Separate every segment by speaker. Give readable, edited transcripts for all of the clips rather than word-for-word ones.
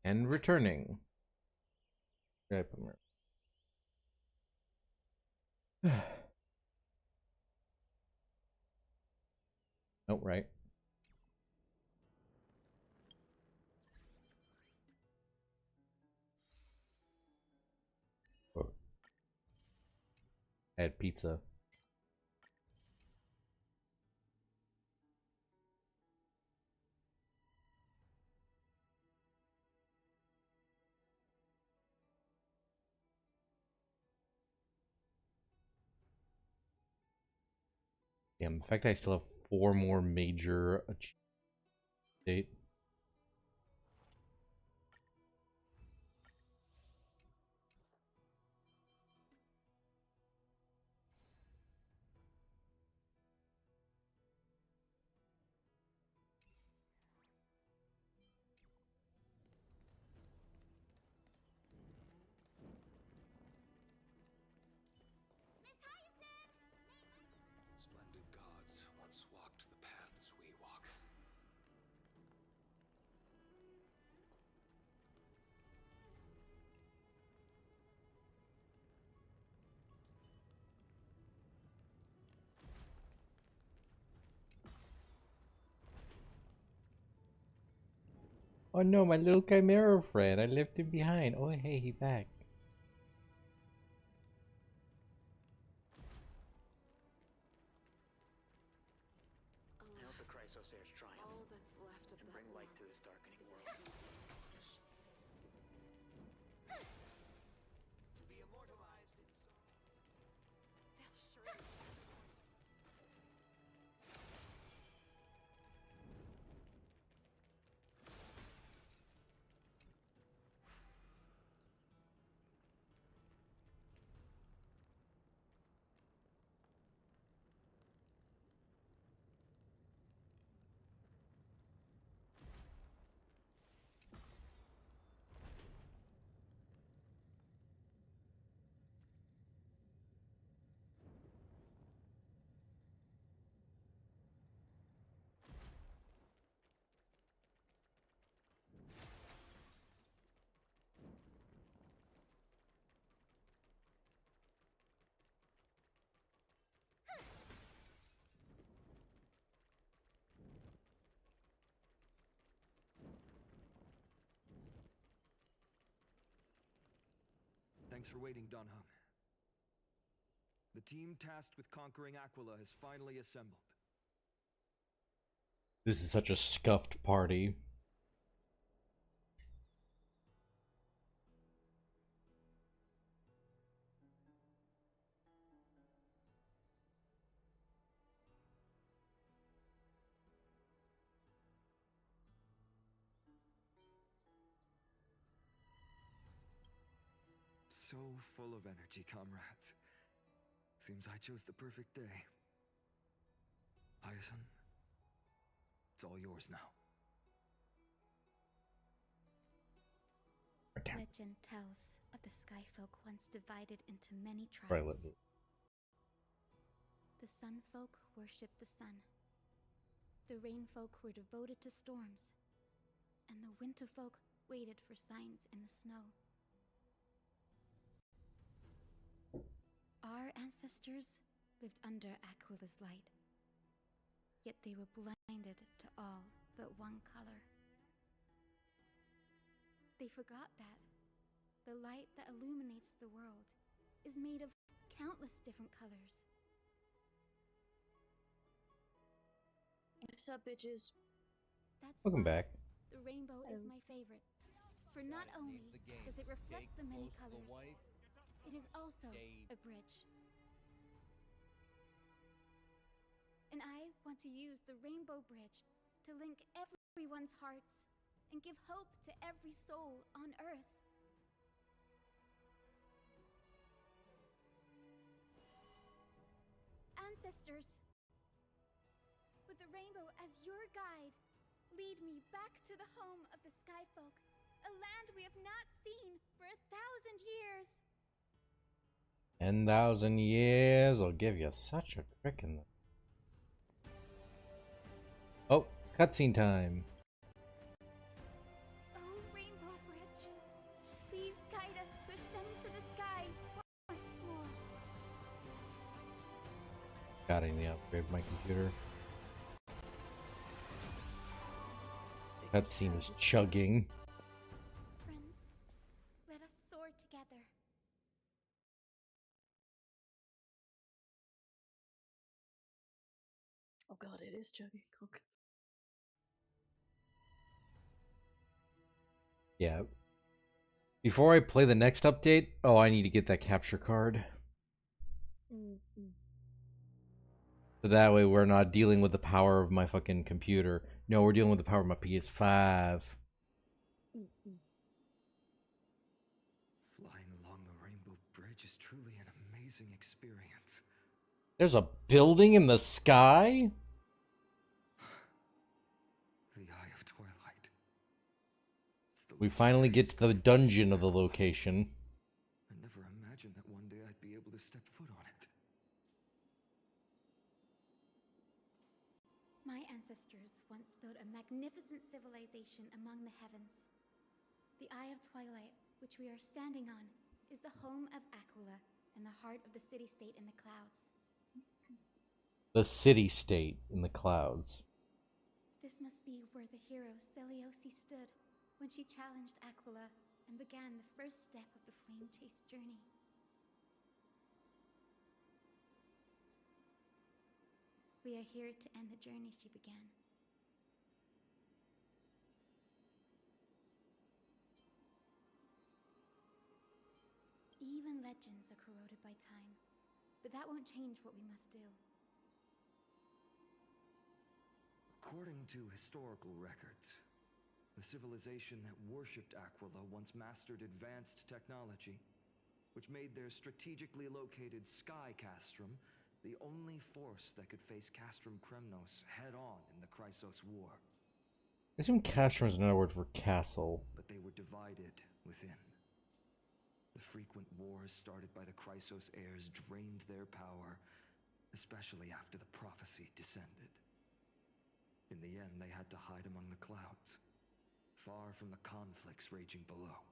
Speaker 1: And returning. Did I put my... Oh, right. Oh. I had pizza. Damn, the fact I still have 4 more major achievements.
Speaker 2: Splendid gods once walked the paths we walk.
Speaker 1: Oh no, my little chimera friend. I left him behind. Oh hey, he back.
Speaker 3: I hope the Chrysosairs triumph. All that's left of and bring light to this darkening world. To be immortalized in song. They'll surely.
Speaker 4: Thanks for waiting, Donhung. The team tasked with conquering Aquila has finally assembled.
Speaker 1: This is such a scuffed party.
Speaker 4: So full of energy, comrades. Seems I chose the perfect day. Hyacin, it's all yours now.
Speaker 5: Legend tells of the Skyfolk once divided into many
Speaker 1: Right,
Speaker 5: tribes. The Sunfolk worshipped the sun. The Rainfolk were devoted to storms. And the Winterfolk waited for signs in the snow. Our ancestors lived under Aquila's light. Yet they were blinded to all but one color. They forgot that the light that illuminates the world is made of countless different colors.
Speaker 6: What's up, bitches?
Speaker 5: That's
Speaker 1: Welcome
Speaker 5: why
Speaker 1: back.
Speaker 5: the rainbow is my favorite. For not only does it reflect the many colors, it is also a bridge. And I want to use the Rainbow Bridge to link everyone's hearts and give hope to every soul on Earth. Ancestors, with the rainbow as your guide, lead me back to the home of the Skyfolk, a land we have not seen for 1,000 years.
Speaker 1: 10,000 years. I'll give you such a frickin'. Oh, cutscene time.
Speaker 5: Oh, Rainbow Bridge.
Speaker 1: God, I need to upgrade my computer. Cutscene is chugging.
Speaker 5: Friends, let us soar together.
Speaker 6: Oh god, it is chugging. Okay.
Speaker 1: Yeah. Before I play the next update, oh, I need to get that capture card. So that way we're not dealing with the power of my fucking computer. No, we're dealing with the power of my PS5.
Speaker 4: Flying along the Rainbow Bridge is truly an amazing experience.
Speaker 1: There's a building in the sky?
Speaker 4: The Eye of Twilight. It's the
Speaker 1: We finally
Speaker 4: legendary
Speaker 1: get to the
Speaker 4: sky
Speaker 1: dungeon
Speaker 4: focus
Speaker 1: of the
Speaker 4: Aquila.
Speaker 1: location.
Speaker 4: I never imagined that one day I'd be able to step foot on it.
Speaker 5: My ancestors once built a magnificent civilization among the heavens. The Eye of Twilight, which we are standing on, is the home of Aquila and the heart of the city-state in the clouds.
Speaker 1: The city-state in the clouds.
Speaker 5: This must be where the hero Seliosi stood when she challenged Aquila and began the first step of the flame chase journey. We are here to end the journey she began. Even legends are corroded by time, but that won't change what we must do.
Speaker 4: According to historical records, the civilization that worshipped Aquila once mastered advanced technology, which made their strategically located Sky Castrum the only force that could face Castrum Kremnos head-on in the Chrysos War.
Speaker 1: I assume Castrum is another word for castle.
Speaker 4: But they were divided within. The frequent wars started by the Chrysos heirs drained their power, especially after the prophecy descended. In the end, they had to hide among the clouds, far from the conflicts raging below.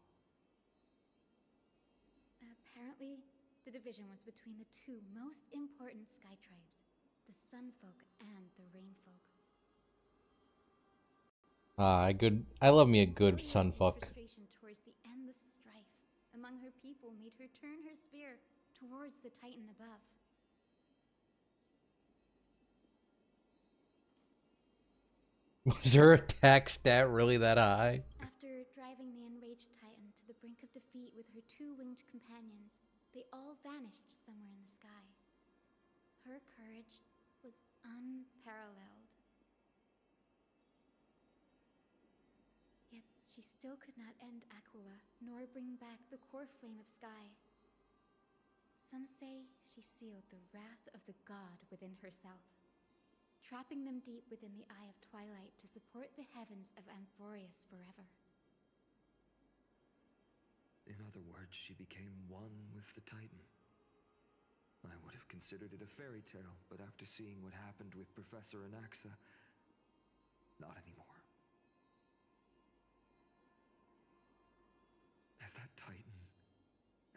Speaker 5: Apparently, the division was between the two most important sky tribes, the Sunfolk and the Rainfolk.
Speaker 1: I love me a good
Speaker 5: Celiosi's
Speaker 1: sunfuck.
Speaker 5: frustration towards the endless strife among her people made her turn her spear towards the Titan above.
Speaker 1: Was her attack stat really that high?
Speaker 5: After driving the enraged Titan to the brink of defeat with her two-winged companions, they all vanished somewhere in the sky. Her courage was unparalleled. Yet she still could not end Aquila, nor bring back the core flame of sky. Some say she sealed the wrath of the god within herself, trapping them deep within the Eye of Twilight to support the heavens of Amphorius forever.
Speaker 4: In other words, she became one with the Titan. I would have considered it a fairy tale, but after seeing what happened with Professor Anaxa, not anymore. Has that Titan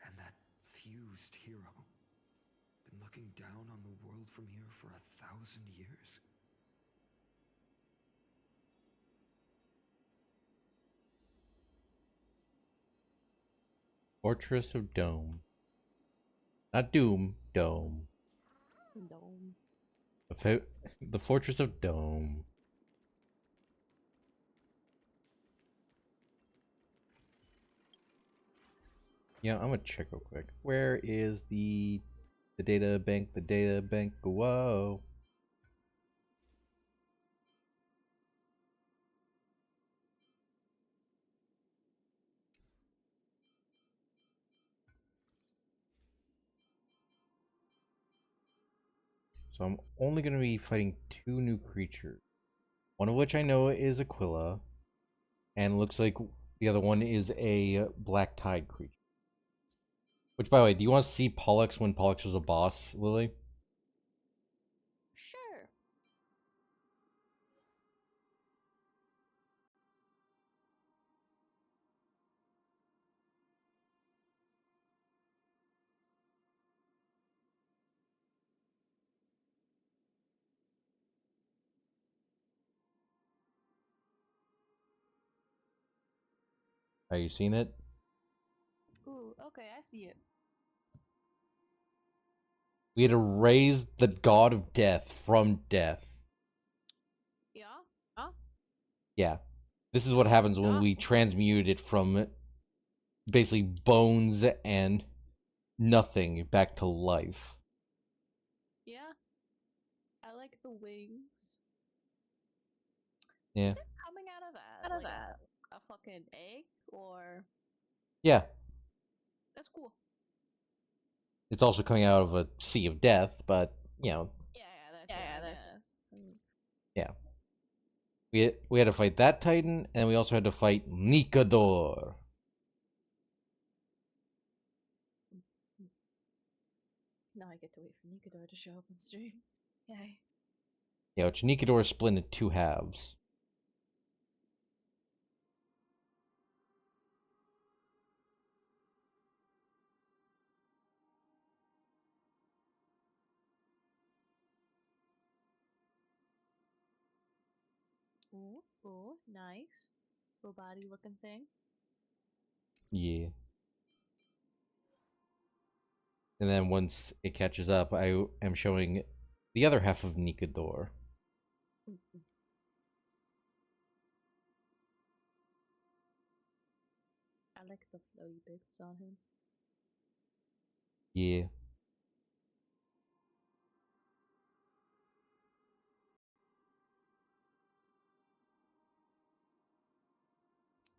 Speaker 4: and that fused hero been looking down on the world from here for 1,000 years?
Speaker 1: Fortress of Dome. Not Doom, Dome.
Speaker 6: Dome.
Speaker 1: The Fortress of Dome. Yeah, I'm gonna check real quick. Where is the data bank? The data bank. Whoa. So I'm only gonna be fighting two new creatures. One of which I know is Aquila, and looks like the other one is a Black Tide creature. Which, by the way, do you want to see Pollux when Pollux was a boss, Lily?
Speaker 6: Sure.
Speaker 1: Are you seeing it?
Speaker 6: Ooh, okay, I see it.
Speaker 1: We had to raise the god of death from death.
Speaker 6: Yeah? Huh?
Speaker 1: Yeah. This is what happens when we transmute it from basically bones and nothing back to life.
Speaker 6: Yeah. I like the wings.
Speaker 1: Yeah.
Speaker 6: Is it coming out of a fucking egg or
Speaker 1: Yeah.
Speaker 6: that's cool.
Speaker 1: It's also coming out of a sea of death, but, you know,
Speaker 6: I guess.
Speaker 1: yeah. We had to fight that Titan, and we also had to fight Nikador.
Speaker 6: Now I get to wait for Nikador to show up on stream. Yay.
Speaker 1: Yeah, which Nikador is split into two halves.
Speaker 6: Ooh, nice. Full body looking thing.
Speaker 1: Yeah. And then once it catches up, I am showing the other half of Nikador.
Speaker 6: I like the floaty bits on him.
Speaker 1: Yeah.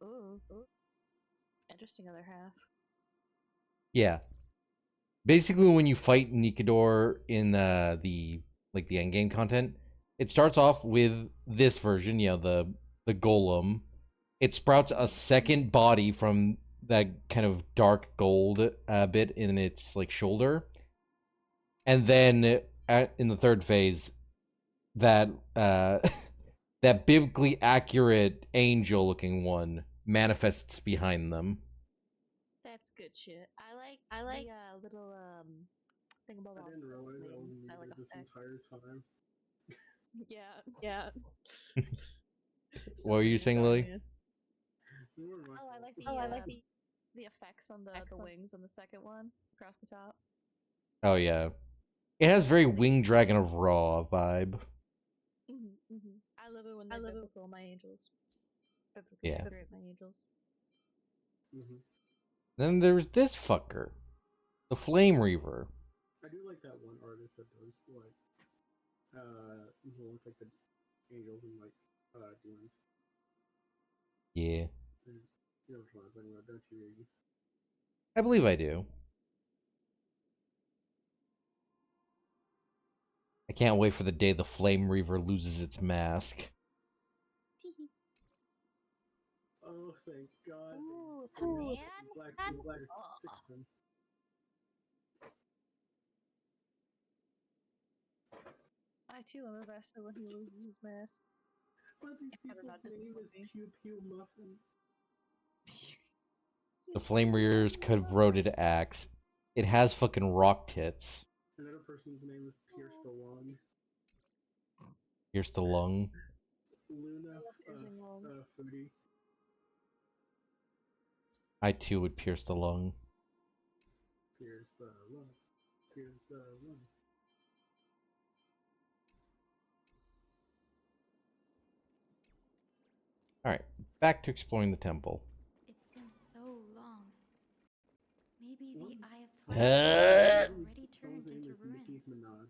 Speaker 6: Ooh. Interesting other half.
Speaker 1: Yeah. Basically, when you fight Nikador in the end game content, it starts off with this version, the golem. It sprouts a second body from that kind of dark gold bit in its like shoulder, and then in the third phase, that that biblically accurate angel-looking one manifests behind them.
Speaker 6: That's good shit. I like the little thing about
Speaker 7: I didn't realize I was muted this entire time.
Speaker 6: Yeah.
Speaker 1: What were you saying, Lily?
Speaker 6: I like the effects on the wings on the second one across the top.
Speaker 1: Oh yeah, it has very Winged Dragon of Raw vibe.
Speaker 6: I love it when they biblical my angels. Biblically
Speaker 1: Yeah.
Speaker 6: accurate my angels.
Speaker 1: Then there's this fucker, the Flame Reaver.
Speaker 7: I do like that one artist that does like like the angels and like demons.
Speaker 1: Yeah,
Speaker 7: You know which one I'm talking about, don't you, Iggy?
Speaker 1: I believe I do. I can't wait for the day the Flame Reaver loses its mask.
Speaker 7: Oh, thank God.
Speaker 6: Ooh,
Speaker 7: Black sick of him.
Speaker 6: I too am invested when he loses his mask.
Speaker 7: But these people's name is Pew Pew Muffin.
Speaker 1: The Flame Reaver's corroded axe. It has fucking rock tits.
Speaker 7: Another person's name is Pierce the Lung.
Speaker 1: Here's the lung.
Speaker 7: Luna Foodie.
Speaker 1: I too would pierce the lung.
Speaker 7: Pierce the lung. Pierce the lung.
Speaker 1: Alright, back to exploring the temple.
Speaker 5: It's been so long. Maybe the Eye of Twilight has already turned into ruins.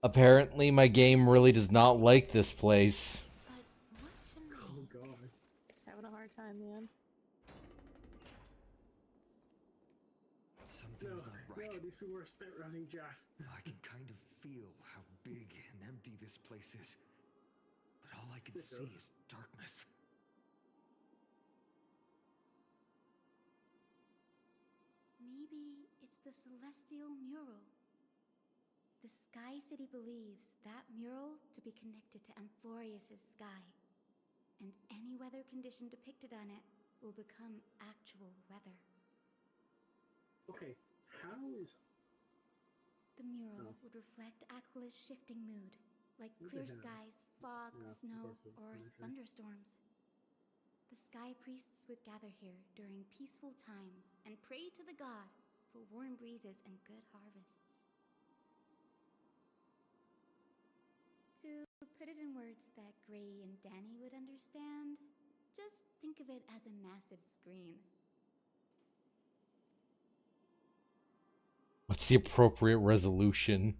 Speaker 1: Apparently, my game really does not like this place.
Speaker 5: But what to me?
Speaker 7: Oh God.
Speaker 6: Just having a hard time, man.
Speaker 4: Something's not right.
Speaker 7: No, these people are spit running Jeff.
Speaker 4: I can kind of feel how big and empty this place is. But all I can see is darkness.
Speaker 5: Maybe it's the celestial mural. The Sky City believes that mural to be connected to Amphorius' sky, and any weather condition depicted on it will become actual weather.
Speaker 7: Okay, how is...
Speaker 5: The mural would reflect Aquila's shifting mood, like clear skies, fog, snow, or thunderstorms. the sky priests would gather here during peaceful times and pray to the god for warm breezes and good harvests. To put it in words that Gray and Danny would understand, just think of it as a massive screen.
Speaker 1: What's the appropriate resolution?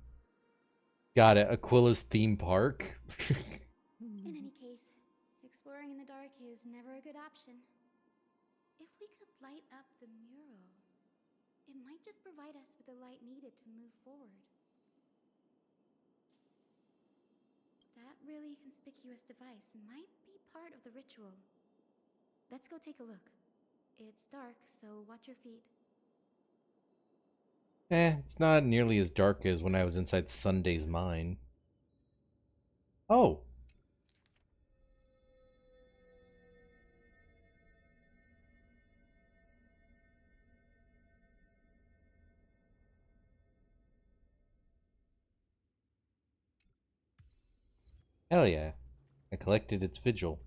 Speaker 1: Got it. Aquila's theme park.
Speaker 5: In any case, exploring in the dark is never a good option. If we could light up the mural, it might just provide us with the light needed to move forward. That really conspicuous device might be part of the ritual. Let's go take a look. It's dark, so watch your feet.
Speaker 1: It's not nearly as dark as when I was inside Sunday's mine. Oh! Hell yeah. I collected its vigil.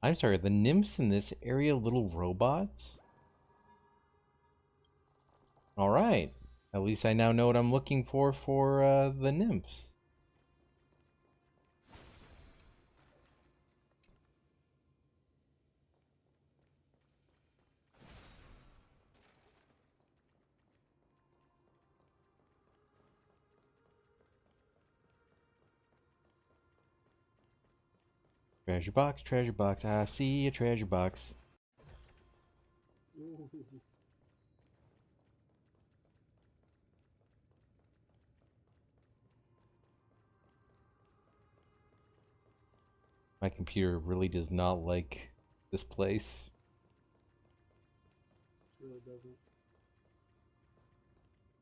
Speaker 1: I'm sorry, the nymphs in this area little robots? Alright. At least I now know what I'm looking for the nymphs. Treasure box, treasure box. I see a treasure box.
Speaker 7: Ooh.
Speaker 1: My computer really does not like this place.
Speaker 7: Really doesn't.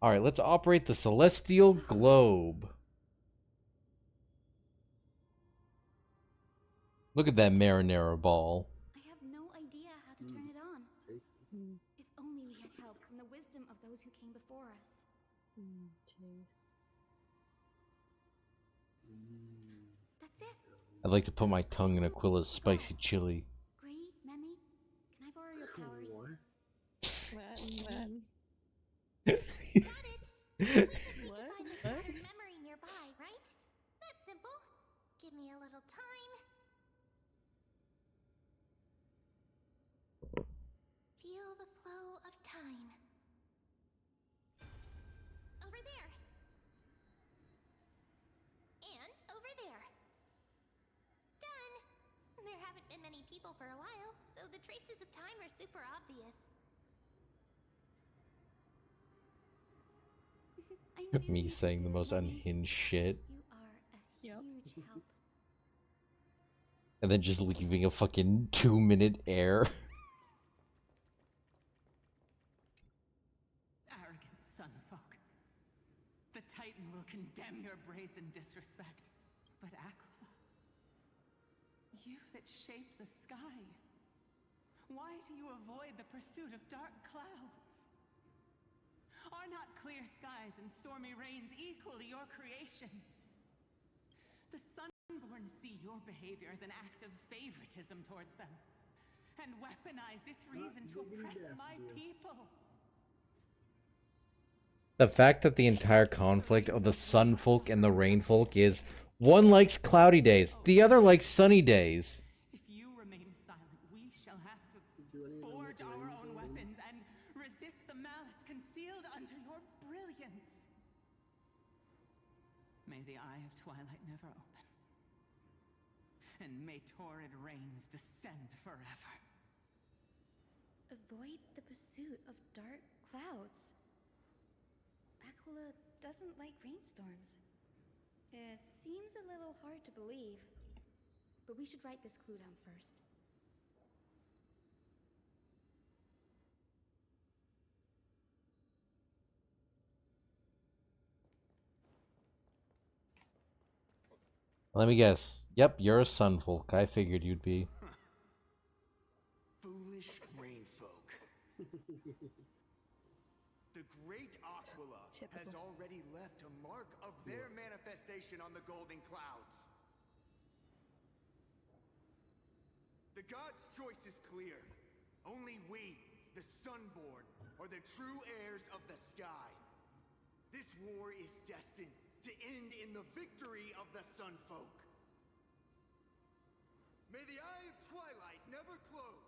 Speaker 1: Alright, let's operate the celestial globe. Look at that marinara ball.
Speaker 5: I have no idea how to turn it on.
Speaker 7: Tasty.
Speaker 5: If only we had help from the wisdom of those who came before us.
Speaker 6: Taste.
Speaker 5: That's it.
Speaker 1: I'd like to put my tongue in Aquila's spicy chili.
Speaker 5: Gray, Memmy, can I borrow your powers?
Speaker 7: What?
Speaker 6: When?
Speaker 5: Got it! We just need to
Speaker 6: What?
Speaker 5: find the
Speaker 6: What?
Speaker 5: shared memory nearby, right? That's simple. Give me a little time. Feel the flow of time. Over there. And over there. Done! There haven't been many people for a while, so the traces of time are super obvious. I knew
Speaker 1: Me
Speaker 5: you could
Speaker 1: saying the
Speaker 5: do it,
Speaker 1: most
Speaker 5: Memmy.
Speaker 1: unhinged shit.
Speaker 5: You are a
Speaker 6: Yep.
Speaker 5: huge help.
Speaker 1: And then just leaving a fucking 2-minute air.
Speaker 8: Arrogant sunfolk. The Titan will condemn your brazen disrespect. But Aquila, you that shape the sky, why do you avoid the pursuit of dark clouds? Are not clear skies and stormy rains equally your creations? The Sunborn see your behavior as an act of favoritism towards them, and weaponize this reason to
Speaker 7: diggity
Speaker 8: oppress my
Speaker 7: daffodil.
Speaker 8: people.
Speaker 1: The fact that the entire conflict of the sun folk and the rain folk is one likes cloudy days, the other likes sunny days.
Speaker 8: If you remain silent, we shall have to
Speaker 7: Do any of them
Speaker 8: forge
Speaker 7: look
Speaker 8: our
Speaker 7: rainbow
Speaker 8: own
Speaker 7: in?
Speaker 8: weapons and resist the malice concealed under your brilliance. May the eye of twilight never open, and may torrid rains descend forever.
Speaker 5: Avoid the pursuit of dark clouds. Aquila doesn't like rainstorms. It seems a little hard to believe, but we should write this clue down first.
Speaker 1: Let me guess. Yep, you're a sun folk. I figured you'd be.
Speaker 2: Foolish rain folk. The
Speaker 9: great Aquila has
Speaker 6: Typical.
Speaker 9: already left a mark of their manifestation on the golden clouds. The gods' choice is clear. Only we, the Sunborn, are the true heirs of the sky. This war is destined to end in the victory of the Sunfolk. May the Eye of Twilight never close.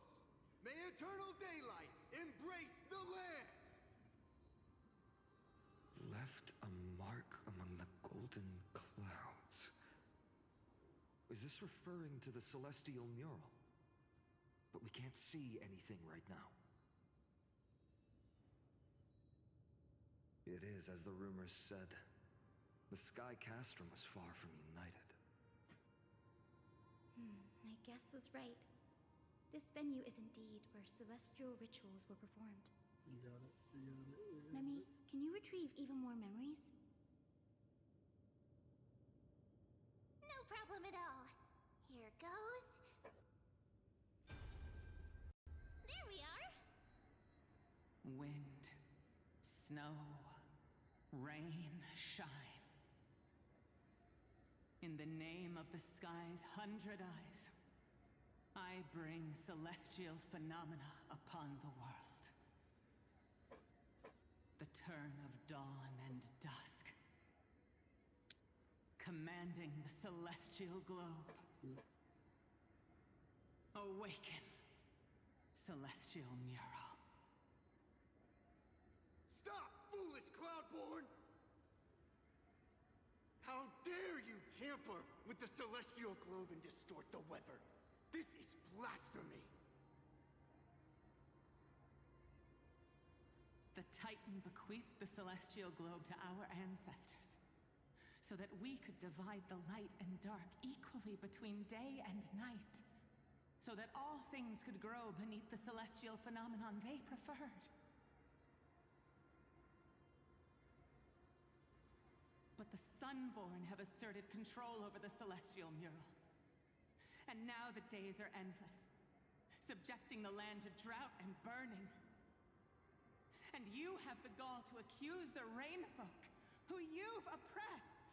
Speaker 9: May eternal daylight embrace the land!
Speaker 4: Left a mark among the golden clouds. Is this referring to the celestial mural? But we can't see anything right now. It is as the rumors said. The Sky Castrum was far from united.
Speaker 5: My guess was right. This venue is indeed where celestial rituals were performed.
Speaker 7: You got it. You got it. You got
Speaker 5: Memi,
Speaker 7: it.
Speaker 5: can you retrieve even more memories?
Speaker 10: No problem at all. Here goes. There we are.
Speaker 8: Wind, snow, rain, shine. In the name of the sky's 100 eyes, I bring celestial phenomena upon the world. The turn of dawn and dusk, commanding the celestial globe. Awaken, celestial mural.
Speaker 9: Stop, foolish Cloudborn! How dare you tamper with the celestial globe and distort the weather? This is blasphemy!
Speaker 8: The Titan bequeathed the celestial globe to our ancestors, so that we could divide the light and dark equally between day and night, so that all things could grow beneath the celestial phenomenon they preferred. But the Sunborn have asserted control over the celestial mural. And now the days are endless, subjecting the land to drought and burning. And you have the gall to accuse the Rainfolk, who you've oppressed.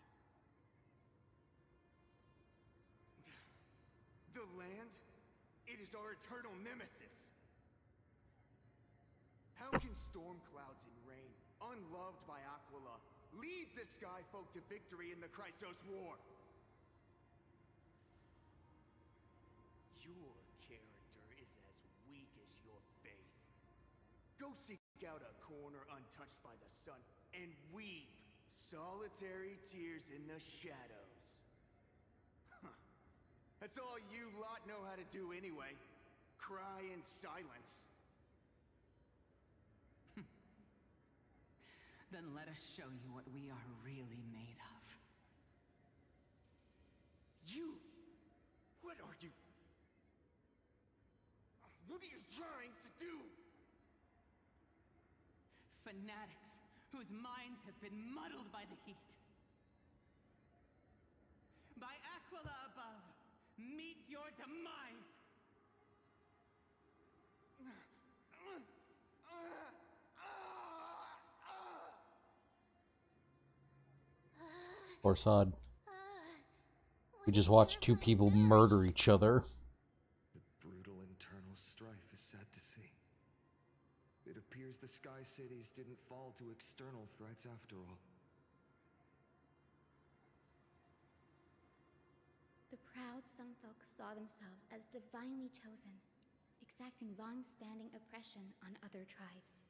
Speaker 9: The land? It is our eternal nemesis. How can storm clouds and rain, unloved by Aquila, lead the Sky Folk to victory in the Chrysos War? Your character is as weak as your faith. Go seek out a corner untouched by the sun and weep solitary tears in the shadows. Huh. That's all you lot know how to do anyway. Cry in silence.
Speaker 8: Then let us show you what we are really made of.
Speaker 9: You? What are you? What are you trying to do?
Speaker 8: Fanatics whose minds have been muddled by the heat. By Aquila above, meet your demise!
Speaker 1: Or Sod. We
Speaker 10: What
Speaker 1: just
Speaker 10: a
Speaker 1: watched two
Speaker 10: terrible
Speaker 1: people
Speaker 10: memory.
Speaker 1: murder each other.
Speaker 4: The brutal internal strife is sad to see. It appears the Sky Cities didn't fall to external threats after all.
Speaker 5: The proud Sunfolk saw themselves as divinely chosen, exacting long-standing oppression on other tribes.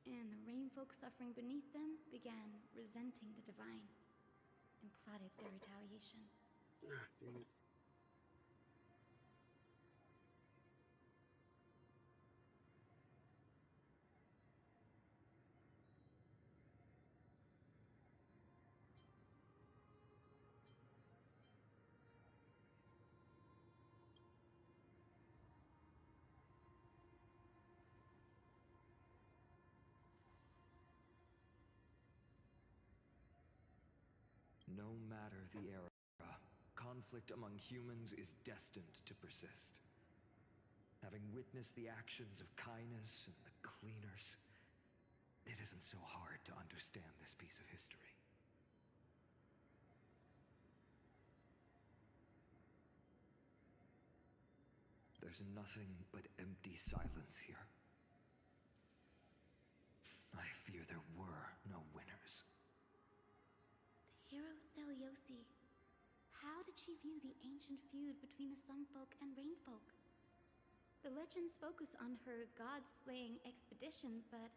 Speaker 5: And the Rainfolk suffering beneath them began resenting the divine and plotted their retaliation.
Speaker 7: Ah, dang it.
Speaker 4: No matter the era, conflict among humans is destined to persist. Having witnessed the actions of Kindness and the Cleaners, it is isn't so hard to understand this piece of history. There's nothing but empty silence here. I fear there were no winners.
Speaker 5: The hero Seliosi. How did she view the ancient feud between the Sunfolk and Rainfolk? The legends focus on her god-slaying expedition, but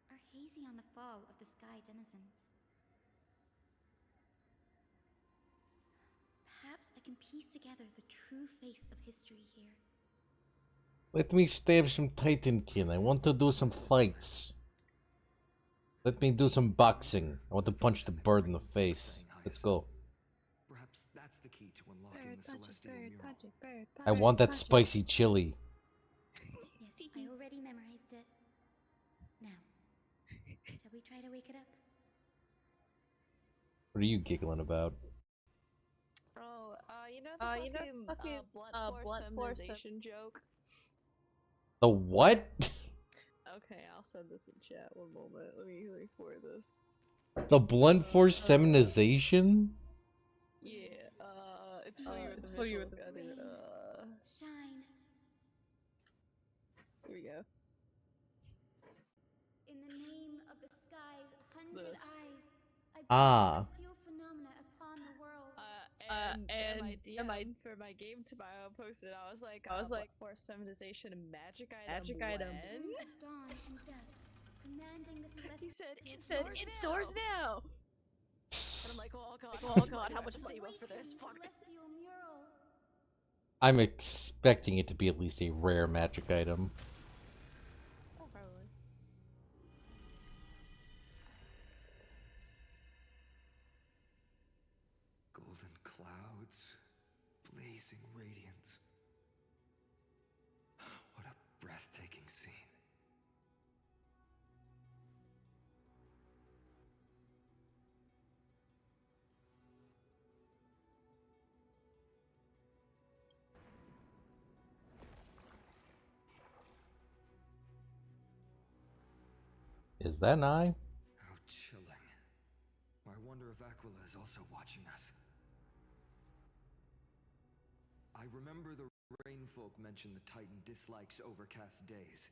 Speaker 5: are hazy on the fall of the sky denizens. Perhaps I can piece together the true face of history here.
Speaker 1: Let me stab some Titankin. I want to do some fights. Let me do some boxing. I want to punch the bird in the face. Let's go.
Speaker 4: Perhaps that's the key to unlocking the celestial mural.
Speaker 1: I want that spicy chili.
Speaker 5: Yes, I already memorized it. Now, shall we try to wake it up?
Speaker 1: What are you giggling about?
Speaker 6: Oh, you know the fucking blunt force feminization joke?
Speaker 1: The what?
Speaker 6: Okay, I'll send this in chat. One moment. Let me forward this.
Speaker 1: The blunt force seminization?
Speaker 6: Yeah, it's funny with the visual.
Speaker 5: Shine.
Speaker 6: Here we go.
Speaker 5: In the name of the sky's 100
Speaker 6: This.
Speaker 5: eyes, I bring
Speaker 1: Ah.
Speaker 5: celestial phenomena upon the world.
Speaker 6: And my DM for my game tomorrow posted. I was like, force feminization and magic item. When?
Speaker 5: Of dawn and dusk, commanding the celestial.
Speaker 6: He said it soars now. And I'm like, oh god, how much is Sabo for this? Fuck.
Speaker 5: Celestial mural.
Speaker 1: I'm expecting it to be at least a rare magic item.
Speaker 6: Oh, probably.
Speaker 4: Golden clouds, blazing radiance. What a breathtaking scene.
Speaker 1: Is that an eye?
Speaker 4: How chilling. I wonder if Aquila is also watching us. I remember the Rainfolk mentioned the Titan dislikes overcast days.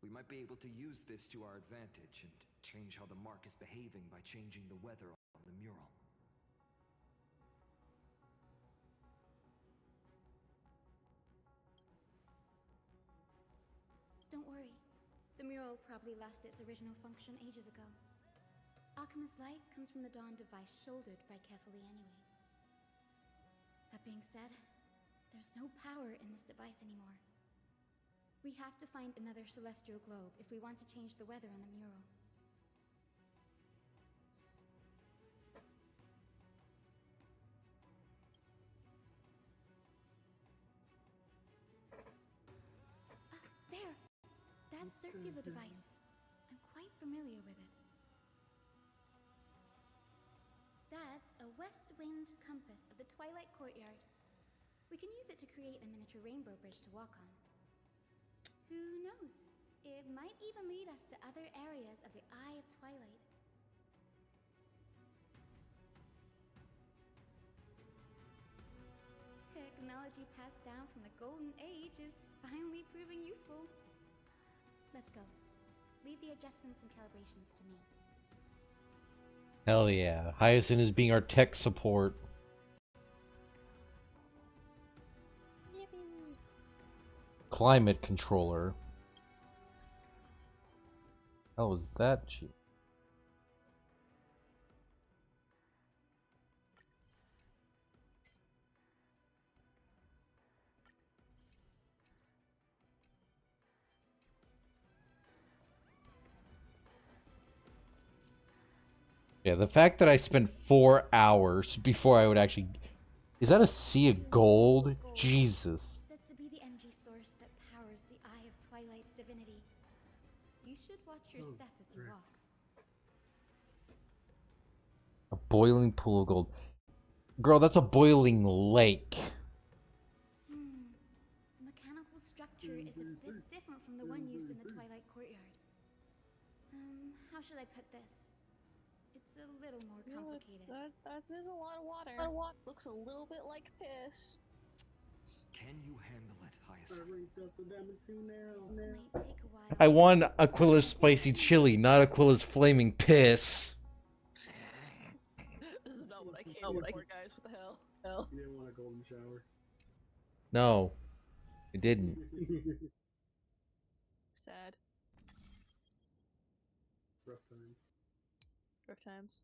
Speaker 4: We might be able to use this to our advantage and change how the mark is behaving by changing the weather on the mural.
Speaker 5: Don't worry. The mural probably lost its original function ages ago. Alchemist's light comes from the dawn device shouldered by Kefali anyway. That being said, there's no power in this device anymore. We have to find another celestial globe if we want to change the weather on the mural. There! That circular device. I'm quite familiar with it. That's a west wind compass of the Twilight Courtyard. We can use it to create a miniature rainbow bridge to walk on. Who knows? It might even lead us to other areas of the Eye of Twilight. Technology passed down from the Golden Age is finally proving useful. Let's go. Leave the adjustments and calibrations to me.
Speaker 1: Hell yeah. Hyacinth is being our tech support. Climate controller. How was that cheap? Yeah, the fact that I spent 4 hours before I would actually... Is that a sea of gold? Jesus.
Speaker 5: Said to be the energy source that powers the Eye of Twilight's divinity. You should watch your step as you walk.
Speaker 1: A boiling pool of gold. Girl, that's a boiling lake.
Speaker 5: The mechanical structure is a bit different from the one used in the Twilight Courtyard. How How should I put this? It's a little more
Speaker 6: No,
Speaker 5: complicated.
Speaker 6: there's a lot of water. Looks a little bit like piss.
Speaker 4: Can you handle it,
Speaker 7: I
Speaker 4: Hyacinth?
Speaker 7: ranked up to Diamond 2 now.
Speaker 5: This might take a while.
Speaker 1: I want Aquila's spicy chili, not Aquila's flaming piss.
Speaker 6: This is not what I came for, guys. What the hell?
Speaker 7: You didn't want a golden shower.
Speaker 1: No, I didn't.
Speaker 6: Sad.
Speaker 7: Rough times.
Speaker 6: Rough times.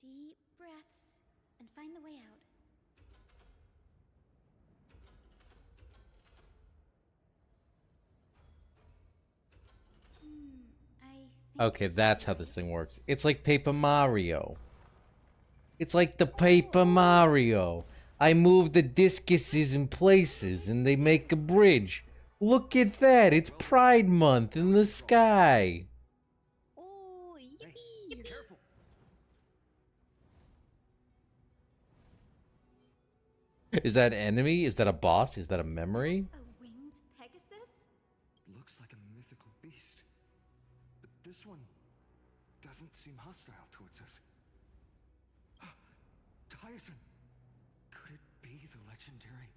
Speaker 5: Deep breaths and find the way out. I think
Speaker 1: Okay, that's how this thing works. It's like Paper Mario. It's like the Paper Mario. I move the discuses in places and they make a bridge. Look at that, it's Pride Month in the sky.
Speaker 6: Ooh, yippee!
Speaker 4: Hey, careful!
Speaker 1: Is that an enemy? Is that a boss? Is that a memory?
Speaker 5: a winged Pegasus?
Speaker 4: Looks like a mythical beast. But this one doesn't seem hostile towards us. Hyacinth! Could it be the legendary?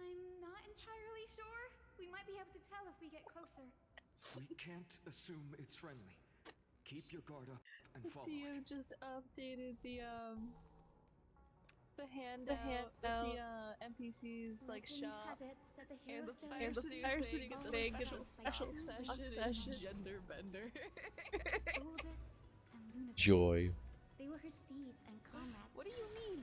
Speaker 5: I'm not entirely sure. We might be able to tell if we get closer.
Speaker 4: We can't assume it's friendly. Keep your guard up and follow
Speaker 6: DM
Speaker 4: it.
Speaker 6: just updated the handout, the NPCs like
Speaker 5: Legend
Speaker 6: shop,
Speaker 5: has it that the hero
Speaker 6: and the
Speaker 5: Celios
Speaker 6: fire thing
Speaker 5: both
Speaker 6: at the
Speaker 5: fight
Speaker 6: special
Speaker 5: two
Speaker 6: session is
Speaker 5: winged
Speaker 6: gender bender.
Speaker 5: Solibus and Lunabus.
Speaker 1: Joy.
Speaker 5: They were her steeds and comrades.
Speaker 6: What do you mean?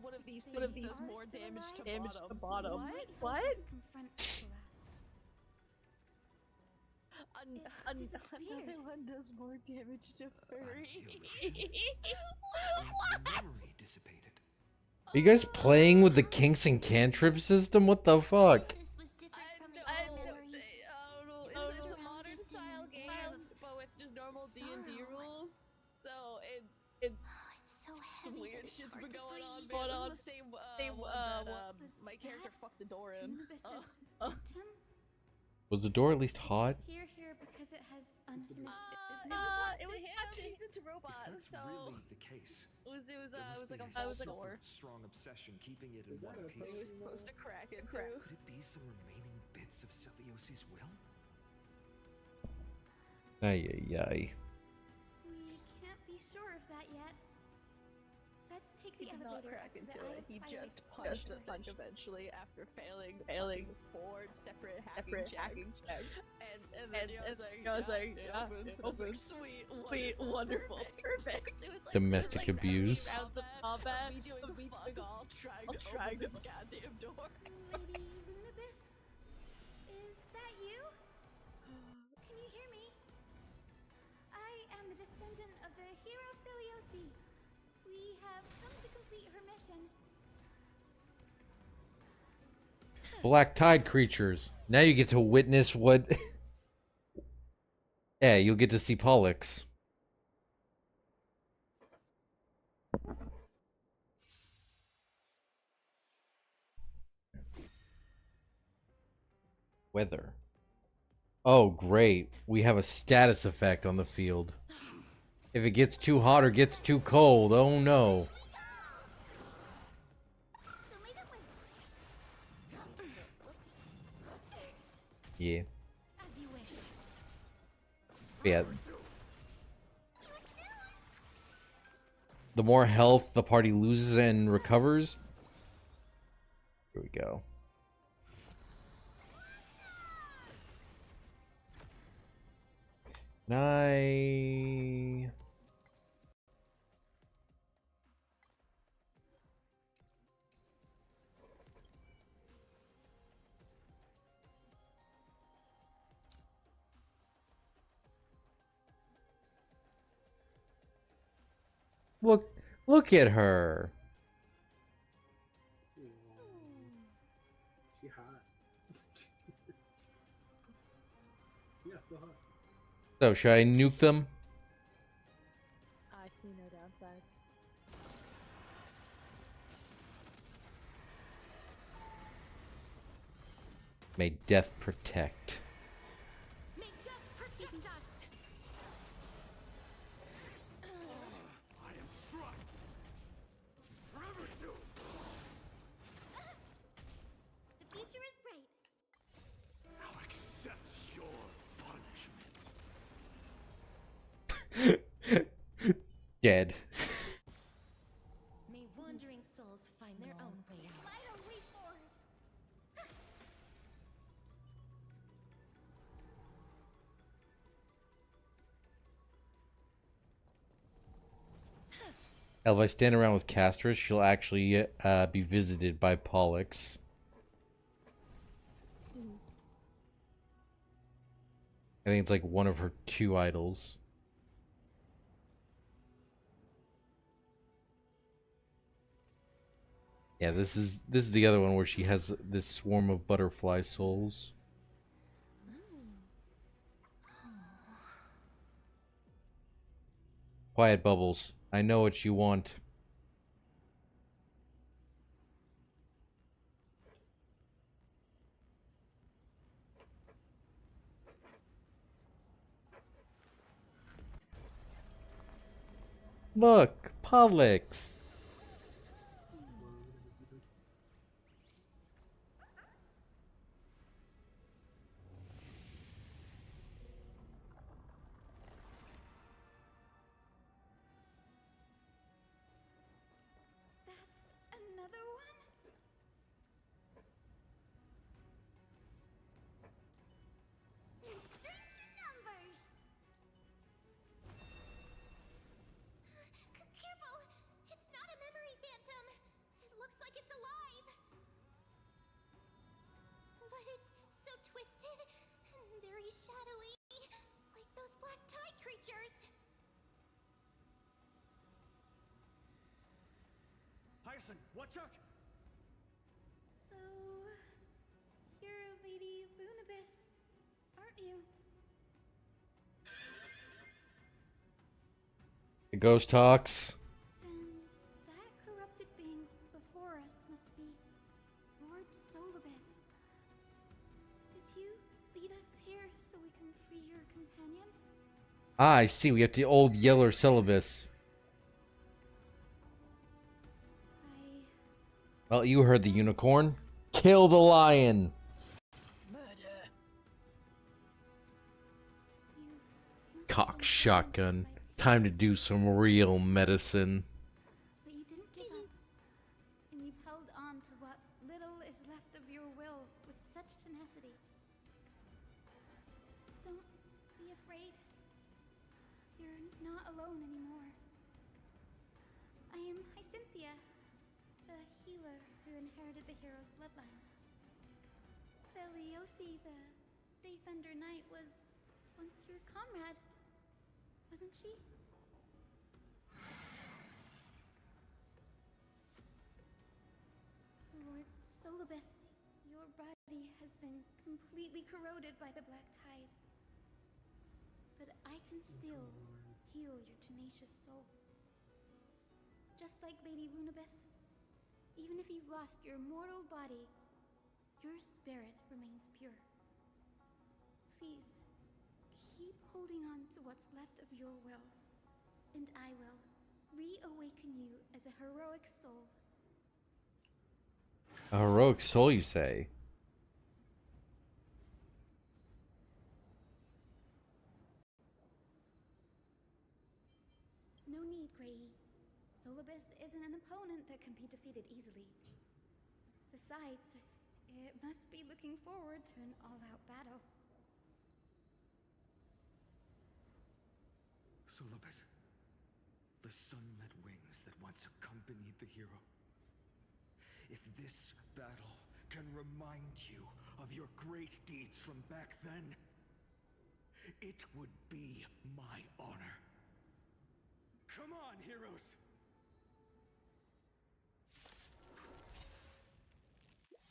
Speaker 6: One of these
Speaker 5: They
Speaker 6: things does
Speaker 5: are
Speaker 6: more
Speaker 5: still
Speaker 6: damage to
Speaker 5: alive?
Speaker 6: bottoms.
Speaker 5: What? Confront Aquila.
Speaker 6: Another
Speaker 5: disappeared.
Speaker 6: one does more damage to furry.
Speaker 4: The memory dissipated.
Speaker 1: Are you guys playing with the kinks and cantrip system? What the fuck?
Speaker 10: This was different from the
Speaker 6: I
Speaker 10: other
Speaker 6: don't
Speaker 10: memories.
Speaker 6: know. It's a modern style game, but with just normal D&D
Speaker 5: Sorrow.
Speaker 6: rules. So it
Speaker 10: It's so
Speaker 6: some
Speaker 10: heavy
Speaker 6: weird
Speaker 10: that it's
Speaker 6: shit's
Speaker 10: hard
Speaker 6: been
Speaker 10: to
Speaker 6: going on.
Speaker 10: breathe.
Speaker 6: Man. This is the same one that
Speaker 5: Was
Speaker 6: my character
Speaker 5: that
Speaker 6: fucked the door in.
Speaker 5: Lunabus's victim?
Speaker 1: Was the door at least hot?
Speaker 5: Here because it has unfinished
Speaker 6: It
Speaker 5: business.
Speaker 6: was he's into
Speaker 4: If
Speaker 6: robot,
Speaker 4: that's
Speaker 6: so
Speaker 4: really the case,
Speaker 6: it was
Speaker 4: there
Speaker 6: like
Speaker 4: must
Speaker 6: a
Speaker 4: be a
Speaker 6: door.
Speaker 4: super strong obsession keeping it in
Speaker 7: Is that
Speaker 4: one
Speaker 7: a
Speaker 6: He
Speaker 4: piece.
Speaker 6: was supposed to crack it too.
Speaker 4: Could it be some remaining bits of Celios' will?
Speaker 1: Ay, ay, ay.
Speaker 5: We can't be sure of that yet. Let's take
Speaker 6: He
Speaker 5: the
Speaker 6: did not
Speaker 5: elevator
Speaker 6: crack
Speaker 5: up to the
Speaker 6: into
Speaker 5: Eye
Speaker 6: it.
Speaker 5: of
Speaker 6: He
Speaker 5: Twilight's
Speaker 6: just punched the
Speaker 5: quarters.
Speaker 6: punch eventually after failing 4 separate hacking checks. And then I was like, yeah, it opens. Sweet, wonderful, perfect. It was like
Speaker 1: Domestic abuse.
Speaker 6: 15 rounds of combat. Me doing fuck all, trying to open this goddamn door.
Speaker 5: Lady Lunabus? Is that you? Can you hear me? I am the descendant of the hero Celiosi. We have come to complete her mission.
Speaker 1: Black tide creatures. Now you get to witness what... Yeah, you'll get to see Pollux. Weather. Oh, great. We have a status effect on the field. If it gets too hot or gets too cold, oh no. Yeah.
Speaker 5: As you wish.
Speaker 1: Yeah. The more health the party loses and recovers. Here we go. Can I... Look at her.
Speaker 7: She hot. Yeah, still hot.
Speaker 1: So, should I nuke them?
Speaker 6: I see no downsides.
Speaker 1: May death protect.
Speaker 10: May death protect us!
Speaker 9: I am struck. Forever doomed.
Speaker 10: The future is bright.
Speaker 9: I'll accept your punishment.
Speaker 1: Dead.
Speaker 10: May wandering souls find their own way out. Light a way forward.
Speaker 1: If I stand around with Castris, she'll actually be visited by Pollux. I think it's like one of her 2 idols. Yeah, this is the other one where she has this swarm of butterfly souls. Quiet, Bubbles. I know what you want. Look, Pollux.
Speaker 5: That's another one?
Speaker 10: Strength in numbers. Careful! It's not a memory phantom. It looks like it's alive. But it's so twisted and very shadowy, like those black tide creatures.
Speaker 4: Hyacinth, watch out!
Speaker 5: So, you're Lady Lunabis, aren't you?
Speaker 1: The ghost talks.
Speaker 5: Then that corrupted being before us must be Lord Solibus. Did you lead us here so we can free your companion?
Speaker 1: Ah, I see. We have the old Yeller syllabus. Well, you heard the unicorn. Kill the lion.
Speaker 6: Murder.
Speaker 1: Cock shotgun. Time to do some real medicine.
Speaker 5: But you didn't give up, and you've held on to what little is left of your will with such tenacity. Don't be afraid. You're not alone anymore. I am Hyacinthia, the healer who inherited the hero's bloodline. Celiosi, the Day Thunder Knight, was once your comrade, wasn't she? Lord Solibus, your body has been completely corroded by the black tide. But I can still heal your tenacious soul. Just like Lady Lunabis, even if you've lost your mortal body, your spirit remains pure. Please, keep holding on to what's left of your will, and I will reawaken you as a heroic soul.
Speaker 1: A heroic soul, you say?
Speaker 5: No need, Grey. Solibus isn't an opponent that can be defeated easily. Besides, it must be looking forward to an all-out battle.
Speaker 4: Solibus, the sunlit wings that once accompanied the hero. If this battle can remind you of your great deeds from back then, it would be my honor. Come on, heroes!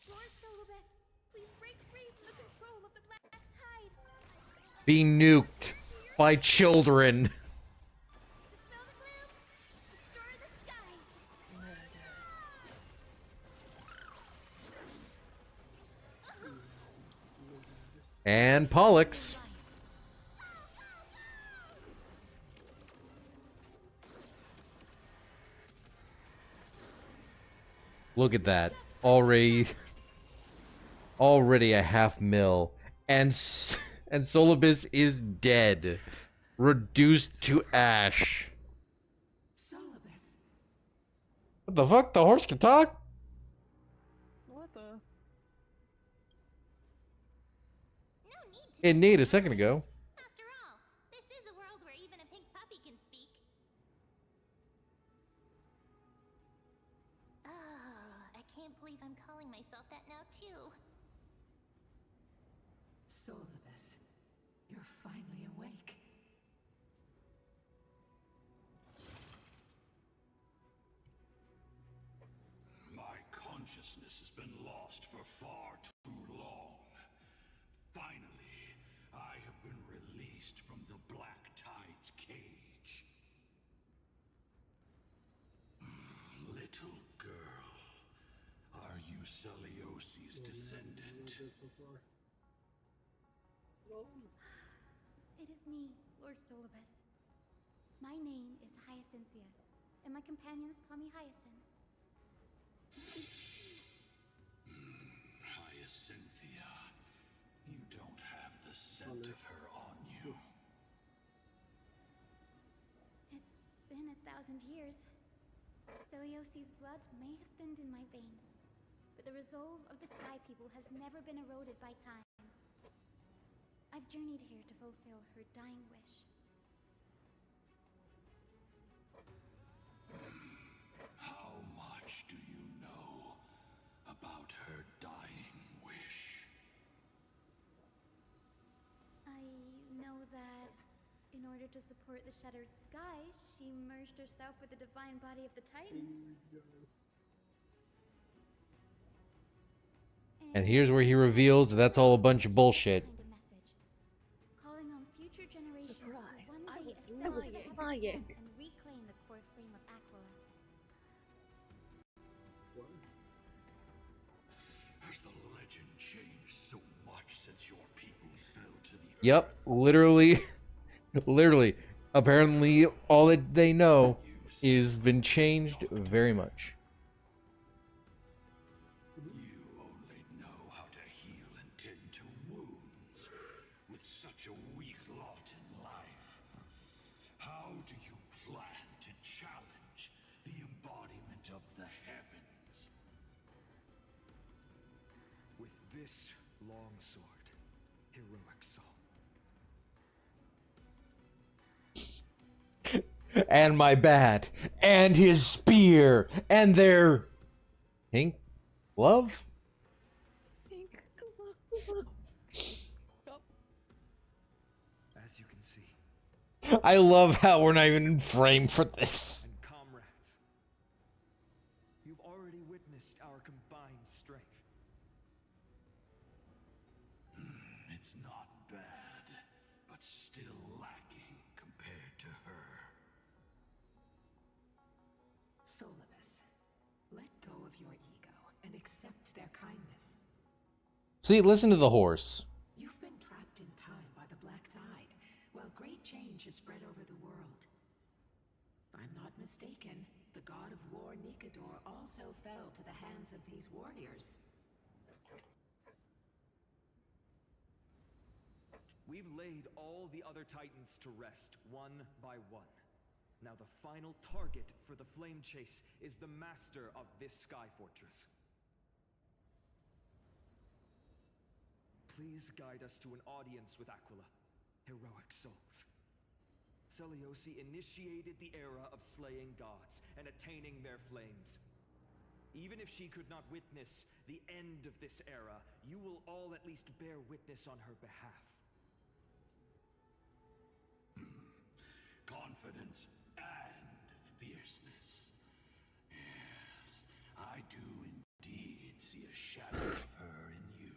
Speaker 5: Lord Solibus, please break free from the control of the black tide.
Speaker 1: Be nuked by children.
Speaker 10: Dispel the gloom.
Speaker 1: And Pollux. Look at that. Already a half mil. And Solibus is dead. Reduced to ash.
Speaker 8: Solibus.
Speaker 1: What the fuck? The horse can talk?
Speaker 6: What the?
Speaker 10: No need to.
Speaker 1: It needed a second ago.
Speaker 10: After all, this is a world where even a pink puppy can speak. Oh, I can't believe I'm calling myself that now too.
Speaker 8: Solibus, you're finally awake.
Speaker 11: My consciousness has been lost for far too long. Finally, I have been released from the Black Tide's cage. Little girl, are you Celiosi's descendant?
Speaker 5: It is me, Lord Solibus. My name is Hyacinthia, and my companions call me Hyacinth.
Speaker 11: Hyacinthia, you don't have the scent of her on you.
Speaker 5: It's been 1,000 years. Celiosi's blood may have thinned in my veins, but the resolve of the Sky People has never been eroded by time. I've journeyed here to fulfill her dying wish.
Speaker 11: How much do you know about her dying wish?
Speaker 5: I know that in order to support the shattered sky, she merged herself with the divine body of the Titan.
Speaker 1: And here's where he reveals that that's all a bunch of bullshit.
Speaker 5: Calling on future generations
Speaker 6: Surprise.
Speaker 5: to one
Speaker 6: I
Speaker 5: day
Speaker 6: was
Speaker 5: establish the
Speaker 6: lying.
Speaker 5: Heaven's Gate and reclaim the core flame of Aquila.
Speaker 11: Has the legend changed so much since your people fell to the earth?
Speaker 1: Yep, literally. Literally. Apparently, all that they know is been changed very much.
Speaker 11: You only know how to heal and tend to wounds with such a weak lot in life. How do you plan to challenge the embodiment of the heavens?
Speaker 4: With this long sword, heroic soul.
Speaker 1: And my bat. And his spear. And their... pink glove?
Speaker 6: Pink glove.
Speaker 4: As you can see,
Speaker 1: I love how we're not even in frame for this.
Speaker 4: and comrades, you've already witnessed our combined strength.
Speaker 11: It's not bad, but still lacking compared to her.
Speaker 8: Solibus, let go of your ego and accept their kindness.
Speaker 1: See, listen to the horse.
Speaker 8: You've been trapped in time by the Black Tide, while great change has spread over the world. If I'm not mistaken, the god of war Nikador also fell to the hands of these warriors.
Speaker 4: We've laid all the other titans to rest, one by one. Now the final target for the flame chase is the master of this sky fortress. Please guide us to an audience with Aquila, heroic souls. Celiosi initiated the era of slaying gods and attaining their flames. Even if she could not witness the end of this era, you will all at least bear witness on her behalf.
Speaker 11: Confidence and fierceness. Yes, I do indeed see a shadow of her in you.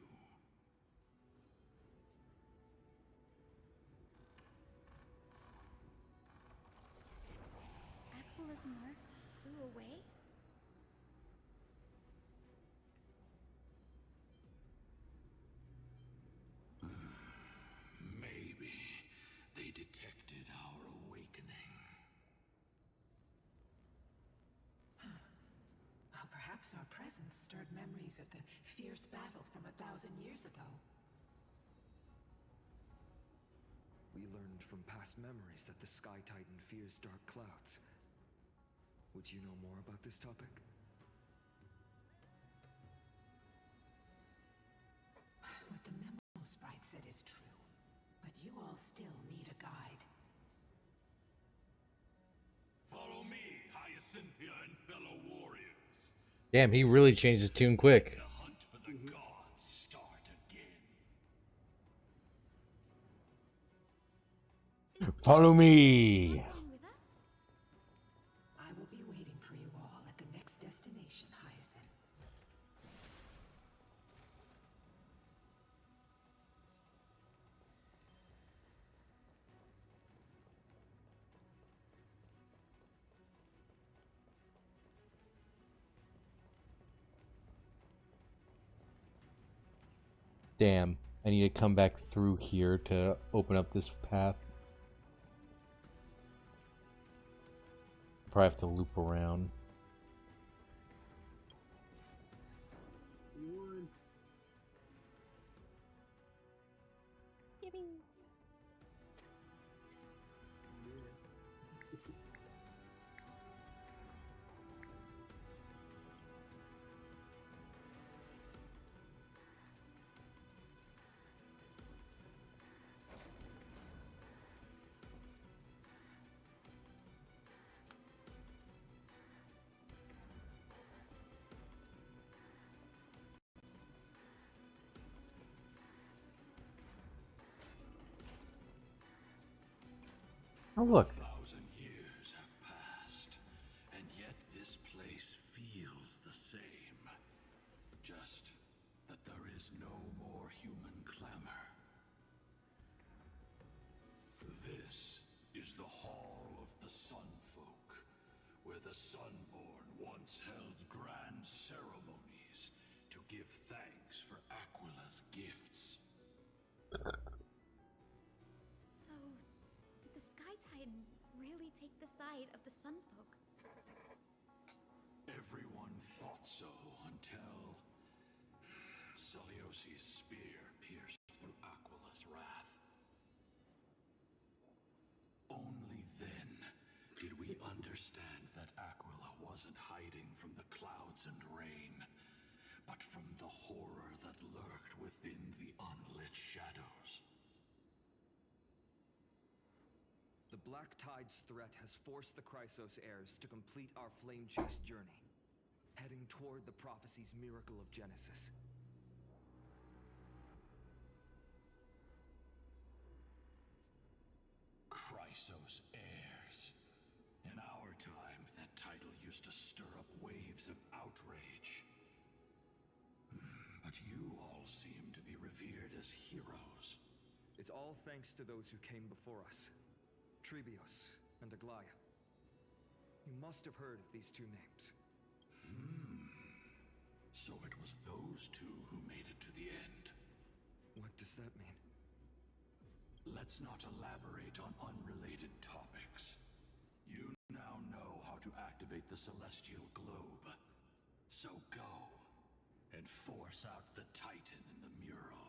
Speaker 5: Aquila's mark flew away?
Speaker 8: Perhaps our presence stirred memories of the fierce battle from 1,000 years ago.
Speaker 4: We learned from past memories that the Sky Titan fears dark clouds. Would you know more about this topic?
Speaker 8: What the memo sprite said is true, but you all still need a guide.
Speaker 11: Follow me, Hyacinthia and fellow warriors.
Speaker 1: Damn, he really changed his tune quick.
Speaker 11: The hunt for the gods start again.
Speaker 1: Follow me.
Speaker 8: I will be waiting for you all at the next destination, Hyacinth.
Speaker 1: Damn, I need to come back through here to open up this path. Probably have to loop around.
Speaker 7: One.
Speaker 6: Yippee.
Speaker 1: Oh look.
Speaker 11: 1,000 years have passed, and yet this place feels the same. Just that there is no more human clamor. This is the Hall of the Sunfolk, where the Sunborn once held grand ceremonies to give thanks for Aquila's gifts.
Speaker 5: So, did the Sky Titan really take the side of the Sunfolk?
Speaker 11: Everyone thought so until Celiosi's spear pierced through Aquila's wrath. Only then did we understand that Aquila wasn't hiding from the clouds and rain, but from the horror that lurked within the unlit shadows.
Speaker 4: The Black Tide's threat has forced the Chrysos heirs to complete our flame chase journey, heading toward the prophecy's miracle of Genesis.
Speaker 11: Chrysos heirs. In our time, that title used to stir up waves of outrage. But you all seem to be revered as heroes.
Speaker 4: It's all thanks to those who came before us. Trebios and Aglaya. You must have heard of these two names.
Speaker 11: So it was those two who made it to the end.
Speaker 4: What does that mean?
Speaker 11: Let's not elaborate on unrelated topics. You now know how to activate the celestial globe. So go and force out the Titan in the mural.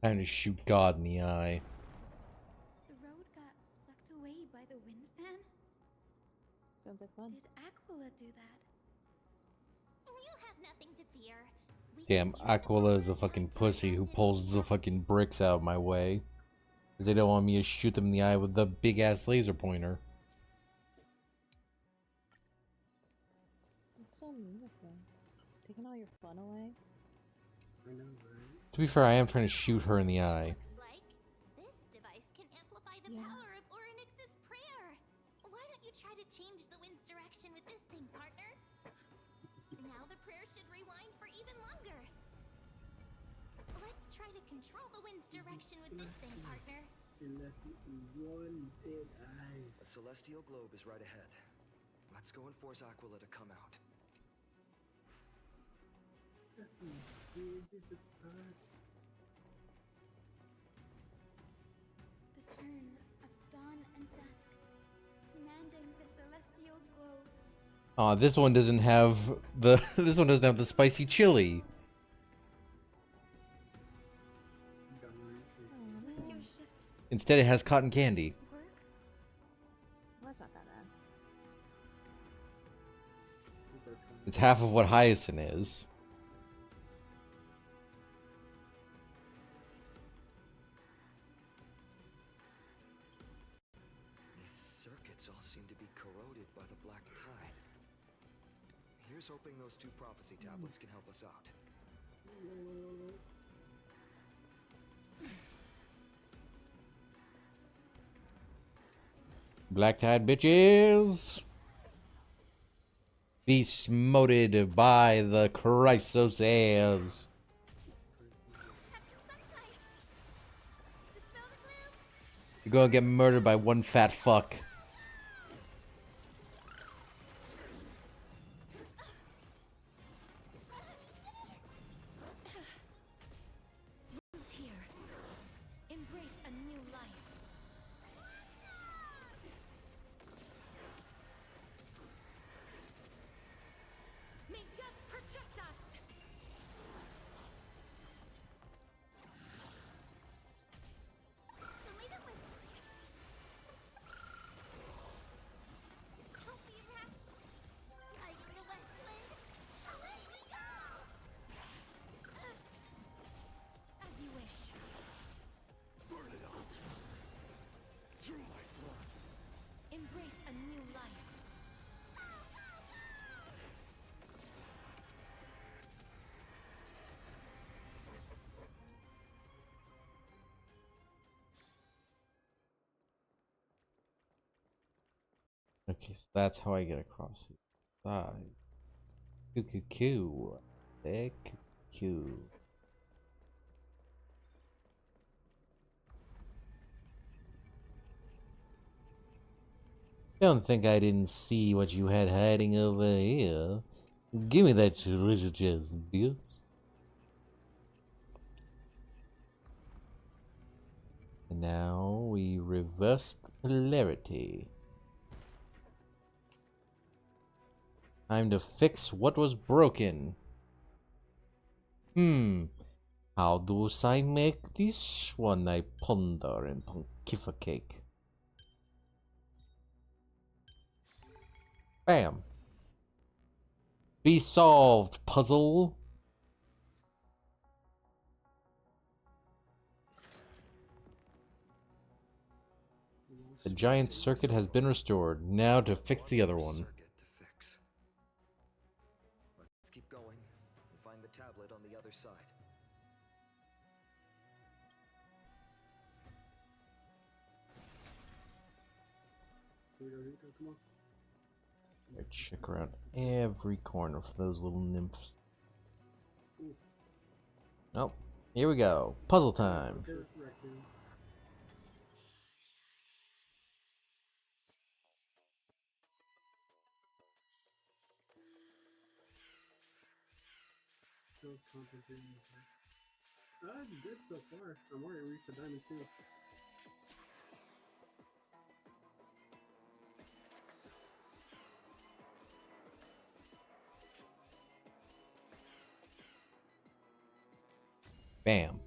Speaker 1: Time to shoot God in the eye.
Speaker 5: The road got sucked away by the wind fan?
Speaker 6: Sounds like fun.
Speaker 5: Did Aquila do that?
Speaker 10: You have nothing to fear. We
Speaker 1: Damn,
Speaker 10: can use the
Speaker 1: Aquila is a
Speaker 10: power to
Speaker 1: fucking
Speaker 10: turn
Speaker 1: pussy who
Speaker 10: around
Speaker 1: pulls the
Speaker 10: and
Speaker 1: fucking bricks out of my way. Because they don't want me to shoot them in the eye with the big ass laser pointer.
Speaker 6: It's so mean of them. Taking all your fun away.
Speaker 7: I know, right?
Speaker 1: To be fair, I am trying to shoot her in the eye.
Speaker 10: Looks like this device can amplify the power of Orynyx's prayer. Why don't you try to change the wind's direction with this thing, partner? Now the prayer should rewind for even longer. Let's try to control the wind's direction with this thing, partner.
Speaker 7: It left me one dead eye.
Speaker 4: A celestial globe is right ahead. Let's go and force Aquila to come out.
Speaker 7: That's the biggest part.
Speaker 5: The turn of dawn and dusk, commanding the celestial globe.
Speaker 1: Aw, this one doesn't have the this one doesn't have the spicy chili.
Speaker 5: What's your shift?
Speaker 1: Instead, it has cotton candy.
Speaker 5: Work?
Speaker 6: Well, that's not that bad.
Speaker 1: It's half of what Hyacinth is.
Speaker 4: These circuits all seem to be corroded by the black tide. Here's hoping those two prophecy tablets can help us out.
Speaker 1: Black Tide bitches! Be smoted by the Chrysosaurs. You're gonna get murdered by one fat fuck.
Speaker 5: Root here. Embrace a new life. May death protect us.
Speaker 10: Don't be rash. Like the West Wind. Away we go!
Speaker 5: As you wish.
Speaker 11: Burn it up. Through my blood.
Speaker 5: Embrace a new life.
Speaker 1: Okay, so that's how I get across the side. Coo. Coo. Don't think I didn't see what you had hiding over here. Give me that treasure chest, bitch. And now we reverse polarity. Time to fix what was broken. How do I make this one? I ponder and pontificate. Bam. Be solved, puzzle. The giant circuit has been restored. Now to fix the other one.
Speaker 4: Let's keep going and find the tablet on the other side.
Speaker 7: Come on.
Speaker 1: I check around every corner for those little nymphs. Oh, here we go. Puzzle time.
Speaker 7: Good so far. I'm already reached the diamond too.
Speaker 1: Bam.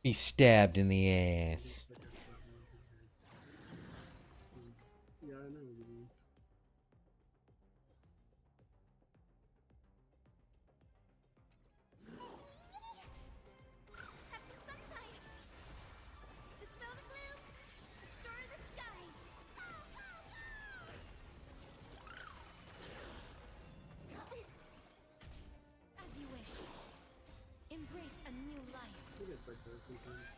Speaker 1: Be stabbed in the ass.
Speaker 7: Yeah, I know what you mean.
Speaker 10: Have some sunshine. Dispel the gloom. Restore the skies.
Speaker 5: As you wish. Embrace a new life.
Speaker 7: I think it's like that sometimes.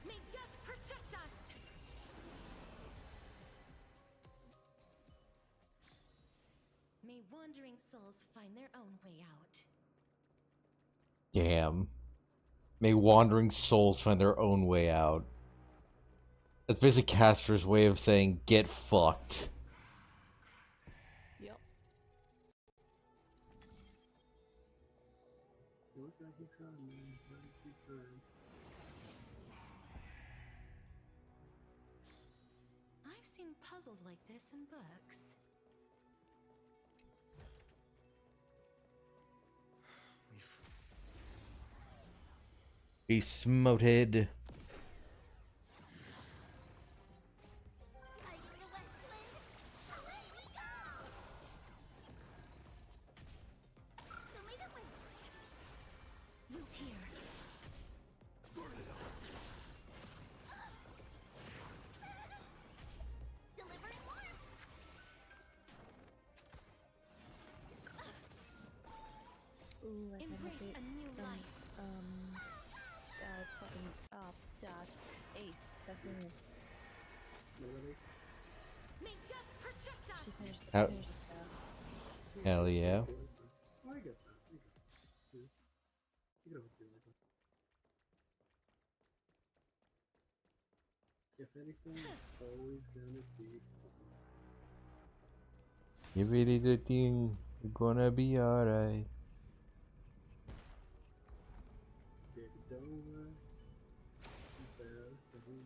Speaker 5: May death protect us. May wandering souls find their own way out.
Speaker 1: Damn. May wandering souls find their own way out. That's basically Castor's way of saying, get fucked.
Speaker 6: Yep.
Speaker 7: Looks like you tried, man. Looks like you tried.
Speaker 12: I've seen puzzles like this in books.
Speaker 1: Be smoted.
Speaker 6: Ooh, I
Speaker 12: Embrace a new life.
Speaker 6: Ace. That's her name.
Speaker 12: May death protect us.
Speaker 6: She finished
Speaker 1: How-
Speaker 6: the stuff.
Speaker 1: Hell yeah.
Speaker 7: Oh, I get that. I get that. Yeah. You get over here like that. If anything, it's always gonna be fun.
Speaker 1: You really do think you're gonna be alright.
Speaker 7: Big donut. Bear thing.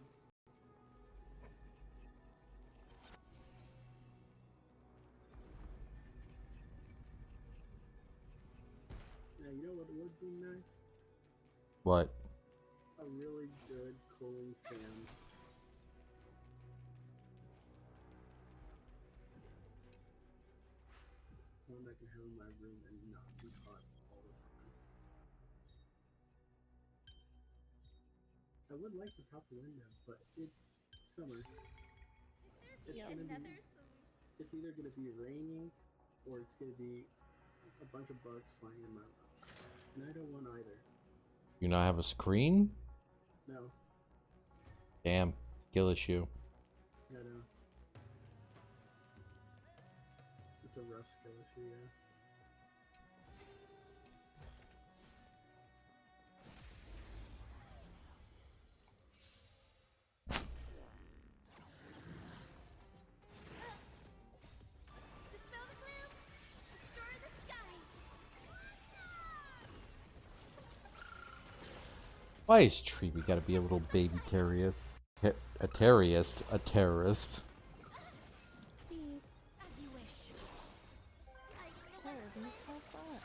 Speaker 7: Now, you know what would be nice?
Speaker 1: What?
Speaker 7: A really good cooling fan. One I can have in my room and not be hot all the time. I would like to pop the window, but it's summer. It's gonna be. It's either gonna be raining, or it's gonna be a bunch of bugs flying in my room, and I don't want either.
Speaker 1: You not have a screen?
Speaker 7: No,
Speaker 1: Damn. Skill issue.
Speaker 7: I know. It's a rough skill issue, yeah.
Speaker 10: Dispel the gloom! Restore the skies!
Speaker 1: Why is Treeby gotta be a little baby terrorist? A terrorist? A terrorist?
Speaker 6: Steve,
Speaker 12: As you wish.
Speaker 6: terrorism is so fun.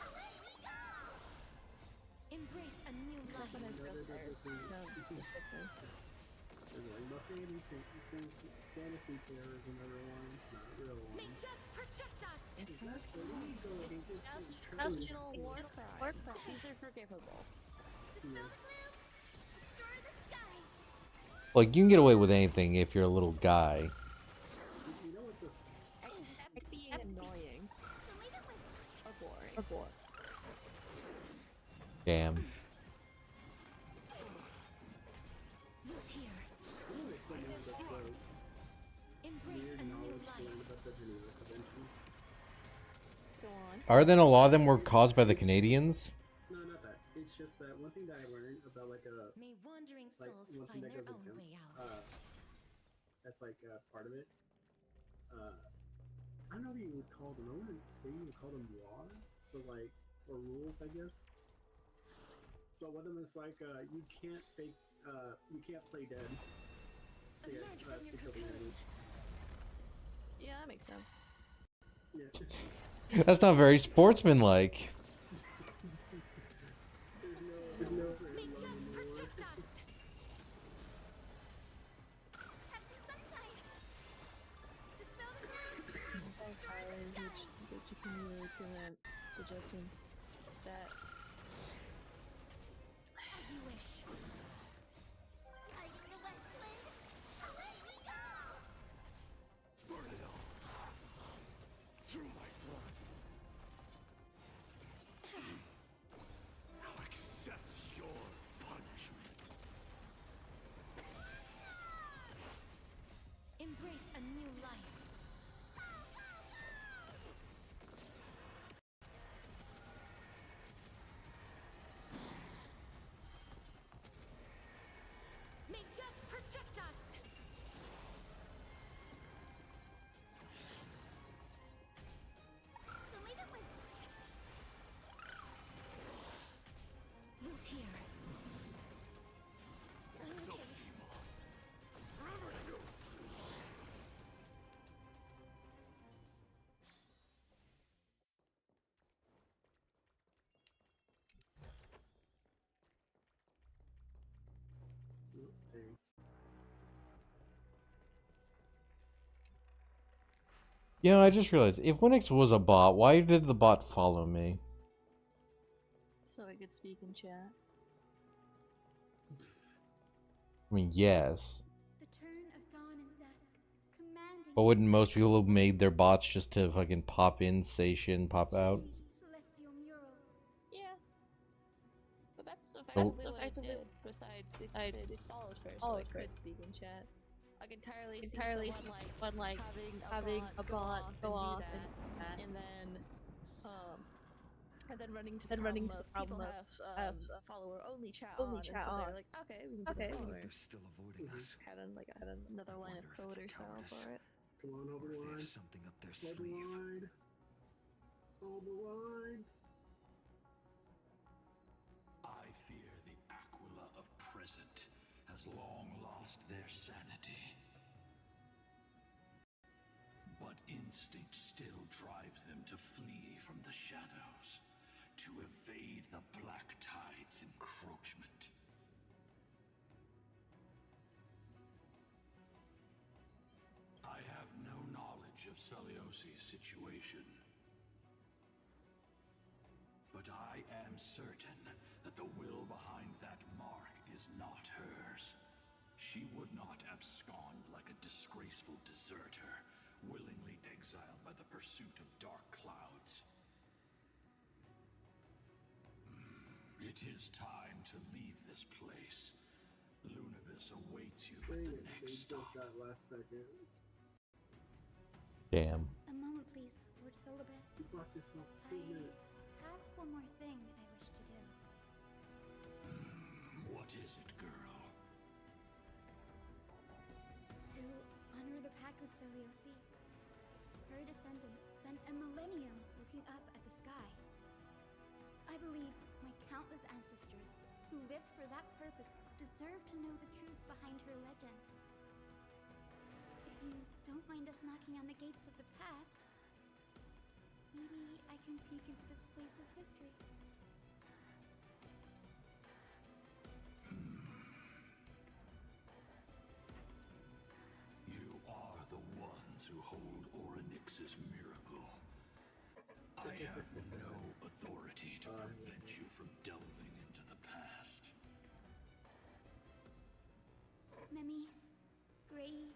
Speaker 12: Embrace a new
Speaker 6: Except when
Speaker 12: life.
Speaker 6: there's real players. No, it's different.
Speaker 7: There's like nothing fantasy terrorism, everyone, not real
Speaker 12: May
Speaker 7: ones.
Speaker 12: death protect us.
Speaker 6: It's
Speaker 7: Not illegal.
Speaker 6: national war crimes. These are forgivable.
Speaker 7: Yeah.
Speaker 10: Restore the skies!
Speaker 1: Like, you can get away with anything if you're a little guy.
Speaker 7: You know what's a
Speaker 6: Except being annoying. Or boring. Or boring.
Speaker 1: Damn.
Speaker 12: Root here.
Speaker 7: that's so
Speaker 12: Embrace
Speaker 7: weird
Speaker 12: a new
Speaker 7: knowledge to
Speaker 12: life.
Speaker 7: learn about the Geneva Convention?
Speaker 6: Go on.
Speaker 1: Are then a lot of them were caused by the Canadians?
Speaker 7: No, not that. It's just that one thing that I learned about like a
Speaker 12: May wandering
Speaker 7: like
Speaker 12: souls
Speaker 7: one thing
Speaker 12: find
Speaker 7: that
Speaker 12: their
Speaker 7: goes
Speaker 12: own
Speaker 7: against
Speaker 12: way out.
Speaker 7: that's like part of it. I don't know what you would call them. I wouldn't say you would call them laws, but like or rules, I guess. But one of them is like you can't fake you can't play dead.
Speaker 12: Emerge from your
Speaker 7: to kill the
Speaker 12: cocoon.
Speaker 7: enemy.
Speaker 6: Yeah, that makes sense.
Speaker 7: Yeah.
Speaker 1: That's not very sportsmanlike.
Speaker 7: There's no
Speaker 12: May death protect us.
Speaker 10: Have some sunshine! Dispel the gloom!
Speaker 6: Thank Kylie, which you can really grant suggestion that
Speaker 12: As you wish.
Speaker 10: Hiding the west wind! Away we go!
Speaker 11: Burn it all. Through my blood.
Speaker 1: You know, I just realized, if Winix was a bot, why did the bot follow me?
Speaker 6: So I could speak in chat.
Speaker 1: I mean, yes.
Speaker 5: The turn of dawn and dusk, commanding
Speaker 1: But wouldn't most people have made their bots just to fucking pop in, say shit, and pop out?
Speaker 5: celestial mural.
Speaker 6: Yeah. But that's
Speaker 1: Oh.
Speaker 6: effectively what I did. Besides, it followed first, so I could speak in chat. I can entirely see someone like having a bot go off and do that, and then running to the problem of people have follower only chat on, and so they're like, okay, we can do that follower.
Speaker 4: They're still avoiding us.
Speaker 6: Had another line of code or so for it.
Speaker 7: Come on, hold the line.
Speaker 4: There's something up their
Speaker 7: Hold the
Speaker 4: sleeve.
Speaker 7: line. Hold the line.
Speaker 11: I fear the Aquila of present has long lost their sanity. But instinct still drives them to flee from the shadows, to evade the Black Tide's encroachment. I have no knowledge of Celiosi's situation. But I am certain that the will behind that mark is not hers. She would not abscond like a disgraceful deserter, willingly exiled by the pursuit of dark clouds. It is time to leave this place. Lunavis awaits you at the next stop.
Speaker 7: That last second.
Speaker 1: Damn.
Speaker 5: A moment, please, Lord Solibus.
Speaker 7: You bought yourself 2 minutes.
Speaker 5: I have one more thing I wish to do.
Speaker 11: What is it, girl?
Speaker 5: To honor the pact with Celiosi. Her descendants spent a millennium looking up at the sky. I believe my countless ancestors who lived for that purpose deserve to know the truth behind her legend. If you don't mind us knocking on the gates of the past, maybe I can peek into this place's history.
Speaker 11: You are the ones who hold Orynyx's miracle. I have no authority to prevent you from delving into the past.
Speaker 5: Memi, Gray,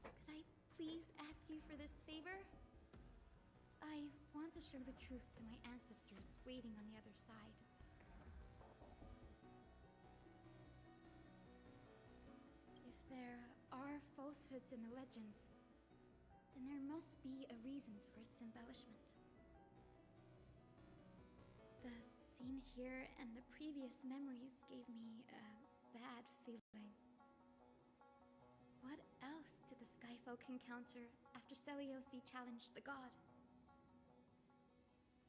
Speaker 5: could I please ask you for this favor? I want to show the truth to my ancestors waiting on the other side. If there are falsehoods in the legends, then there must be a reason for its embellishment. The scene here and the previous memories gave me a bad feeling. What else did the Skyfolk encounter after Celiosi challenged the god?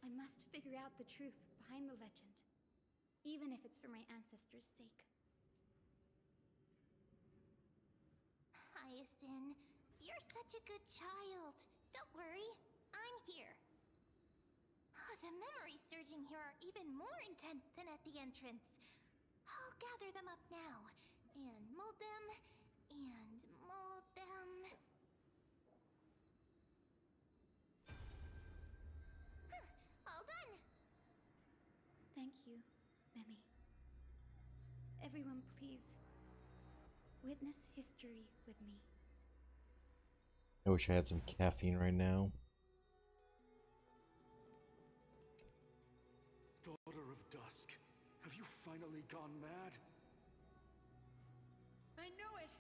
Speaker 5: I must figure out the truth behind the legend, even if it's for my ancestors' sake.
Speaker 10: Hyacinth, you're such a good child. Don't worry, I'm here. The memories surging here are even more intense than at the entrance. I'll gather them up now, and mold them, and mold them. All done!
Speaker 5: Thank you, Memi. Everyone, please, witness history with me.
Speaker 1: I wish I had some caffeine right now.
Speaker 9: Daughter of Dusk, have you finally gone mad?
Speaker 13: I know it!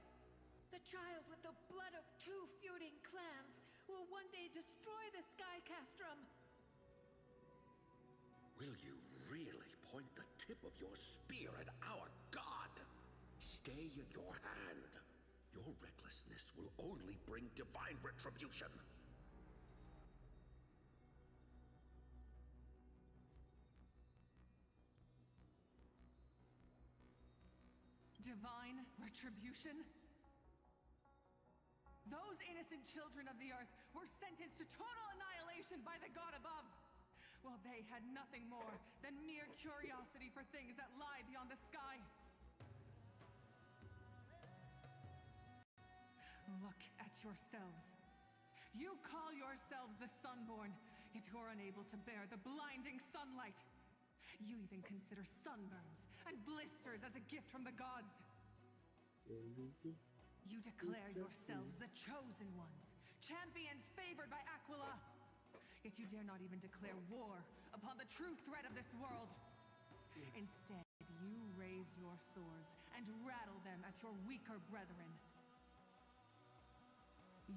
Speaker 13: The child with the blood of 2 feuding clans will one day destroy the Sky Castrum!
Speaker 14: Will you really point the tip of your spear at our god? Stay in your hand. Your recklessness will only bring divine retribution.
Speaker 8: Divine retribution? Those innocent children of the earth were sentenced to total annihilation by the god above, while they had nothing more than mere curiosity for things that lie beyond the sky. Look at yourselves. You call yourselves the Sunborn, yet you're unable to bear the blinding sunlight. You even consider sunburns and blisters as a gift from the gods. You declare yourselves the chosen ones, champions favored by Aquila. Yet you dare not even declare war upon the true threat of this world. Instead, you raise your swords and rattle them at your weaker brethren.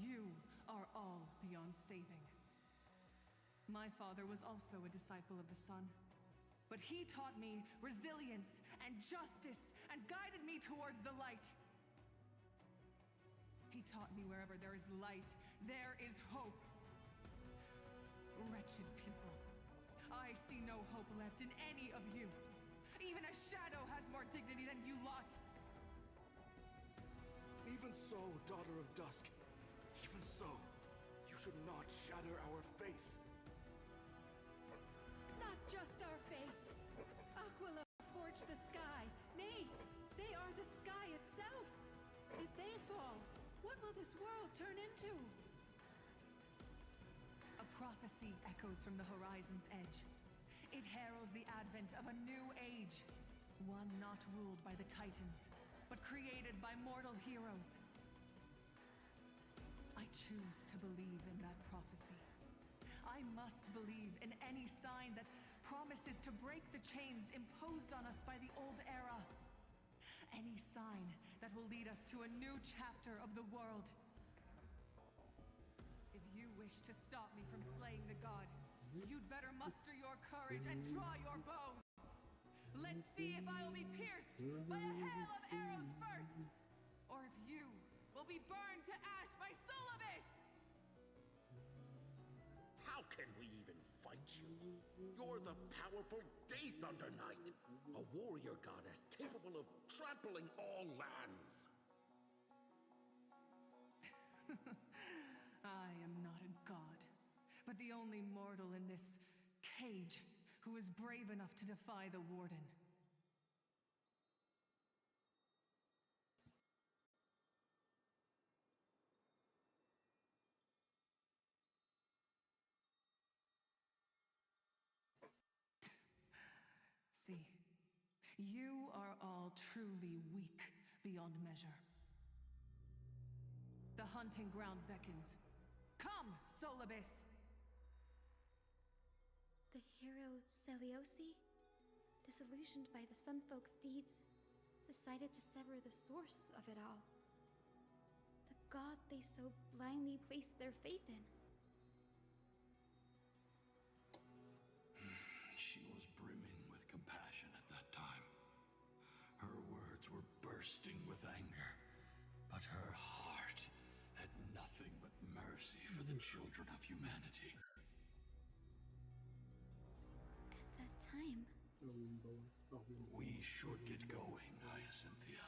Speaker 8: You are all beyond saving. My father was also a disciple of the sun, but he taught me resilience and justice and guided me towards the light. He taught me wherever there is light, there is hope. Wretched people, I see no hope left in any of you. Even a shadow has more dignity than you lot.
Speaker 2: Even so, daughter of dusk, even so, you should not shatter our faith.
Speaker 13: Not just our faith. Aquila forged the sky. Nay, they are the sky itself. If they fall, what will this world turn into?
Speaker 8: A prophecy echoes from the horizon's edge. It heralds the advent of a new age, one not ruled by the Titans, but created by mortal heroes. I choose to believe in that prophecy. I must believe in any sign that promises to break the chains imposed on us by the old era. Any sign that will lead us to a new chapter of the world. If you wish to stop me from slaying the god, you'd better muster your courage and draw your bows. Let's see if I will be pierced by a hail of arrows first, or if you will be burned to ash by Solobis!
Speaker 14: How can we even fight you? You're the powerful Day Thunder Knight, a warrior goddess capable of trampling all lands.
Speaker 8: I am not a god, but the only mortal in this cage who is brave enough to defy the Warden. See, you are all truly weak beyond measure. The hunting ground beckons. Come, Solobis!
Speaker 5: The hero Seliosi, disillusioned by the Sunfolk's deeds, decided to sever the source of it all. The god they so blindly placed their faith in.
Speaker 11: She was brimming with compassion at that time. Her words were bursting with anger, but her heart had nothing but mercy for the children of humanity.
Speaker 5: At that time,
Speaker 11: We should get going, Hyacinthia.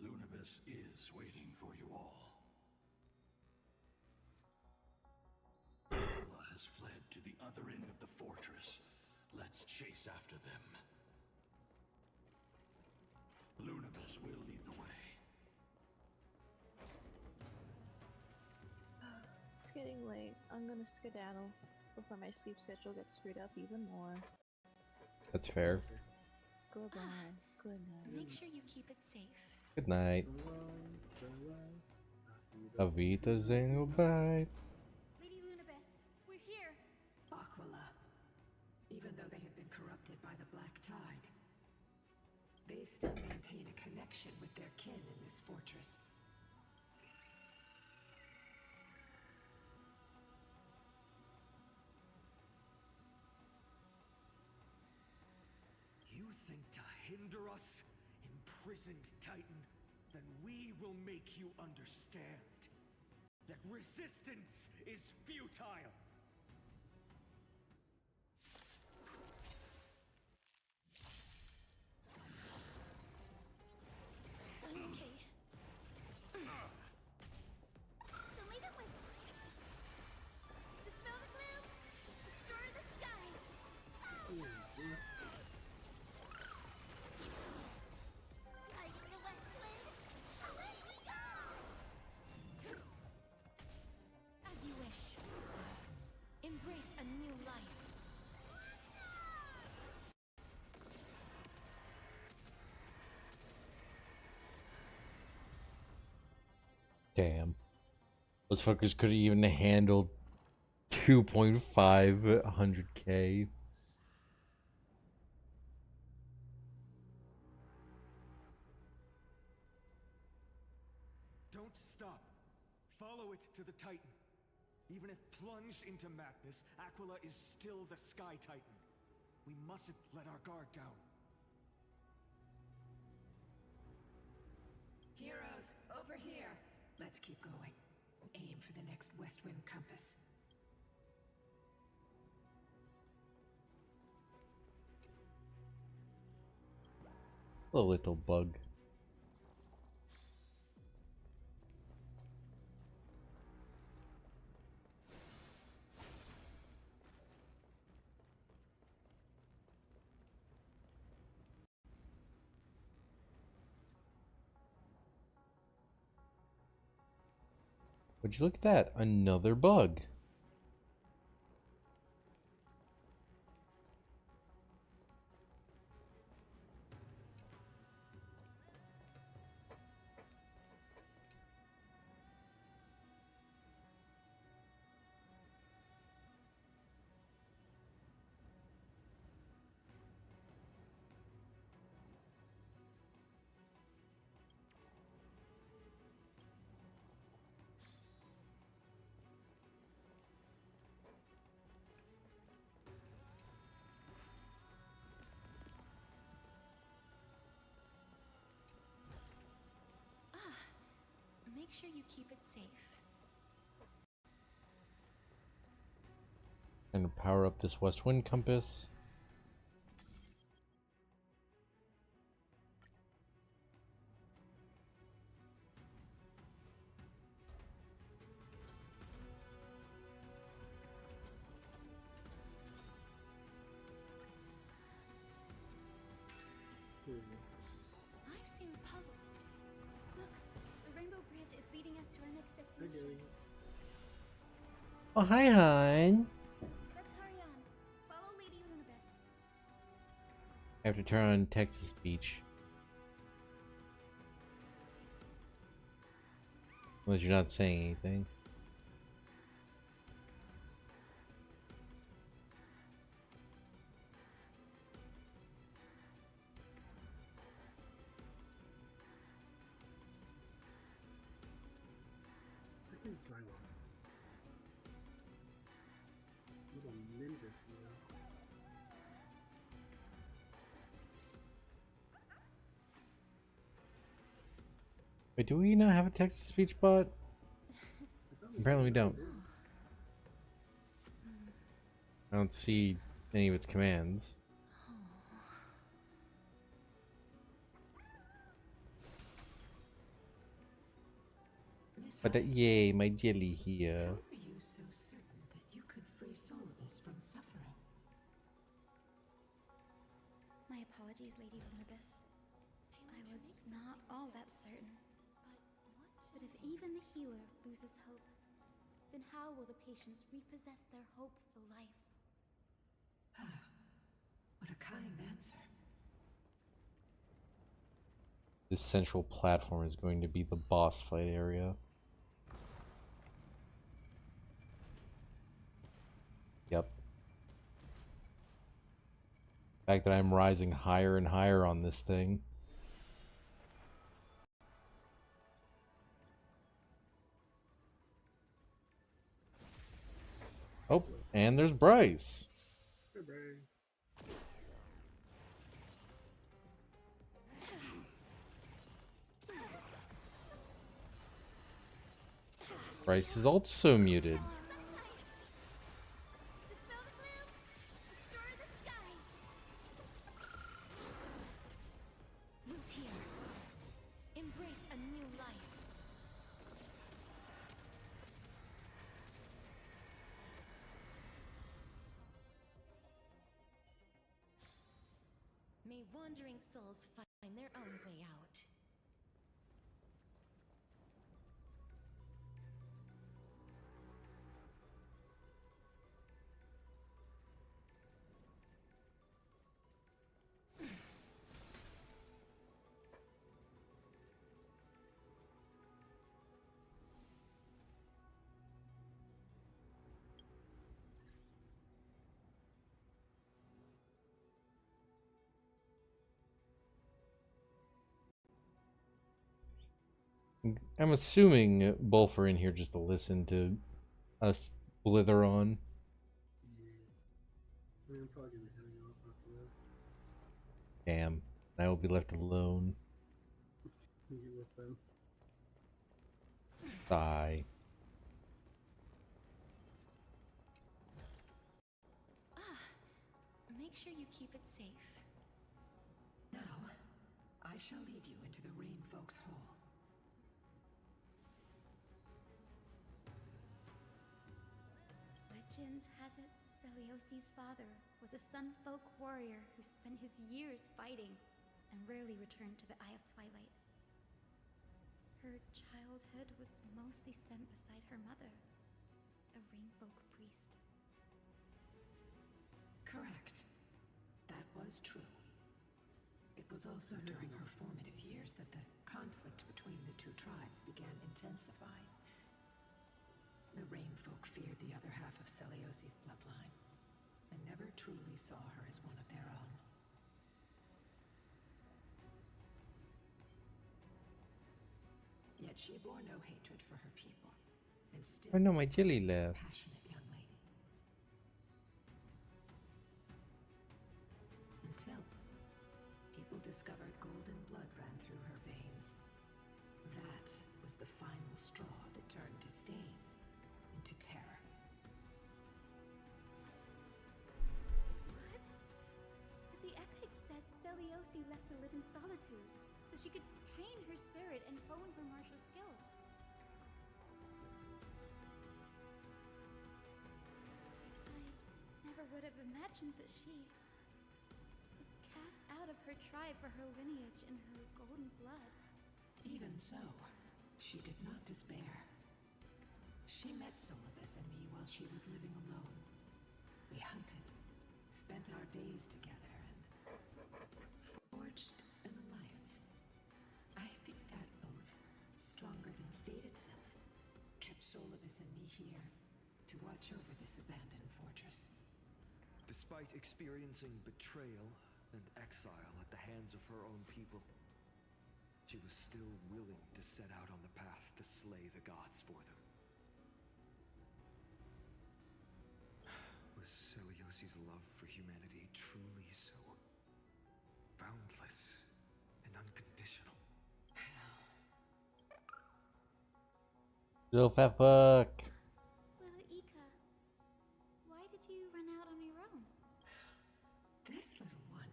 Speaker 11: Lunibus is waiting for you all. Aquila has fled to the other end of the fortress. Let's chase after them. Lunibus will lead the way.
Speaker 6: It's getting late. I'm gonna skedaddle before my sleep schedule gets screwed up even more.
Speaker 1: That's fair.
Speaker 6: Goodbye. Good night.
Speaker 12: Make sure you keep it safe.
Speaker 1: Good night. Avita Zengobai.
Speaker 5: Lady Lunibus, we're here.
Speaker 13: Aquila. Even though they have been corrupted by the Black Tide, they still maintain a connection with their kin in this fortress.
Speaker 4: You think to hinder us, imprisoned Titan? Then we will make you understand that resistance is futile!
Speaker 10: Okay. Delete it with... Dispel the gloom! Restore the skies! Lighting the west wind! Away we go!
Speaker 5: As you wish.
Speaker 1: Damn. Those fuckers could have even handled 2.500K.
Speaker 4: Don't stop. Follow it to the Titan. Even if plunged into madness, Aquila is still the Sky Titan. We mustn't let our guard down.
Speaker 8: Heroes, over here. Let's keep going. Aim for the next west wind compass.
Speaker 1: A little bug. Would you look at that? Another bug.
Speaker 12: Make sure you keep it safe.
Speaker 1: And power up this west wind compass.
Speaker 12: I've seen puzzle.
Speaker 5: Look, the Rainbow Bridge is leading us to our next destination.
Speaker 1: Oh, hi, hon.
Speaker 5: Let's hurry on. Follow Lady Lunabis.
Speaker 1: I have to turn on text to speech. Unless you're not saying anything.
Speaker 7: Freaking silent. Little ninja hero.
Speaker 1: Wait, do we not have a text to speech bot? Apparently we don't. I don't see any of its commands. But yay, my jelly here.
Speaker 8: How are you so certain that you could free Solibus from suffering?
Speaker 5: My apologies, Lady Lunabis. I was not all that certain. But if even the healer loses hope, then how will the patients repossess their hope for life?
Speaker 8: What a kind answer.
Speaker 1: This central platform is going to be the boss fight area. Yep. The fact that I'm rising higher and higher on this thing. Oh, and there's Bryce.
Speaker 7: Hey, Bryce.
Speaker 1: Bryce is also muted.
Speaker 10: Dispel the gloom, restore the skies.
Speaker 12: Root here. Embrace a new life. May wandering souls find their own way out.
Speaker 1: I'm assuming both are in here just to listen to us blither on.
Speaker 7: Yeah. I'm probably gonna hang off after this.
Speaker 1: Damn, I will be left alone.
Speaker 7: You with them.
Speaker 1: Sigh.
Speaker 12: Make sure you keep it safe.
Speaker 8: Now, I shall lead you into the Rain Folks Hall.
Speaker 5: Legend has it Celiosi's father was a Sunfolk warrior who spent his years fighting and rarely returned to the Eye of Twilight. Her childhood was mostly spent beside her mother, a Rainfolk priest.
Speaker 8: Correct. That was true. It was also during her formative years that the conflict between the two tribes began intensifying. The Rainfolk feared the other half of Celiosi's bloodline, and never truly saw her as one of their own. Yet she bore no hatred for her people, and still
Speaker 1: I know my jelly left.
Speaker 8: passionate young lady. Until people discovered golden blood ran through her veins. That was the final straw that turned disdain into terror.
Speaker 5: What? But the epic said Celiosi left to live in solitude, so she could train her spirit and hone her martial skills. I never would have imagined that she was cast out of her tribe for her lineage and her golden blood.
Speaker 8: Even so, she did not despair. She met Solibus and me while she was living alone. We hunted, spent our days together, and forged an alliance. I think that oath, stronger than fate itself, kept Solibus and me here to watch over this abandoned fortress.
Speaker 4: Despite experiencing betrayal and exile at the hands of her own people, she was still willing to set out on the path to slay the gods for them. Was Celiosi's love for humanity truly so boundless and unconditional?
Speaker 1: Little fat fuck.
Speaker 5: Little Ika, why did you run out on your own?
Speaker 8: This little one.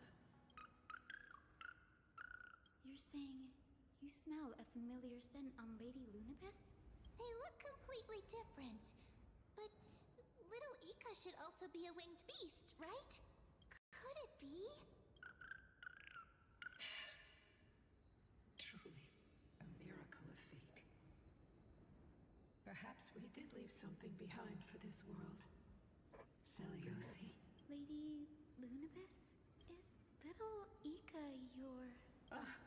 Speaker 5: You're saying you smell a familiar scent on Lady Lunibus?
Speaker 10: They look completely different. But little Ika should also be a winged beast, right? Could it be?
Speaker 8: Truly, a miracle of fate. Perhaps we did leave something behind for this world. Celiosi.
Speaker 5: Lady Lunibus? Is little Ika your...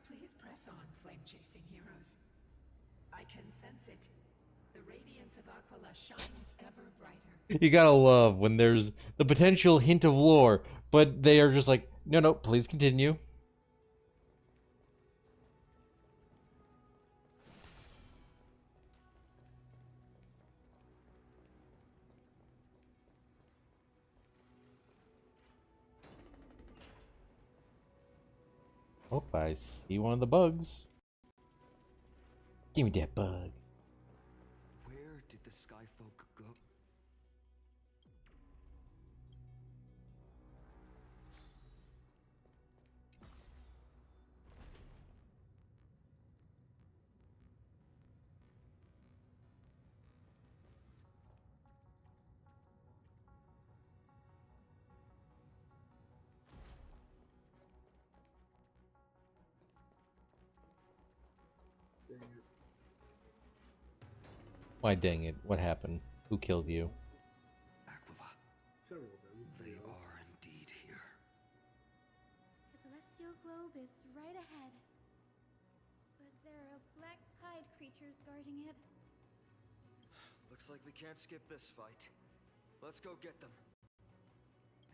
Speaker 8: Please press on, flame-chasing heroes. I can sense it. The radiance of Aquila shines ever brighter.
Speaker 1: You gotta love when there's the potential hint of lore, but they are just like, no, please continue. Oh, I see one of the bugs. Give me that bug.
Speaker 4: Where did the Skyfolk go?
Speaker 1: Why dang it, what happened? Who killed you?
Speaker 4: Aquila.
Speaker 7: Several of them.
Speaker 4: They are indeed here.
Speaker 5: The celestial globe is right ahead. But there are black tide creatures guarding it.
Speaker 4: Looks like we can't skip this fight. Let's go get them.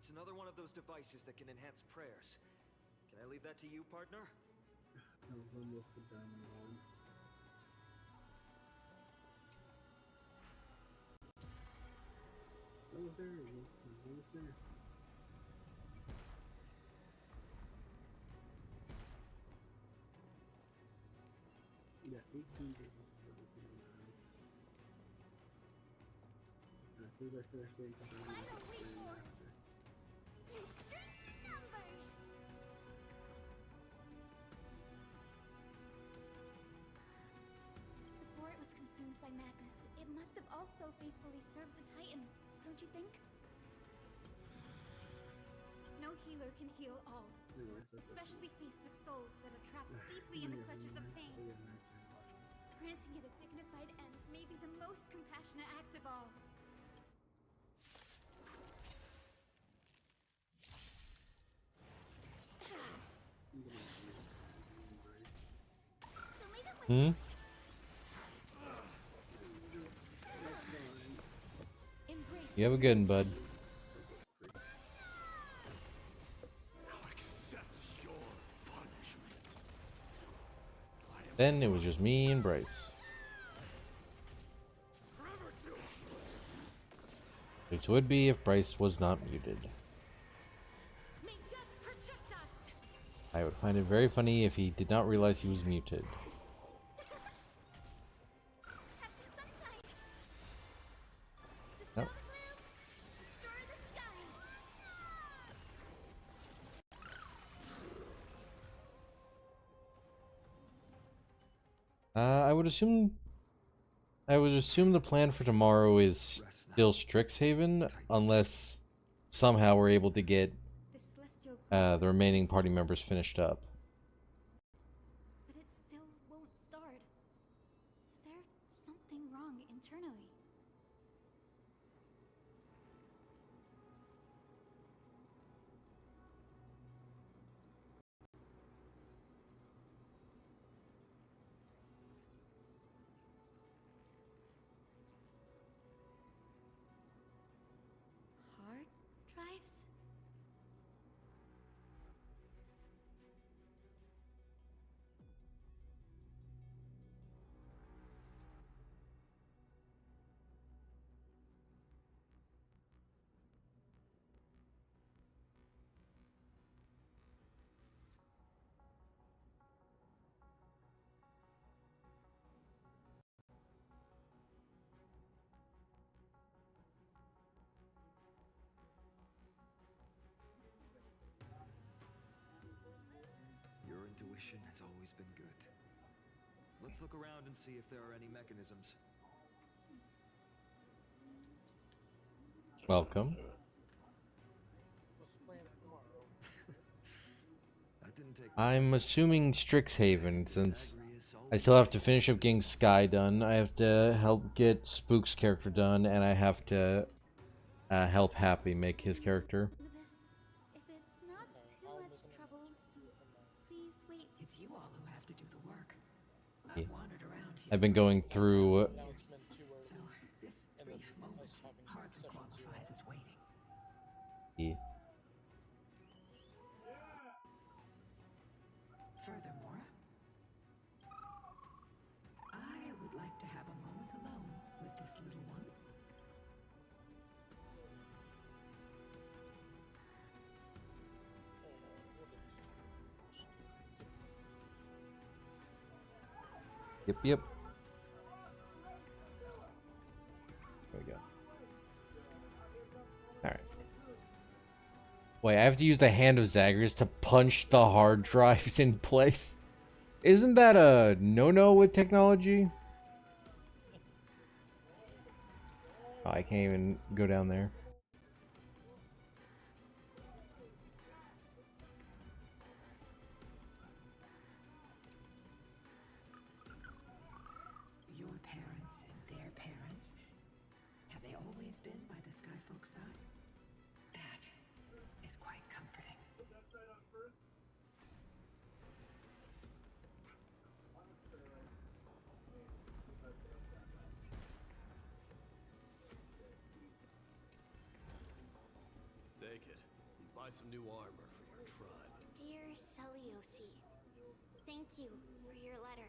Speaker 4: It's another one of those devices that can enhance prayers. Can I leave that to you, partner?
Speaker 7: That was almost a diamond one. almost there. We're almost there. Yeah, 18 days for this one. As soon as I finish getting something, I'm going to get master.
Speaker 5: Before it was consumed by madness, it must have also faithfully served the Titan, don't you think? No healer can heal all, especially faced with souls that are trapped deeply in the clutches of pain. Granting it a dignified end may be the most compassionate act of all.
Speaker 1: Hmm? You have a good one, bud. Then it was just me and Bryce. Which would be if Bryce was not muted. I would find it very funny if he did not realize he was muted. Nope. I would assume the plan for tomorrow is still Strixhaven, unless somehow we're able to get the remaining party members finished up.
Speaker 5: But it still won't start. Is there something wrong internally? Hard drives?
Speaker 4: Your intuition has always been good. Let's look around and see if there are any mechanisms.
Speaker 1: Welcome. I'm assuming Strixhaven, since I still have to finish up getting Sky done. I have to help get Spook's character done, and I have to help Happy make his character.
Speaker 5: If it's not too much trouble, please wait.
Speaker 8: It's you all who have to do the work.
Speaker 1: Yeah.
Speaker 8: I've wandered around here.
Speaker 1: I've been going through.
Speaker 8: So this brief moment hardly qualifies as waiting.
Speaker 1: Yeah.
Speaker 8: Furthermore, I would like to have a moment alone with this little one.
Speaker 1: Yep. There we go. Alright. Wait, I have to use the Hand of Zagreus to punch the hard drives in place? Isn't that a no-no with technology? Oh, I can't even go down there.
Speaker 8: Your parents and their parents, have they always been by the Skyfolk side? That is quite comforting.
Speaker 2: Take it and buy some new armor for your tribe.
Speaker 10: Dear Seliosi, thank you for your letter.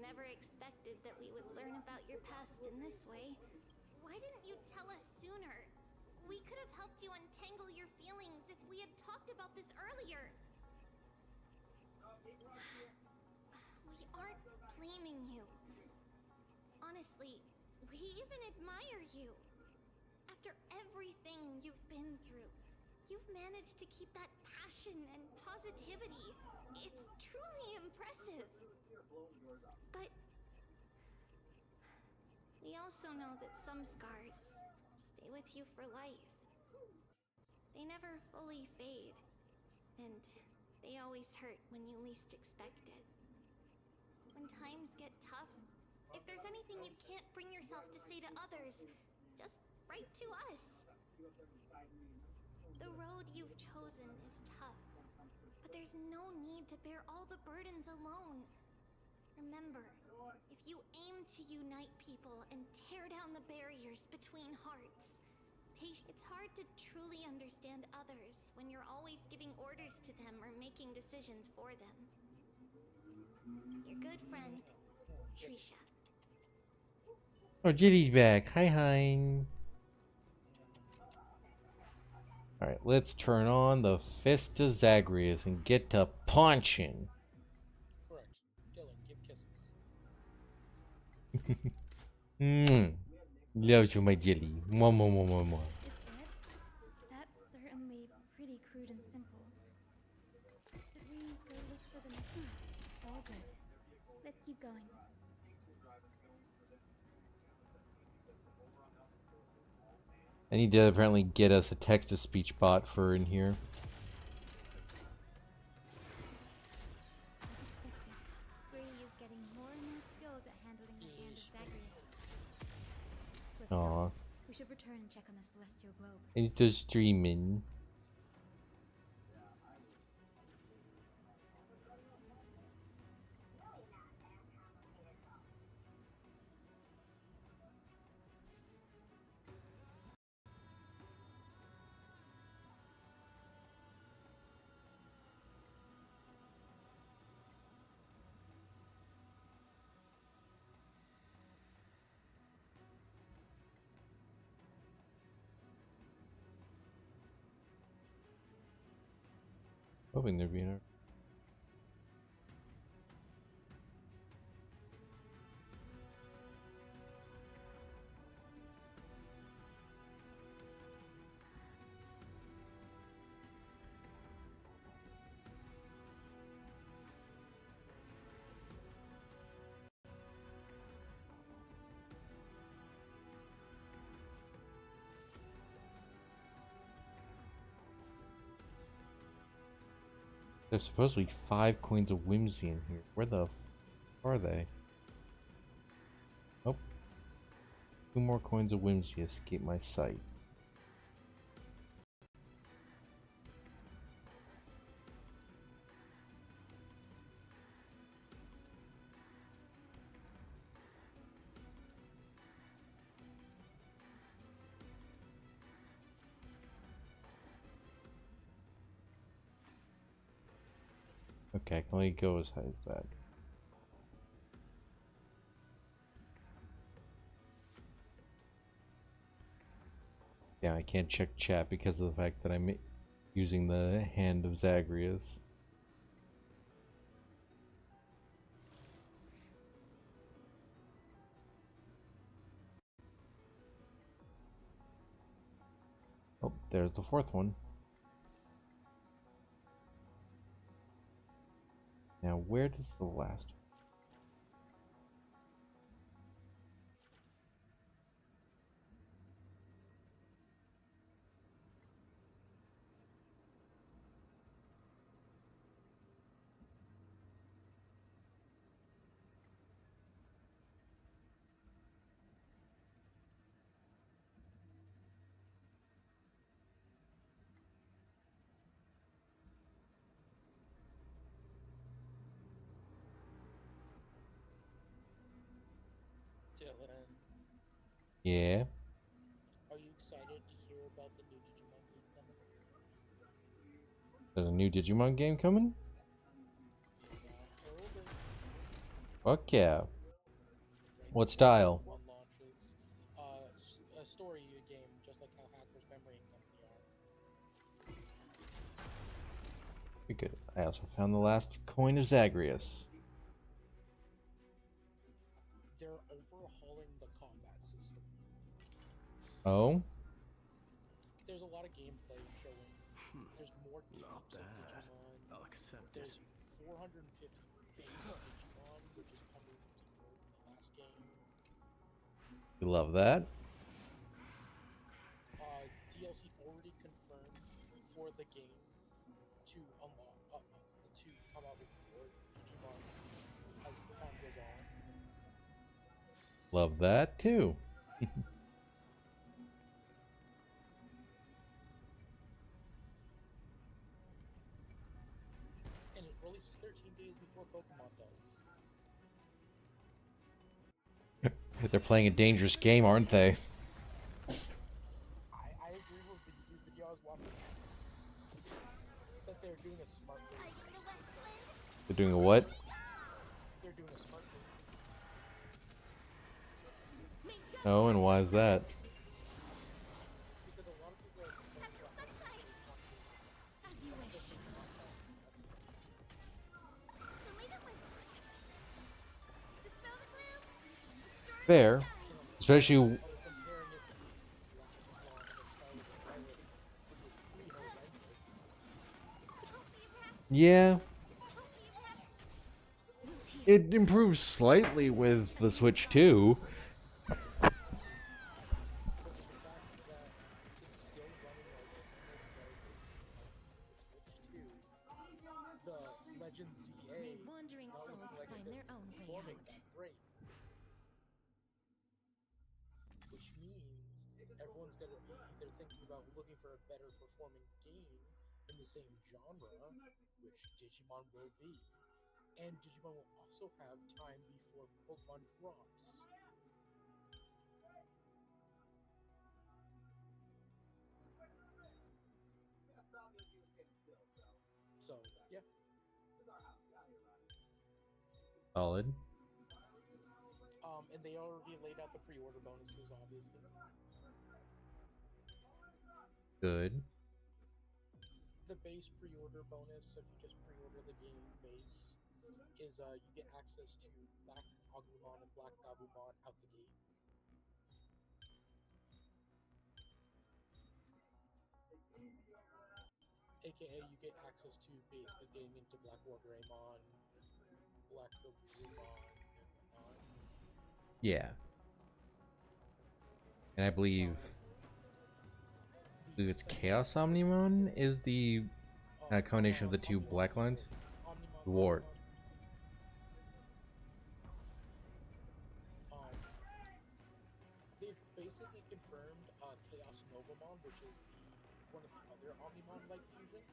Speaker 10: Never expected that we would learn about your past in this way. Why didn't you tell us sooner? We could have helped you untangle your feelings if we had talked about this earlier. We aren't blaming you. Honestly, we even admire you. After everything you've been through, you've managed to keep that passion and positivity. It's truly impressive. But we also know that some scars stay with you for life. They never fully fade, and they always hurt when you least expect it. When times get tough, if there's anything you can't bring yourself to say to others, just write to us. The road you've chosen is tough, but there's no need to bear all the burdens alone. Remember, if you aim to unite people and tear down the barriers between hearts, it's hard to truly understand others when you're always giving orders to them or making decisions for them. Your good friend, Trisha.
Speaker 1: Oh, Jitty's back. Hi, hi. Alright, let's turn on the Fist of Zagreus and get to punching.
Speaker 15: Correct. Dylan, give kisses.
Speaker 1: Love you, my jelly. Mwah, mwah, mwah, mwah, mwah.
Speaker 5: That's certainly pretty crude and simple. Should we go look for the next one? All good. Let's keep going.
Speaker 1: I need to apparently get us a text-to-speech bot for in here.
Speaker 5: As expected, Grady is getting more and more skilled at handling the hand of Zagreus. Let's go. We should return and check on the celestial globe.
Speaker 1: Into streaming. Hoping there'd be another. There's supposed to be 5 coins of whimsy in here. Where the f are they? Oh. 2 more coins of whimsy escape my sight. Okay, I can only go as high as that. Yeah, I can't check chat because of the fact that I'm using the hand of Zagreus. Oh, there's the 4th one. Now, where does the last one?
Speaker 15: Dylan,
Speaker 1: Yeah.
Speaker 15: are you excited to hear about the new Digimon game coming?
Speaker 1: There's a new Digimon game coming?
Speaker 15: October.
Speaker 1: Fuck yeah.
Speaker 15: Right
Speaker 1: What
Speaker 15: before
Speaker 1: style?
Speaker 15: one launches. A story game, just like how Hacker's Memory
Speaker 1: I also found the last coin of Zagreus.
Speaker 15: They're overhauling the combat system.
Speaker 1: Oh?
Speaker 15: There's a lot of gameplay showing. There's more types of Digimon.
Speaker 2: I'll accept it.
Speaker 15: There's 450 base Digimon, which is 150 more than the last game.
Speaker 1: You love that?
Speaker 15: DLC already confirmed for the game to unlock, to come out with more Digimon as time goes on.
Speaker 1: Love that too.
Speaker 15: And it releases 13 days before Pokemon does.
Speaker 1: They're playing a dangerous game, aren't they?
Speaker 15: I agree with the YouTube video I was watching. That they're doing a smart thing.
Speaker 1: They're doing a what?
Speaker 15: They're doing a smart thing.
Speaker 1: Oh, and why is that?
Speaker 15: Because a lot of people are
Speaker 10: As you wish.
Speaker 1: Fair. Especially... Yeah. It improves slightly with the Switch 2.
Speaker 15: The Legend ZA
Speaker 12: May wandering souls find their own way out.
Speaker 15: great. Which means everyone's going to be either thinking about looking for a better performing game in the same genre, which Digimon will be. And Digimon will also have time before Pokemon drops. So, yeah.
Speaker 1: Solid.
Speaker 15: And they already laid out the pre-order bonuses, obviously.
Speaker 1: Good.
Speaker 15: The base pre-order bonus, if you just pre-order the game base, is you get access to Black Agumon and Black Gabumon out the gate. AKA, you get access to basically getting into Black Wargreymon, Black Gabumon, and whatnot.
Speaker 1: Yeah. And I believe it's Chaos Omnimon is the combination of the two black lines. Wart.
Speaker 15: They've basically confirmed Chaos Novamon, which is one of the other Omnimon-like fusions,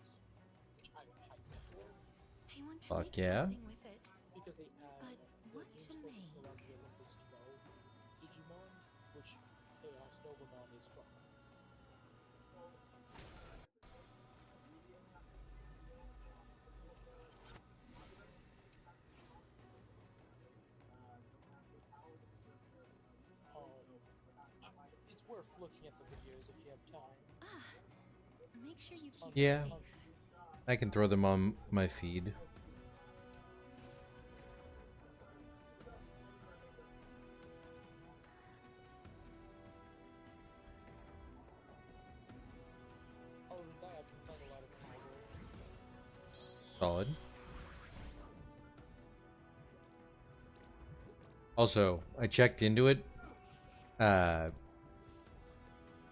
Speaker 15: which I'm hyped for.
Speaker 12: I want to
Speaker 1: Fuck
Speaker 12: make
Speaker 1: yeah.
Speaker 12: something with it.
Speaker 15: Because they
Speaker 12: But what to make?
Speaker 15: around the Olympus 12 Digimon, which Chaos Novamon is from. It's worth looking at the videos if you have time.
Speaker 12: Make sure you keep
Speaker 1: Yeah.
Speaker 12: it safe.
Speaker 1: I can throw them on my feed.
Speaker 15: Other than that, I've been playing a lot of Power.
Speaker 1: Solid. Also, I checked into it.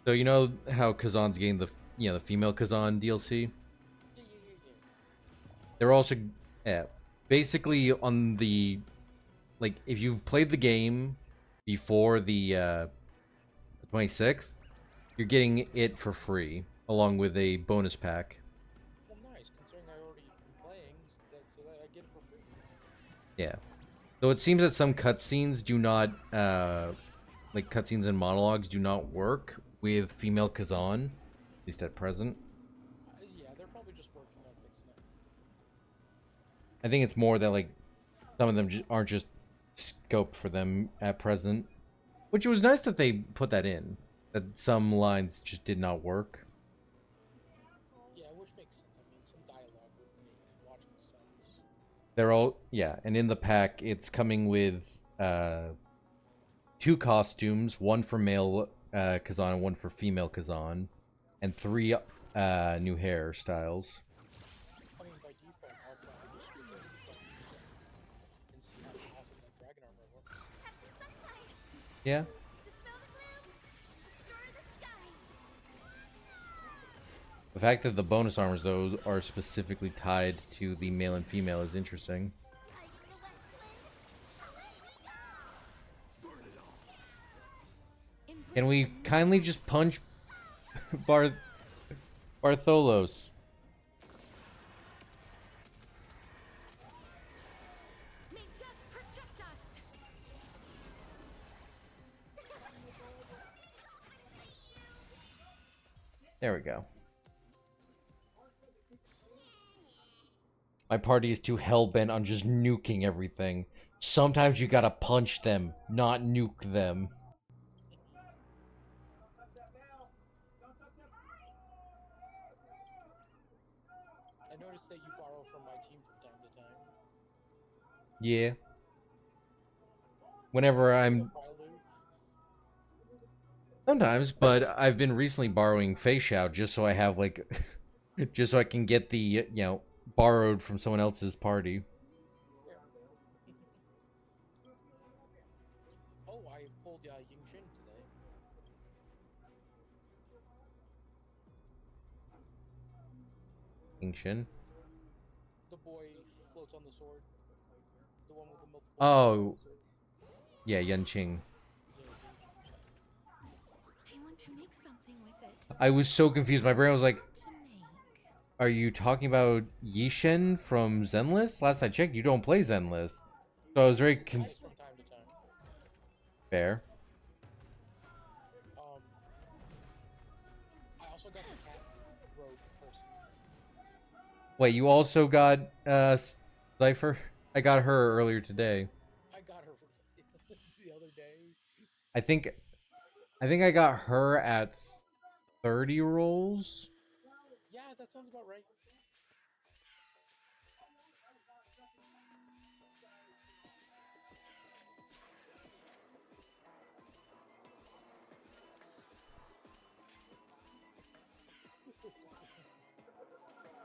Speaker 1: So you know how Kazan's getting the the female Kazan DLC? They're also basically on the if you've played the game before the 26th, you're getting it for free along with a bonus pack.
Speaker 15: Well, nice, considering I already been playing, so that I get it for free.
Speaker 1: Yeah. Though it seems that some cutscenes do not, like cutscenes and monologues do not work with female Kazan, at least at present.
Speaker 15: Yeah, they're probably just working on fixing it.
Speaker 1: I think it's more that like some of them aren't just scoped for them at present, which was nice that they put that in. That some lines just did not work.
Speaker 15: Yeah, which makes sense. I mean, some dialogue would make watching
Speaker 1: They're all, yeah, and in the pack, it's coming with 2 costumes, one for male Kazan and one for female Kazan, and 3 new hairstyles.
Speaker 15: I mean, by default, I'll probably just switch over to and see how awesome that dragon armor looks.
Speaker 10: Have some sunshine.
Speaker 1: Yeah.
Speaker 10: Dispel the gloom. Restore the skies.
Speaker 1: The fact that the bonus armors, though, are specifically tied to the male and female is interesting. Can we kindly just punch Bartholos?
Speaker 12: May death protect us.
Speaker 1: There we go. My party is too hell-bent on just nuking everything. Sometimes you gotta punch them, not nuke them.
Speaker 15: I noticed that you borrow from my team from time to time.
Speaker 1: Yeah. Whenever I'm... Sometimes, but I've been recently borrowing Fei Xiao just so I have, like... just so I can get the, you know, borrowed from someone else's party.
Speaker 15: Oh, I pulled Ying Shin today.
Speaker 1: Ying Shin?
Speaker 15: The boy floats on the sword. The one with the multiple
Speaker 1: Oh. Yeah, Yan Qing.
Speaker 12: I want to make something with it.
Speaker 1: I was so confused. My brain was like, are you talking about Yishen from Zenless? Last I checked, you don't play Zenless. So I was very
Speaker 15: from time to time.
Speaker 1: Fair.
Speaker 15: I also got the cat rogue person.
Speaker 1: Wait, you also got Cypher? I got her earlier today.
Speaker 15: I got her the other day.
Speaker 1: I think I got her at 30 rolls.
Speaker 15: Yeah, that sounds about right.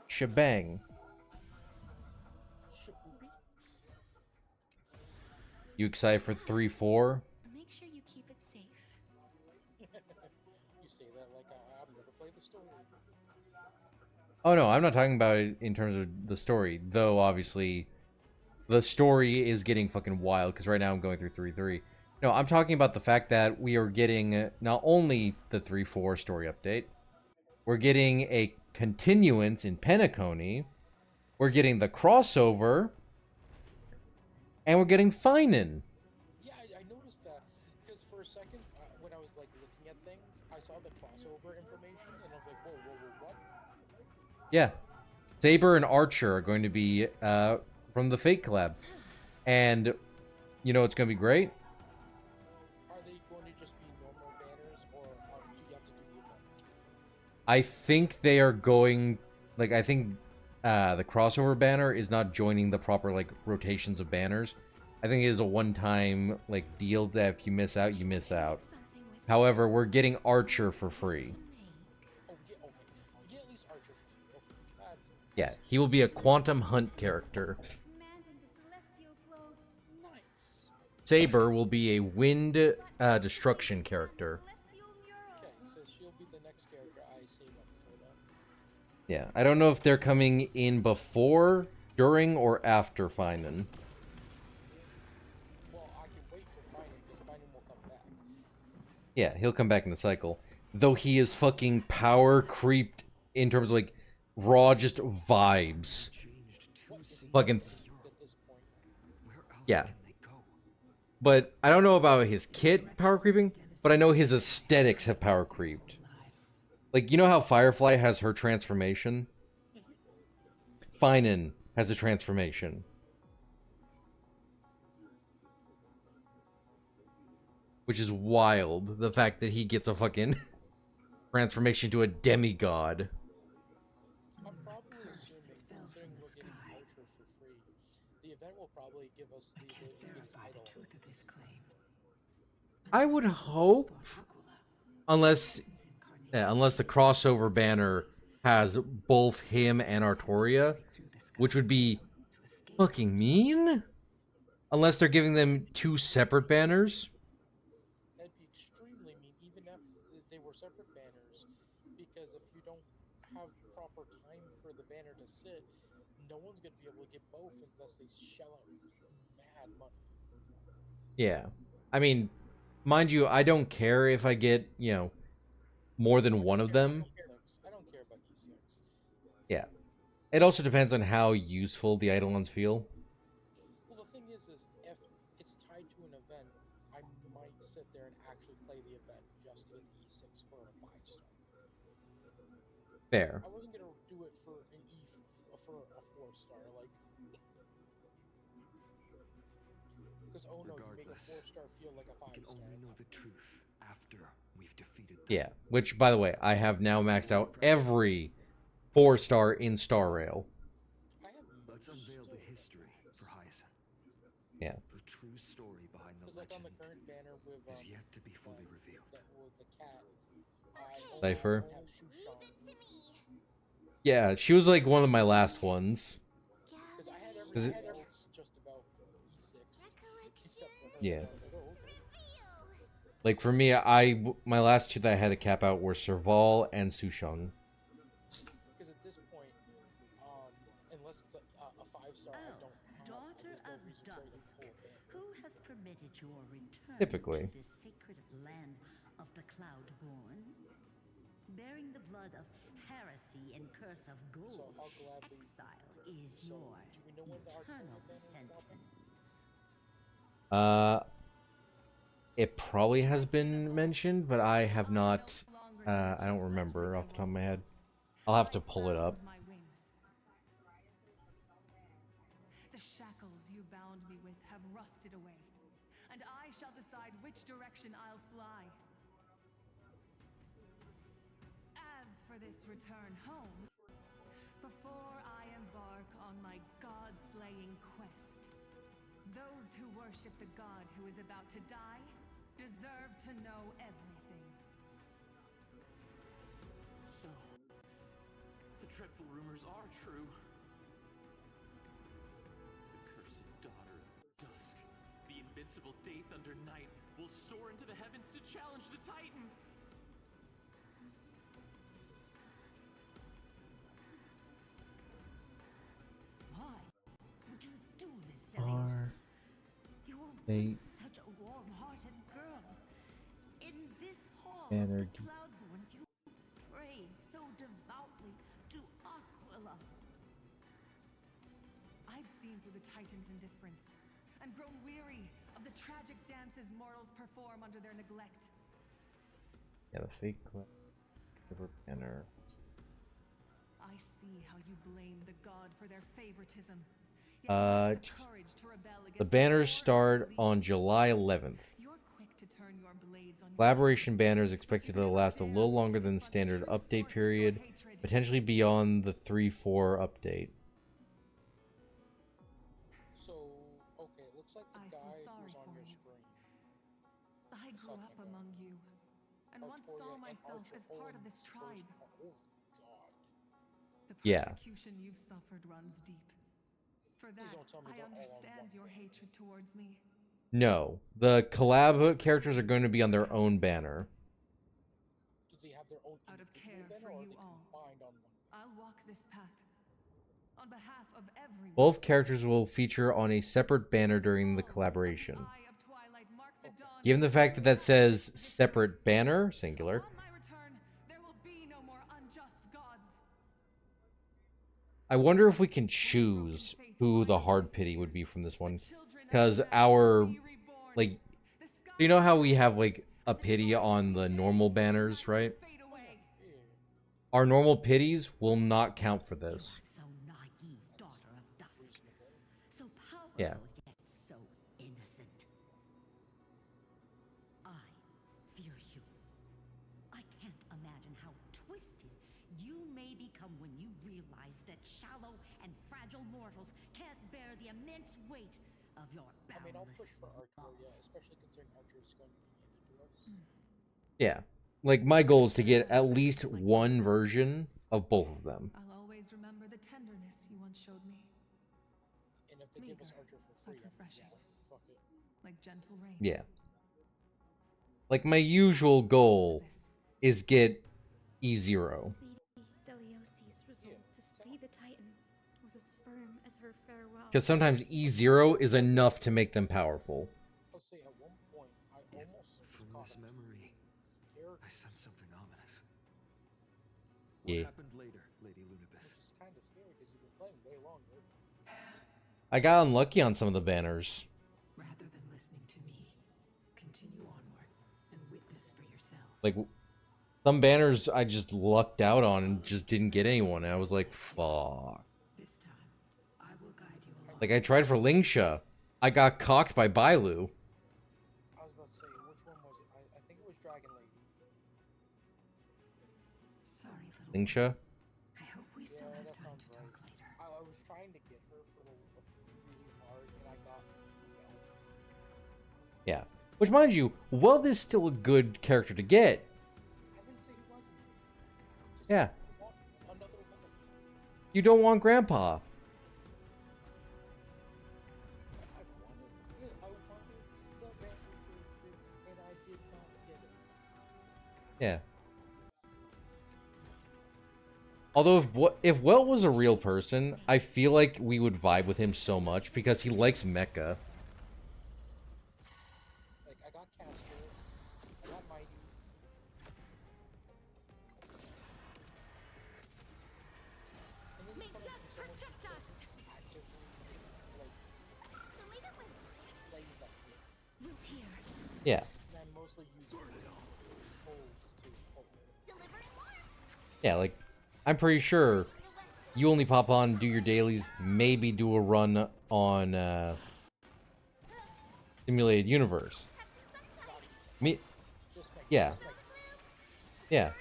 Speaker 1: Shebang. You excited for 3-4?
Speaker 12: Make sure you keep it safe.
Speaker 15: You say that like I've never played the story.
Speaker 1: Oh no, I'm not talking about it in terms of the story. Though, obviously, the story is getting fucking wild, because right now I'm going through 3-3. No, I'm talking about the fact that we are getting not only the 3-4 story update, we're getting a continuance in Penacony, we're getting the crossover, and we're getting Finan.
Speaker 15: Yeah, I noticed that, because for a second, when I was like looking at things, I saw the crossover information, and I was like, whoa, what?
Speaker 1: Yeah. Saber and Archer are going to be from the Fate collab. And you know it's going to be great?
Speaker 15: Are they going to just be normal banners, or do you have to do the event?
Speaker 1: I think they are going... Like, I think the crossover banner is not joining the proper, like, rotations of banners. I think it is a one-time, like, deal that if you miss out, you miss out. However, we're getting Archer for free.
Speaker 15: Get at least Archer for free. Okay,
Speaker 1: Yeah, he will be a Quantum Hunt character. Saber will be a Wind Destruction character.
Speaker 15: Okay, so she'll be the next character I save up for them.
Speaker 1: Yeah, I don't know if they're coming in before, during, or after Finan.
Speaker 15: Well, I can wait for Finan, because Finan will come back.
Speaker 1: Yeah, he'll come back in the cycle. Though he is fucking power creeped in terms of, like, raw just vibes. Fucking... Yeah. But I don't know about his kit power creeping, but I know his aesthetics have power creeped. Like, you know how Firefly has her transformation? Finan has a transformation. Which is wild, the fact that he gets a fucking transformation to a demigod.
Speaker 15: I'm probably assuming, considering we're getting Archer for free, The event will probably give us the ability to get his idol.
Speaker 8: Truth of this claim.
Speaker 1: I would hope, unless the crossover banner has both him and Artoria, which would be fucking mean. Unless they're giving them two separate banners.
Speaker 15: That'd be extremely mean, even if they were separate banners, because if you don't have proper time for the banner to sit, no one's going to be able to get both unless they shell out mad money.
Speaker 1: Yeah. I mean, mind you, I don't care if I get, more than one of them.
Speaker 15: I don't care about E6.
Speaker 1: Yeah. It also depends on how useful the Eidolons feel.
Speaker 15: Well, the thing is if it's tied to an event, I might sit there and actually play the event just to get the E6 for a 5-star.
Speaker 1: Fair.
Speaker 15: I wasn't gonna do it for an for a 4-star, like. Because you make a 4-star feel like a 5-star.
Speaker 4: We can only know the truth after we've defeated them.
Speaker 1: Yeah. Which, by the way, I have now maxed out every 4-star in Star Rail.
Speaker 4: Let's unveil the history for Hyacinth.
Speaker 1: Yeah.
Speaker 4: The true story behind the
Speaker 15: Like on
Speaker 4: legend
Speaker 15: the current banner with,
Speaker 4: is yet to be fully revealed.
Speaker 15: With the cat,
Speaker 1: Cypher.
Speaker 15: have Shushan.
Speaker 1: Yeah, she was like one of my last ones.
Speaker 15: Because I had everything else just about E6, except for her.
Speaker 1: Yeah.
Speaker 15: I was like, oh, okay.
Speaker 1: Like for me, my last two that I had to cap out were Serval and Sushang.
Speaker 15: Because at this point, unless it's a 5-star, I don't have.
Speaker 16: Daughter of Dusk, who has permitted your return
Speaker 1: Typically.
Speaker 16: to the sacred land of the Cloudborn? Bearing the blood of heresy and curse of gold, exile is your eternal sentence.
Speaker 1: It probably has been mentioned, but I have not. I don't remember off the top of my head. I'll have to pull it up.
Speaker 8: The shackles you bound me with have rusted away, and I shall decide which direction I'll fly. As for this return home, before I embark on my god-slaying quest, those who worship the god who is about to die deserve to know everything.
Speaker 2: So, the dreadful rumors are true. The cursed daughter of Dusk, the invincible Day Thunder Knight, will soar into the heavens to challenge the Titan.
Speaker 16: Why would you do this, Celios? You were once such a warm-hearted girl. In this hall of the Cloudborn, you prayed so devoutly to Aquila.
Speaker 8: I've seen through the Titan's indifference and grown weary of the tragic dances mortals perform under their neglect.
Speaker 1: Yeah, the fake banner.
Speaker 8: I see how you blame the god for their favoritism. Yet you have the courage to rebel against
Speaker 1: The banners start on July 11th.
Speaker 8: You're quick to turn your blades on
Speaker 1: Collaboration banner is expected to last a little longer than the standard update period, potentially beyond the 3.4 update.
Speaker 15: So, okay, it looks like the guy who's on your screen.
Speaker 8: I grew up among you, and once saw myself as part of this tribe. The persecution you've suffered runs deep. For that, I understand your hatred towards me.
Speaker 1: No, the collab characters are going to be on their own banner.
Speaker 15: Do they have their own
Speaker 8: out of care for you all? I'll walk this path on behalf of everyone.
Speaker 1: Both characters will feature on a separate banner during the collaboration. Given the fact that that says separate banner, singular, I wonder if we can choose who the hard pity would be from this one. Because our, like, you know how we have, like, a pity on the normal banners, right? Our normal pities will not count for this.
Speaker 16: So naive, daughter of Dusk. So powerful,
Speaker 1: Yeah.
Speaker 16: yet so innocent. I fear you. I can't imagine how twisted you may become when you realize that shallow and fragile mortals can't bear the immense weight of your boundless
Speaker 15: I mean, I'll push for Archer,
Speaker 16: love.
Speaker 15: yeah, especially considering Archer is going to be handed to us.
Speaker 1: Yeah. Like, my goal is to get at least one version of both of them.
Speaker 8: I'll always remember the tenderness you once showed me.
Speaker 15: And if they give us Archer for free,
Speaker 8: refreshing.
Speaker 15: Yeah, fuck it.
Speaker 8: Like gentle rain.
Speaker 1: Yeah. Like, my usual goal is get E0.
Speaker 5: Lady Celiosi's resolve to slay the Titan was as firm as her farewell.
Speaker 1: Because sometimes E0 is enough to make them powerful.
Speaker 15: I'll say at one point, I almost
Speaker 4: From this memory, I sense something ominous.
Speaker 1: Yeah.
Speaker 4: What happened later, Lady Lunibus?
Speaker 15: Which is kind of scary because you've been playing way longer.
Speaker 1: I got unlucky on some of the banners.
Speaker 12: Rather than listening to me, continue onward and witness for yourselves.
Speaker 1: Like, some banners I just lucked out on and just didn't get anyone. And I was like, fuck.
Speaker 12: This time, I will guide you along.
Speaker 1: Like, I tried for Lingsha. I got cocked by Bailu.
Speaker 15: I was about to say, which one was it? I think it was Dragon Lady.
Speaker 12: Sorry, little
Speaker 1: Lingsha?
Speaker 12: I hope we still have time to talk later.
Speaker 15: I was trying to get her for really hard, and I got whelmed.
Speaker 1: Yeah. Which, mind you, Weld is still a good character to get.
Speaker 15: I wouldn't say he wasn't. Just
Speaker 1: Yeah.
Speaker 15: another one.
Speaker 1: You don't want Grandpa.
Speaker 15: I wanted the band character, and I did not get it.
Speaker 1: Yeah. Although if Welt was a real person, I feel like we would vibe with him so much because he likes mecha.
Speaker 15: Like, I got Castros, I got Mighty. And
Speaker 10: May death protect us!
Speaker 15: actively, play that game.
Speaker 10: Root here.
Speaker 1: Yeah.
Speaker 15: And I mostly use holes to hold.
Speaker 1: Yeah, like, I'm pretty sure you only pop on, do your dailies, maybe do a run on Simulated Universe. Yeah. Yeah.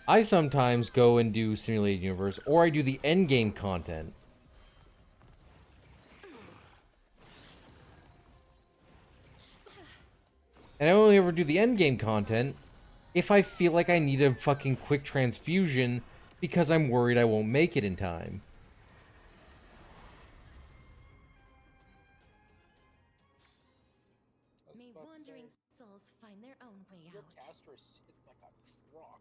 Speaker 1: I sometimes go and do Simulated Universe, or I do the endgame content. And I only ever do the endgame content if I feel like I need a fucking quick transfusion because I'm worried I won't make it in time.
Speaker 12: May wandering souls find their own way
Speaker 15: Your
Speaker 12: out.
Speaker 15: Castros hits like a truck.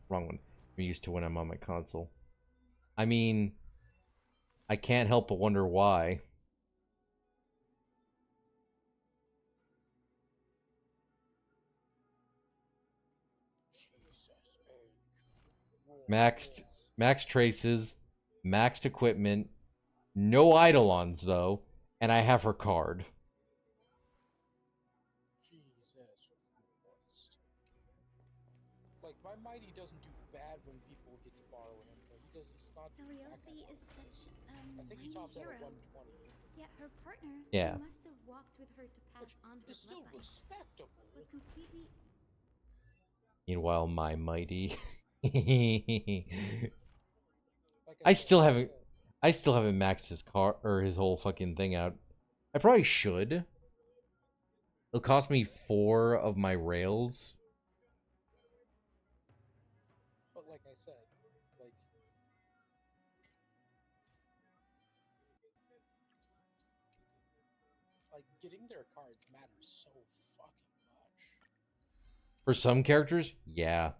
Speaker 1: Wrong one. I'm used to when I'm on my console. I mean, I can't help but wonder why. Maxed traces, maxed equipment, no Eidolons though, and I have her card.
Speaker 15: Jesus Christ. Like, my Mighty doesn't do bad when people get to borrow him, but he's not.
Speaker 5: Celiosi is such a
Speaker 15: I think he
Speaker 5: mighty
Speaker 15: tops out
Speaker 5: hero.
Speaker 15: at 120.
Speaker 5: Yet her partner,
Speaker 1: Yeah.
Speaker 5: who must have walked with her to pass on her
Speaker 15: It's still
Speaker 5: bloodline,
Speaker 15: respectable.
Speaker 5: was completely
Speaker 1: Meanwhile, my mighty.
Speaker 15: Like
Speaker 1: I still haven't maxed his car or his whole fucking thing out. I probably should. It'll cost me 4 of my rails.
Speaker 15: But like I said, like getting their cards matters so fucking much.
Speaker 1: For some characters, yeah.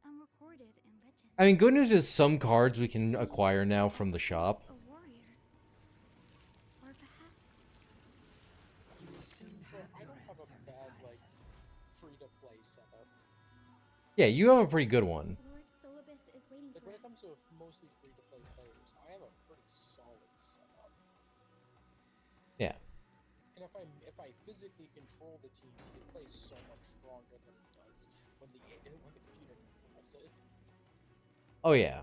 Speaker 5: unrecorded in legend.
Speaker 1: I mean, good news is some cards we can acquire now from the shop.
Speaker 5: A warrior. Or perhaps
Speaker 12: You will soon have
Speaker 15: I
Speaker 12: your
Speaker 15: don't have a
Speaker 12: answer,
Speaker 15: bad
Speaker 12: Miss
Speaker 15: like free-to-play setup.
Speaker 1: Yeah, you have a pretty good one.
Speaker 5: Lord Solibus is waiting
Speaker 15: Like
Speaker 5: for
Speaker 15: when it
Speaker 5: us.
Speaker 15: comes to mostly free-to-play players, I have a pretty solid setup.
Speaker 1: Yeah.
Speaker 15: And if I physically control the team, it plays so much stronger than it does when the computer controls it.
Speaker 1: Oh, yeah.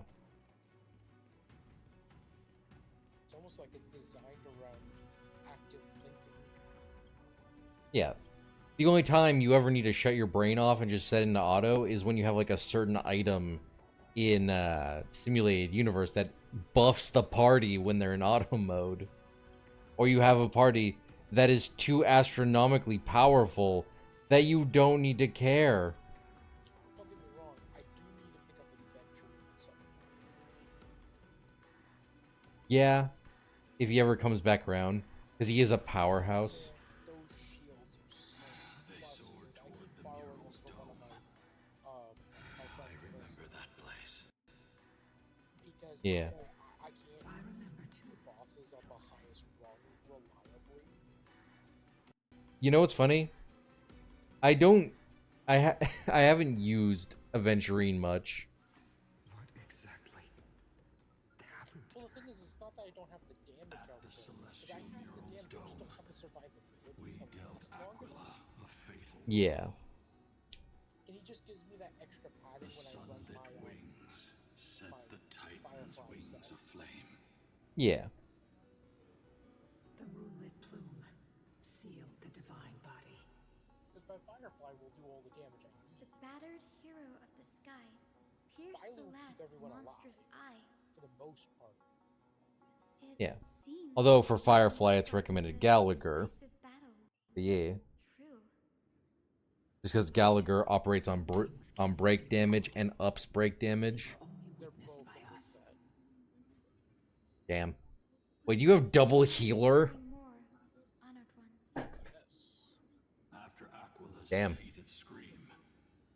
Speaker 15: It's almost like it's designed around active thinking.
Speaker 1: Yeah. The only time you ever need to shut your brain off and just set into auto is when you have like a certain item in simulated universe that buffs the party when they're in auto mode. Or you have a party that is too astronomically powerful that you don't need to care.
Speaker 15: Don't get me wrong, I do need to pick up adventure at some point.
Speaker 1: Yeah, if he ever comes back around, because he is a powerhouse.
Speaker 15: Those shields are so plus good. I keep borrowing them from one of my friends'
Speaker 11: Remember that place.
Speaker 15: because
Speaker 1: Yeah.
Speaker 15: I can't beat the bosses at the highest rung reliably.
Speaker 1: You know what's funny? I haven't used Aventurine much.
Speaker 4: What exactly happened?
Speaker 15: Well, the thing is, it's not that I don't have the damage out there. Because I have the damage, I just don't have the survivability to last long enough.
Speaker 1: Yeah.
Speaker 15: And he just gives me that extra padding when I run my
Speaker 11: wings set the Titan's wings aflame.
Speaker 1: Yeah.
Speaker 12: The moonlit plume sealed the divine body.
Speaker 15: Because my Firefly will do all the damage I need.
Speaker 5: The battered hero of the sky pierced the last monstrous eye.
Speaker 15: For the most part.
Speaker 1: Yeah. Although for Firefly, it's recommended Gallagher. But yeah. Just because Gallagher operates on break damage and ups break damage. Damn. Wait, you have double healer? Damn.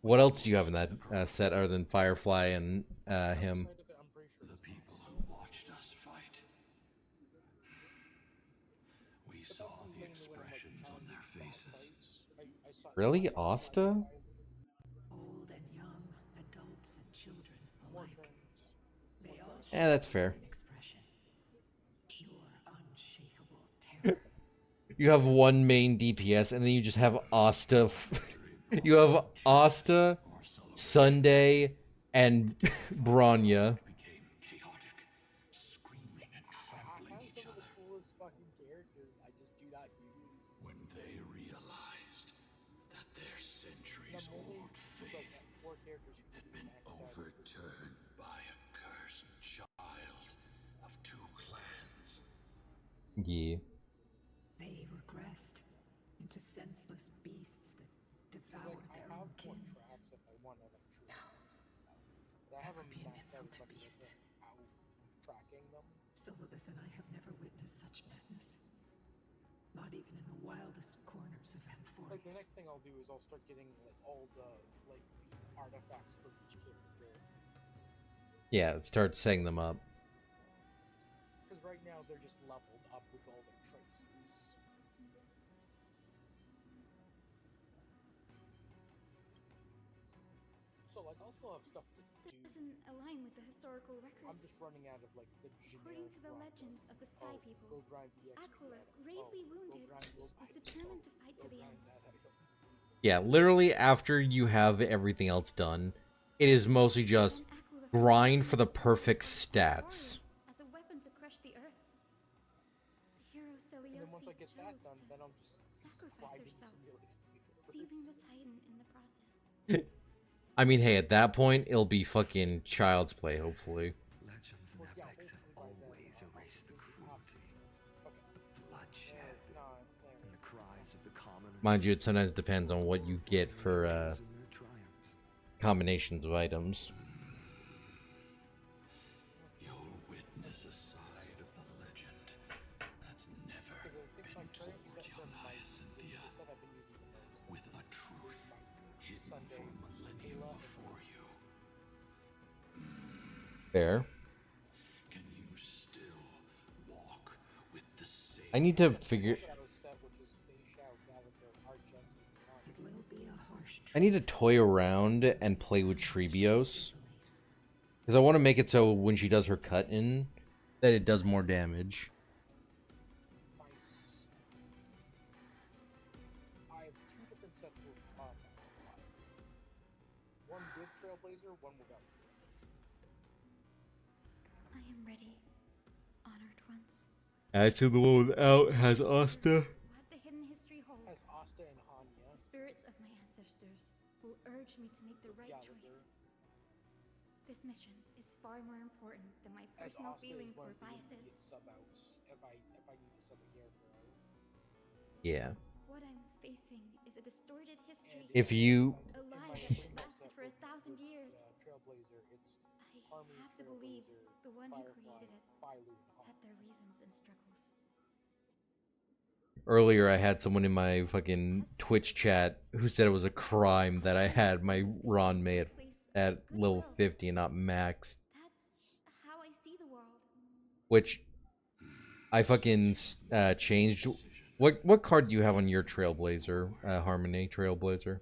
Speaker 1: What else do you have in that set other than Firefly and him?
Speaker 11: The people who watched us fight. We saw the expressions on their faces.
Speaker 1: Really? Asta?
Speaker 12: Old and young, adults and children alike. They all
Speaker 1: Yeah, that's fair.
Speaker 12: expression. Pure, unshakable terror.
Speaker 1: You have one main DPS, and then you just have Asta. You have Asta, Sunday, and Bronya.
Speaker 11: When they realized that their centuries-old faith had been overturned by a cursed child of two clans.
Speaker 1: Yeah.
Speaker 12: They regressed into senseless beasts that devoured their own kin.
Speaker 15: Tracks if I want electricity. But I haven't
Speaker 12: be an
Speaker 15: maxed out
Speaker 12: insult to
Speaker 15: as much as
Speaker 12: beasts.
Speaker 15: without tracking them.
Speaker 12: Solus and I have never witnessed such madness. Not even in the wildest corners of Amphorius.
Speaker 15: Like the next thing I'll do is I'll start getting like all the artifacts for each character.
Speaker 1: Yeah, start setting them up.
Speaker 15: Because right now they're just leveled up with all their traces. So like I'll still have stuff to do.
Speaker 5: Doesn't align with the historical records.
Speaker 15: I'm just running out of like the
Speaker 5: According to the legends of the Sky People,
Speaker 15: go grind the XP
Speaker 5: Aquila,
Speaker 15: item.
Speaker 5: gravely wounded, was determined to fight to the end.
Speaker 1: Yeah, literally after you have everything else done, it is mostly just grind for the perfect stats.
Speaker 5: As a weapon to crush the earth. The hero
Speaker 15: And then once I get that done, then I'll just
Speaker 5: sacrifice herself, saving the Titan in the process.
Speaker 1: I mean, hey, at that point, it'll be fucking child's play, hopefully.
Speaker 4: Legends and epics have always erased the cruelty, bloodshed, and the cries of the commoners.
Speaker 1: Mind you, it sometimes depends on what you get for combinations of items.
Speaker 11: You'll witness a side of the legend that's never been told, young Hyacinthia, with a truth hidden for millennia before you.
Speaker 1: Fair.
Speaker 11: Can you still walk with the same?
Speaker 1: I need to figure... I need to toy around and play with Trebios. Because I want to make it so when she does her cut-in, that it does more damage.
Speaker 15: I have two different sets of one with Trailblazer, one without Trailblazer.
Speaker 5: I am ready, honored ones.
Speaker 1: Actually, the one without has Asta.
Speaker 5: What the hidden history holds.
Speaker 15: Has Asta and Hanya.
Speaker 5: urged me to make the right choice. This mission is far more important than my personal feelings or biases.
Speaker 15: Sub-outs if I need to sub a character out.
Speaker 1: Yeah.
Speaker 5: What I'm facing is a distorted history.
Speaker 1: If you
Speaker 5: a lie that lasted for 1,000 years.
Speaker 15: Trailblazer, it's
Speaker 5: I have to believe the one who created it had their reasons and struggles.
Speaker 1: Earlier, I had someone in my fucking Twitch chat who said it was a crime that I had my Ron May at level 50 and not maxed.
Speaker 5: That's how I see the world.
Speaker 1: Which I fucking changed. What card do you have on your Trailblazer, Harmony Trailblazer?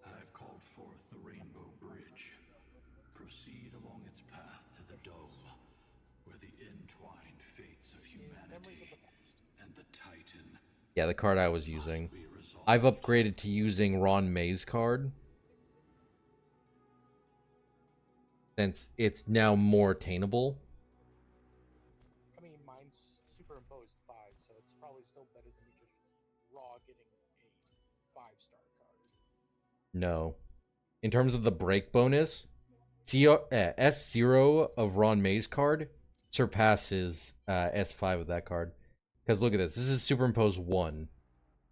Speaker 11: I've called forth the Rainbow Bridge. Proceed along its path to the dome, where the entwined fates of humanity and the Titan.
Speaker 1: Yeah, the card I was using. I've upgraded to using Ron May's card, since it's now more attainable.
Speaker 15: I mean, mine's superimposed 5, so it's probably still better than me just raw getting a 5-star card.
Speaker 1: No. In terms of the break bonus, S0 of Ron May's card surpasses S5 of that card. Because look at this. This is superimpose 1.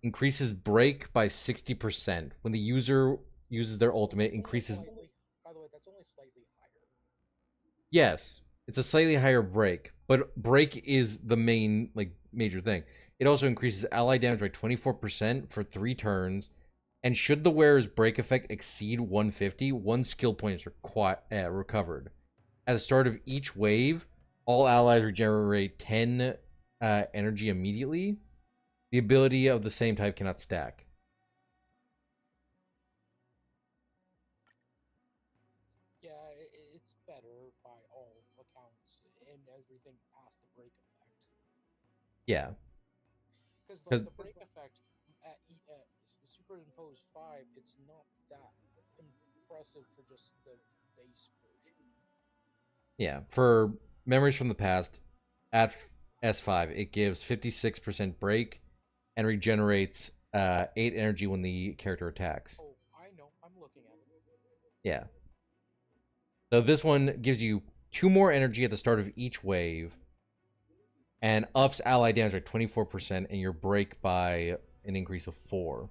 Speaker 1: Increases break by 60%. When the user uses their ultimate, increases...
Speaker 15: By the way, that's only slightly higher.
Speaker 1: Yes, it's a slightly higher break. But break is the main, major thing. It also increases ally damage by 24% for 3 turns. And should the wearer's break effect exceed 150, 1 skill point is recovered. At the start of each wave, all allies regenerate 10 energy immediately. The ability of the same type cannot stack.
Speaker 15: Yeah, it's better by all accounts and everything past the break effect.
Speaker 1: Yeah.
Speaker 15: Because the break effect at superimposed 5, it's not that impressive for just the base version.
Speaker 1: Yeah, for memories from the past, at S5, it gives 56% break and regenerates 8 energy when the character attacks.
Speaker 15: Oh, I know. I'm looking at it.
Speaker 1: Yeah. So this one gives you 2 more energy at the start of each wave and ups ally damage by 24% and your break by an increase of 4.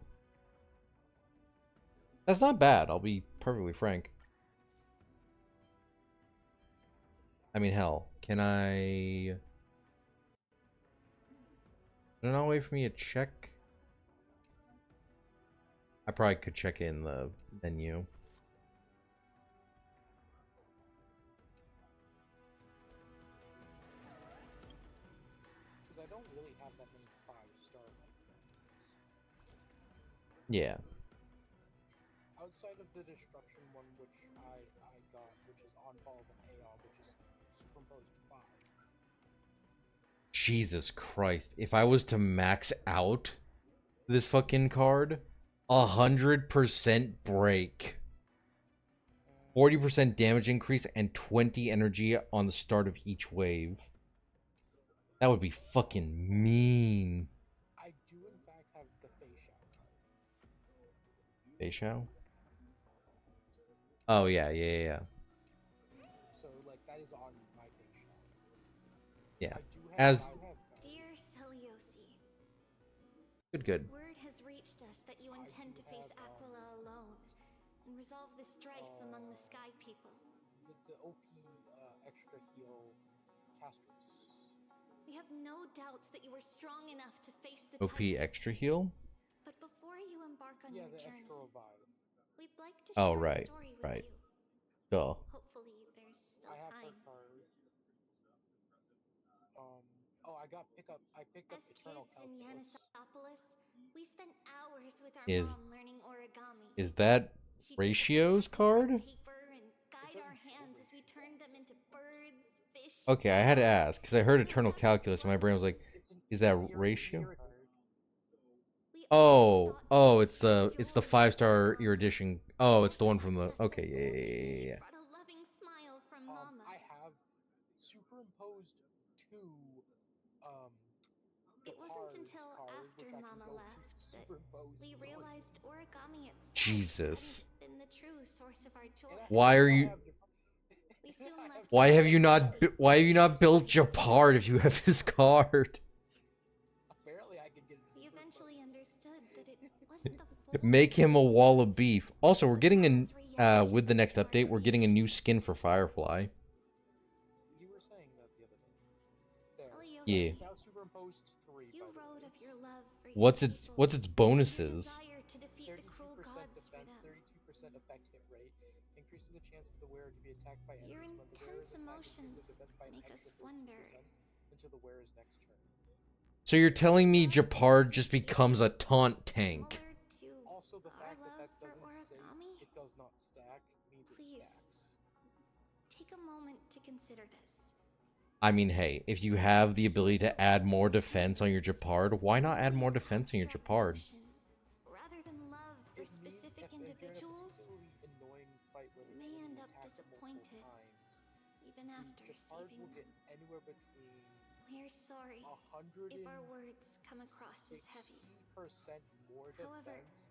Speaker 1: That's not bad, I'll be perfectly frank. I mean, hell, can I... There's no way for me to check? I probably could check in the menu.
Speaker 15: Because I don't really have that many 5-star guns.
Speaker 1: Yeah.
Speaker 15: Outside of the destruction one, which I got, which is on fall of an Aeon, which is superimposed 5.
Speaker 1: Jesus Christ. If I was to max out this fucking card, 100% break, 40% damage increase, and 20 energy on the start of each wave. That would be fucking mean.
Speaker 15: I do in fact have the Fei Shao card.
Speaker 1: Fei Shao? Oh, yeah.
Speaker 15: So, that is on my Fei Shao.
Speaker 1: Yeah.
Speaker 15: I do have
Speaker 10: Dear Celiosi.
Speaker 1: Good.
Speaker 10: Word has reached us that you intend to face Aquila alone and resolve the strife among the Sky People.
Speaker 15: The OP extra heal Castris.
Speaker 10: We have no doubts that you are strong enough to face the
Speaker 1: OP
Speaker 10: Titan.
Speaker 1: extra heal?
Speaker 10: But before you embark on your
Speaker 15: the
Speaker 10: journey,
Speaker 15: extra revive.
Speaker 10: we'd like to
Speaker 1: Oh,
Speaker 10: share
Speaker 1: right.
Speaker 10: a story with
Speaker 1: Right.
Speaker 10: you.
Speaker 1: Duh.
Speaker 10: Hopefully there's still
Speaker 15: I have
Speaker 10: time.
Speaker 15: her card. I picked up
Speaker 10: As
Speaker 15: Eternal
Speaker 10: kids in
Speaker 15: Calculus.
Speaker 10: Yanisopolis, we spent hours with our
Speaker 1: Is-
Speaker 10: mom learning origami.
Speaker 1: Is that
Speaker 10: She
Speaker 1: Ratio's card?
Speaker 10: paper and guide our hands as we turned them into birds, fish.
Speaker 1: Okay, I had to ask, because I heard Eternal Calculus, and my brain was like, is that Ratio? Oh, it's the 5-star erudition. Oh, it's the one from the... Okay, yeah.
Speaker 10: Brought a loving smile from Mama.
Speaker 15: I have superimposed 2
Speaker 10: It wasn't until
Speaker 15: card,
Speaker 10: after
Speaker 15: which I can
Speaker 10: Mama
Speaker 15: go to
Speaker 10: left that
Speaker 15: superimpose
Speaker 10: we
Speaker 15: on.
Speaker 10: realized origami itself
Speaker 1: Jesus.
Speaker 10: hadn't been the true source of our joy.
Speaker 1: Why are you?
Speaker 10: We soon left.
Speaker 1: Why have you not? Why have you not built Japard if you have his card?
Speaker 15: Apparently, I could get it.
Speaker 10: We eventually understood that it wasn't the full
Speaker 1: Make him a wall of beef. Also, we're getting with the next update, we're getting a new skin for Firefly.
Speaker 15: You were saying that the other day. There.
Speaker 1: Yeah.
Speaker 15: It's now superimposed 3.
Speaker 10: You wrote of your love for
Speaker 1: What's
Speaker 10: your
Speaker 1: its
Speaker 10: people,
Speaker 1: What's its bonuses?
Speaker 10: your desire to defeat the cruel
Speaker 15: 32%
Speaker 10: gods for
Speaker 15: defense,
Speaker 10: them.
Speaker 15: 32% effect hit rate, increases the chance for the wearer to be attacked by
Speaker 10: Your
Speaker 15: enemies when the wearer is
Speaker 10: intense
Speaker 15: attacked, increases
Speaker 10: emotions
Speaker 15: the defense by an
Speaker 10: make us
Speaker 15: extra 32%
Speaker 10: wonder.
Speaker 15: until the wearer's next turn.
Speaker 1: So you're telling me Japard just becomes a taunt tank?
Speaker 15: Also, the fact that that doesn't say
Speaker 10: origami?
Speaker 15: it does not stack means
Speaker 10: Please.
Speaker 15: it stacks.
Speaker 10: Take a moment to consider this.
Speaker 1: I mean, hey, if you have the ability to add more defense on your Japard, why not add more defense on your Japard?
Speaker 10: Rather than love for specific individuals,
Speaker 15: Annoying fight where the
Speaker 10: may
Speaker 15: enemy
Speaker 10: end up
Speaker 15: attacks
Speaker 10: disappointed,
Speaker 15: times,
Speaker 10: even after
Speaker 15: Japard
Speaker 10: saving
Speaker 15: will get
Speaker 10: them.
Speaker 15: anywhere between
Speaker 10: We're sorry if our words come across as heavy.
Speaker 15: 60% more
Speaker 10: However,
Speaker 15: defense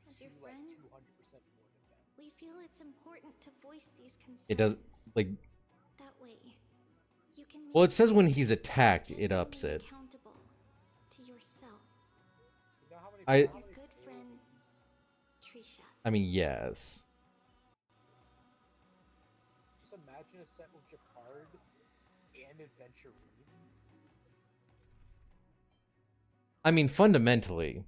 Speaker 10: as
Speaker 15: to
Speaker 10: your
Speaker 15: like
Speaker 10: friend,
Speaker 15: 200% more defense.
Speaker 10: we feel it's important to voice these concerns.
Speaker 1: It does, like,
Speaker 10: That way, you can make
Speaker 1: well, it says when
Speaker 10: choices
Speaker 1: he's
Speaker 10: that
Speaker 1: attacked,
Speaker 10: are
Speaker 1: it ups
Speaker 10: genuinely
Speaker 1: it.
Speaker 10: accountable to yourself.
Speaker 15: You know how many,
Speaker 1: I-
Speaker 10: Your good friend, Trisha.
Speaker 1: I mean, yes.
Speaker 15: Just imagine a set with Japard and Adventurine.
Speaker 1: I mean, fundamentally,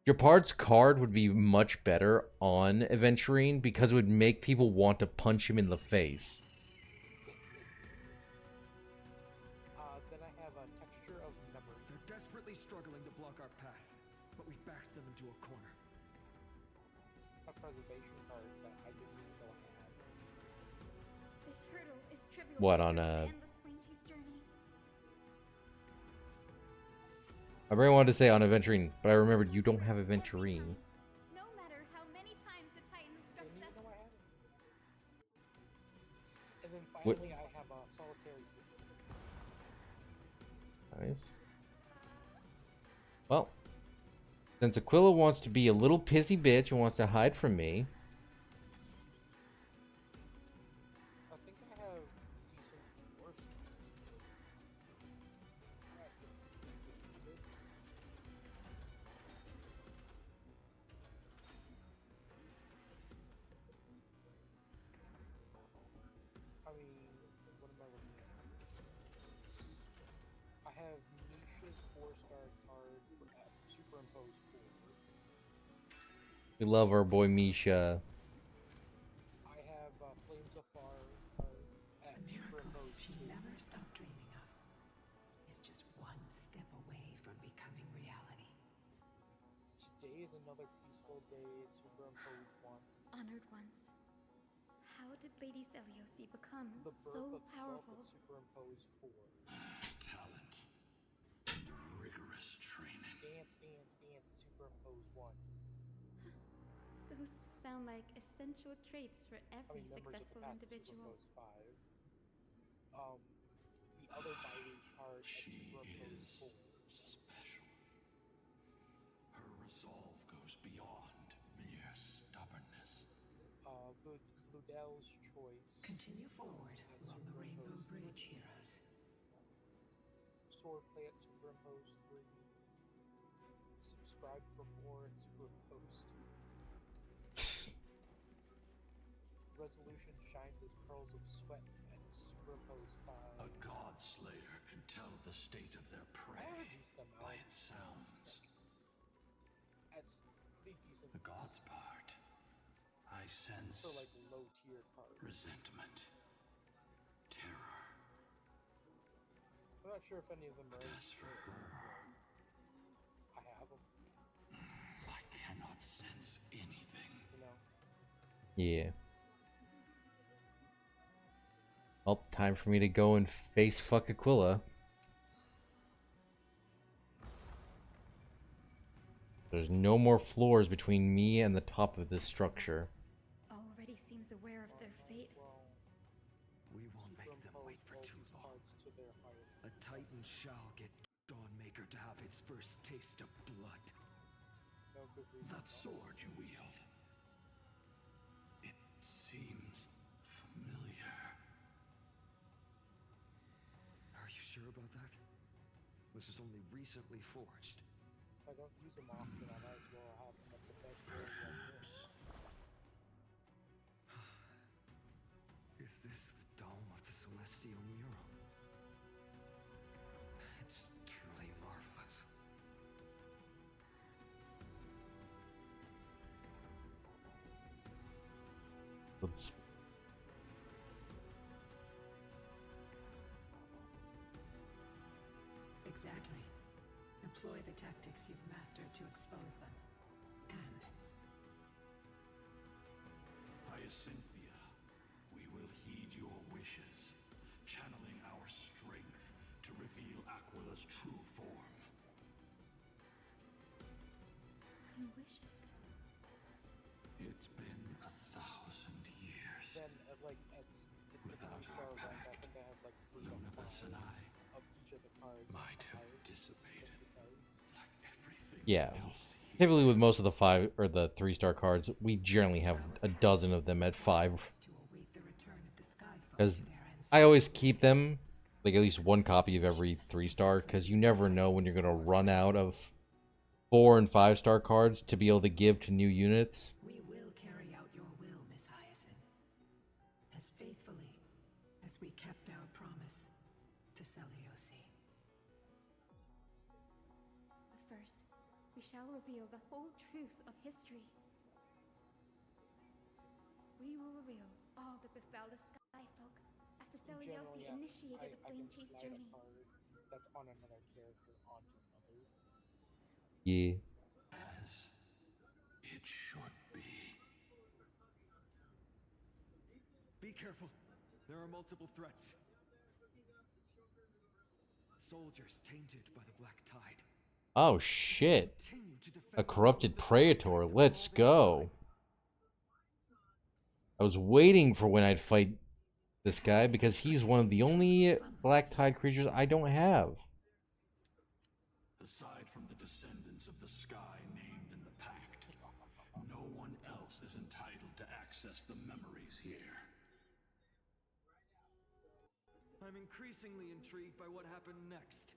Speaker 1: Japard's card would be much better on Aventurine because it would make people want to punch him in the face.
Speaker 15: Then I have a texture of memory.
Speaker 4: They're desperately struggling to block our path, but we've backed them into a corner.
Speaker 15: A preservation card that I didn't even know I had.
Speaker 5: This hurdle is trivial.
Speaker 1: What, on,
Speaker 5: compared to the endless flame chase journey.
Speaker 1: I really wanted to say on Aventurine, but I remembered you don't have Aventurine.
Speaker 5: No matter how many times the Titan obstructs
Speaker 15: Didn't
Speaker 5: us.
Speaker 15: even know I had it. And then
Speaker 1: What-
Speaker 15: finally I have a solitary hero.
Speaker 1: Nice. Well, since Aquila wants to be a little pissy bitch and wants to hide from me,
Speaker 15: I think I have decent force. I mean, what am I looking at? I have Nisha's 4-star card for superimposed 4.
Speaker 1: we love our boy Misha.
Speaker 15: I have Flames of Far card at superimposed
Speaker 12: She
Speaker 15: 2.
Speaker 12: never stopped dreaming of is just one step away from becoming reality.
Speaker 15: Today is another peaceful day, superimposed 1.
Speaker 5: Honored ones. How did Lady Zeliosi become
Speaker 15: The
Speaker 5: so
Speaker 15: birth of
Speaker 5: powerful?
Speaker 15: self at superimposed 4.
Speaker 11: Talent and rigorous training.
Speaker 15: Dance at superimposed 1.
Speaker 5: Those sound like essential traits for every
Speaker 15: Members of the
Speaker 5: successful
Speaker 15: past at
Speaker 5: individual.
Speaker 15: superimposed 5. The other Byway card at superimposed 4.
Speaker 11: Special. Her resolve goes beyond mere stubbornness.
Speaker 15: Ludell's Choice.
Speaker 12: Continue forward along the Rainbow Bridge, heroes.
Speaker 15: Swordplay at superimposed 3. Subscribe for more at superimposed 2. Resolution shines as pearls of sweat at superimposed 5.
Speaker 11: A god slayer can tell the state of their prey
Speaker 15: I have a decent amount.
Speaker 11: by its sounds.
Speaker 15: That's pretty decent.
Speaker 11: The god's part. I sense
Speaker 15: For like low tier cards.
Speaker 11: resentment, terror.
Speaker 15: I'm not sure if any of them are.
Speaker 11: As for her,
Speaker 15: I have them.
Speaker 11: I cannot sense anything.
Speaker 15: You know.
Speaker 1: Yeah. Well, time for me to go and face fuck Aquila. There's no more floors between me and the top of this structure.
Speaker 5: Already seems aware of their fate.
Speaker 4: We won't make them wait for too long. A Titan shall get Dawnmaker Dawnmaker to have its first taste of blood.
Speaker 11: That sword you wield. It seems familiar.
Speaker 4: Are you sure about that? This is only recently forged.
Speaker 15: If I don't use them often, I might as well have them at the best rate like this.
Speaker 4: Is this the dome of the celestial mural? It's truly marvelous.
Speaker 1: Oops.
Speaker 12: Exactly. Employ the tactics you've mastered to expose them. And
Speaker 11: Hyacinthia, we will heed your wishes, channeling our strength to reveal Aquila's true form.
Speaker 5: My wishes.
Speaker 11: It's been 1,000 years.
Speaker 15: Then, like, at the
Speaker 11: Without
Speaker 15: 3-star
Speaker 11: our
Speaker 15: rank, I
Speaker 11: pact,
Speaker 15: think I have like 3 or
Speaker 11: Lunabus
Speaker 15: 5
Speaker 11: and I
Speaker 15: of each of the cards.
Speaker 11: might have
Speaker 15: cards,
Speaker 11: dissipated
Speaker 15: just because.
Speaker 11: like everything
Speaker 1: Yeah.
Speaker 11: else here.
Speaker 1: Typically with most of the 5 or the 3-star cards, we generally have a dozen of them at 5. Because I always keep them, like at least one copy of every 3-star, because you never know when you're going to run out of 4 and 5-star cards to be able to give to new units.
Speaker 12: we will carry out your will, Miss Hyacinth, as faithfully as we kept our promise to Seliosi.
Speaker 5: But first, we shall reveal the whole truth of history. We will reveal all that befell the Sky Folk after Seliosi initiated the Flame Chase journey.
Speaker 15: That's on another character onto another.
Speaker 1: Yeah.
Speaker 11: As it should be.
Speaker 4: Be careful. There are multiple threats. Soldiers tainted by the Black Tide.
Speaker 1: Oh shit. A corrupted Praetor. Let's go. I was waiting for when I'd fight this guy because he's one of the only Black Tide creatures I don't have.
Speaker 11: Aside from the descendants of the sky named in the pact, no one else is entitled to access the memories here.
Speaker 4: I'm increasingly intrigued by what happened next.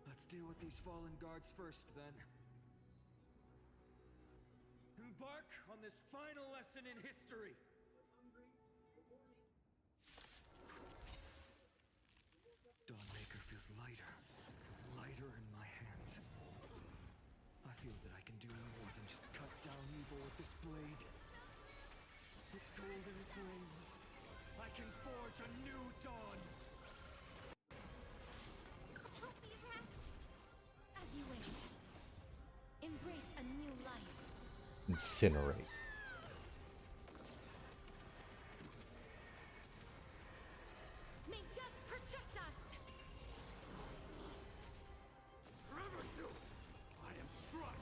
Speaker 4: Let's deal with these fallen guards first, then. Embark on this final lesson in history! Dawnmaker feels lighter, lighter in my hands. I feel that I can do more than just cut down evil with this blade. With golden grains, I can forge a new dawn!
Speaker 5: Don't be rash. As you wish. Embrace a new life.
Speaker 1: Incinerate.
Speaker 5: May death protect us.
Speaker 9: I am struck.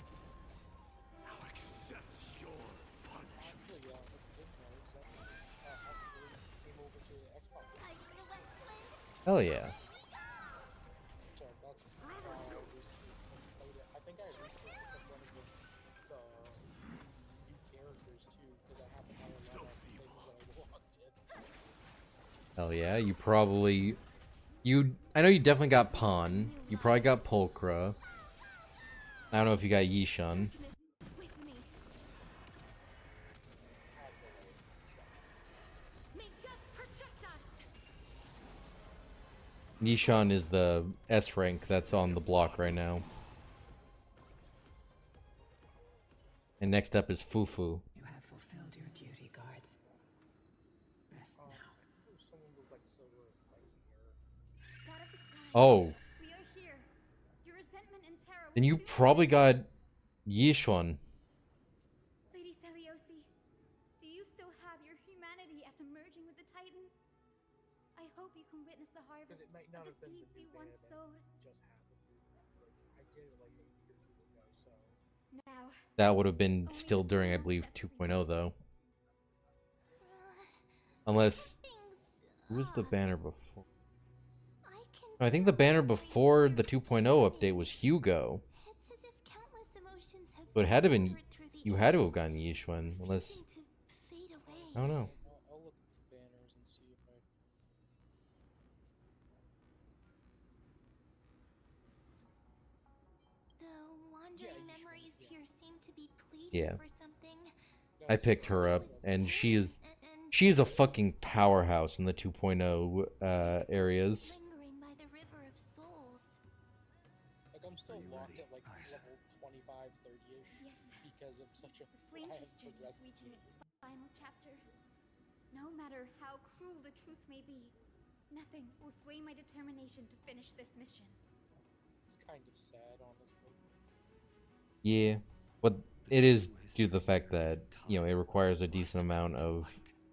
Speaker 9: Now accept your punishment.
Speaker 15: Actually, that's good news. That actually came over to Xbox.
Speaker 1: Hell yeah.
Speaker 15: So that's I recently played it. I think I recently picked up one of the new characters too, because I happened to have a lot of things when I walked in.
Speaker 1: Hell yeah. You probably... I know you definitely got Pawn. You probably got Pulchra. I don't know if you got Yishan.
Speaker 5: May death protect us.
Speaker 1: Yishan is the S rank that's on the block right now. And next up is Fufu.
Speaker 12: You have fulfilled your duty, guards. Rest now.
Speaker 15: Someone with like silver like hair.
Speaker 5: God of the sky.
Speaker 1: Oh.
Speaker 5: We are here. Your resentment and terror.
Speaker 1: Then you probably got Yishan.
Speaker 5: Lady Seliosi, do you still have your humanity after merging with the Titan? I hope you can witness the harvest
Speaker 15: It might not
Speaker 5: of
Speaker 15: have
Speaker 5: the
Speaker 15: been
Speaker 5: seeds
Speaker 15: the
Speaker 5: you
Speaker 15: new
Speaker 5: once
Speaker 15: band
Speaker 5: sowed.
Speaker 15: just happened. Like I did it like a week or two ago, so.
Speaker 5: Now.
Speaker 1: That would have been still during, I believe, 2.0 though. Unless... Who was the banner before?
Speaker 10: I can
Speaker 1: I think the banner before the 2.0 update was Hugo.
Speaker 10: It's as if countless emotions have
Speaker 1: So it had to have been,
Speaker 10: poured through the
Speaker 1: you had to
Speaker 10: ages,
Speaker 1: have gotten Yishuan, unless,
Speaker 10: refusing to fade away.
Speaker 1: I don't know.
Speaker 15: I'll look at the banners and see if I.
Speaker 10: The wandering memories here seem to be pleading
Speaker 1: Yeah.
Speaker 10: for something.
Speaker 1: I picked her up, and she is a fucking powerhouse in the 2.0 areas.
Speaker 10: Lingering by the river of souls.
Speaker 15: Like, I'm still locked at, like, level 25, 30-ish.
Speaker 5: Yes.
Speaker 15: Because of such a...
Speaker 5: The flame
Speaker 15: I have
Speaker 5: history is
Speaker 15: progressed
Speaker 5: reaching
Speaker 15: game.
Speaker 5: its final chapter. No matter how cruel the truth may be, nothing will sway my determination to finish this mission.
Speaker 15: It's kind of sad, honestly.
Speaker 1: Yeah, but it is due to the fact that, you know, it requires a decent amount of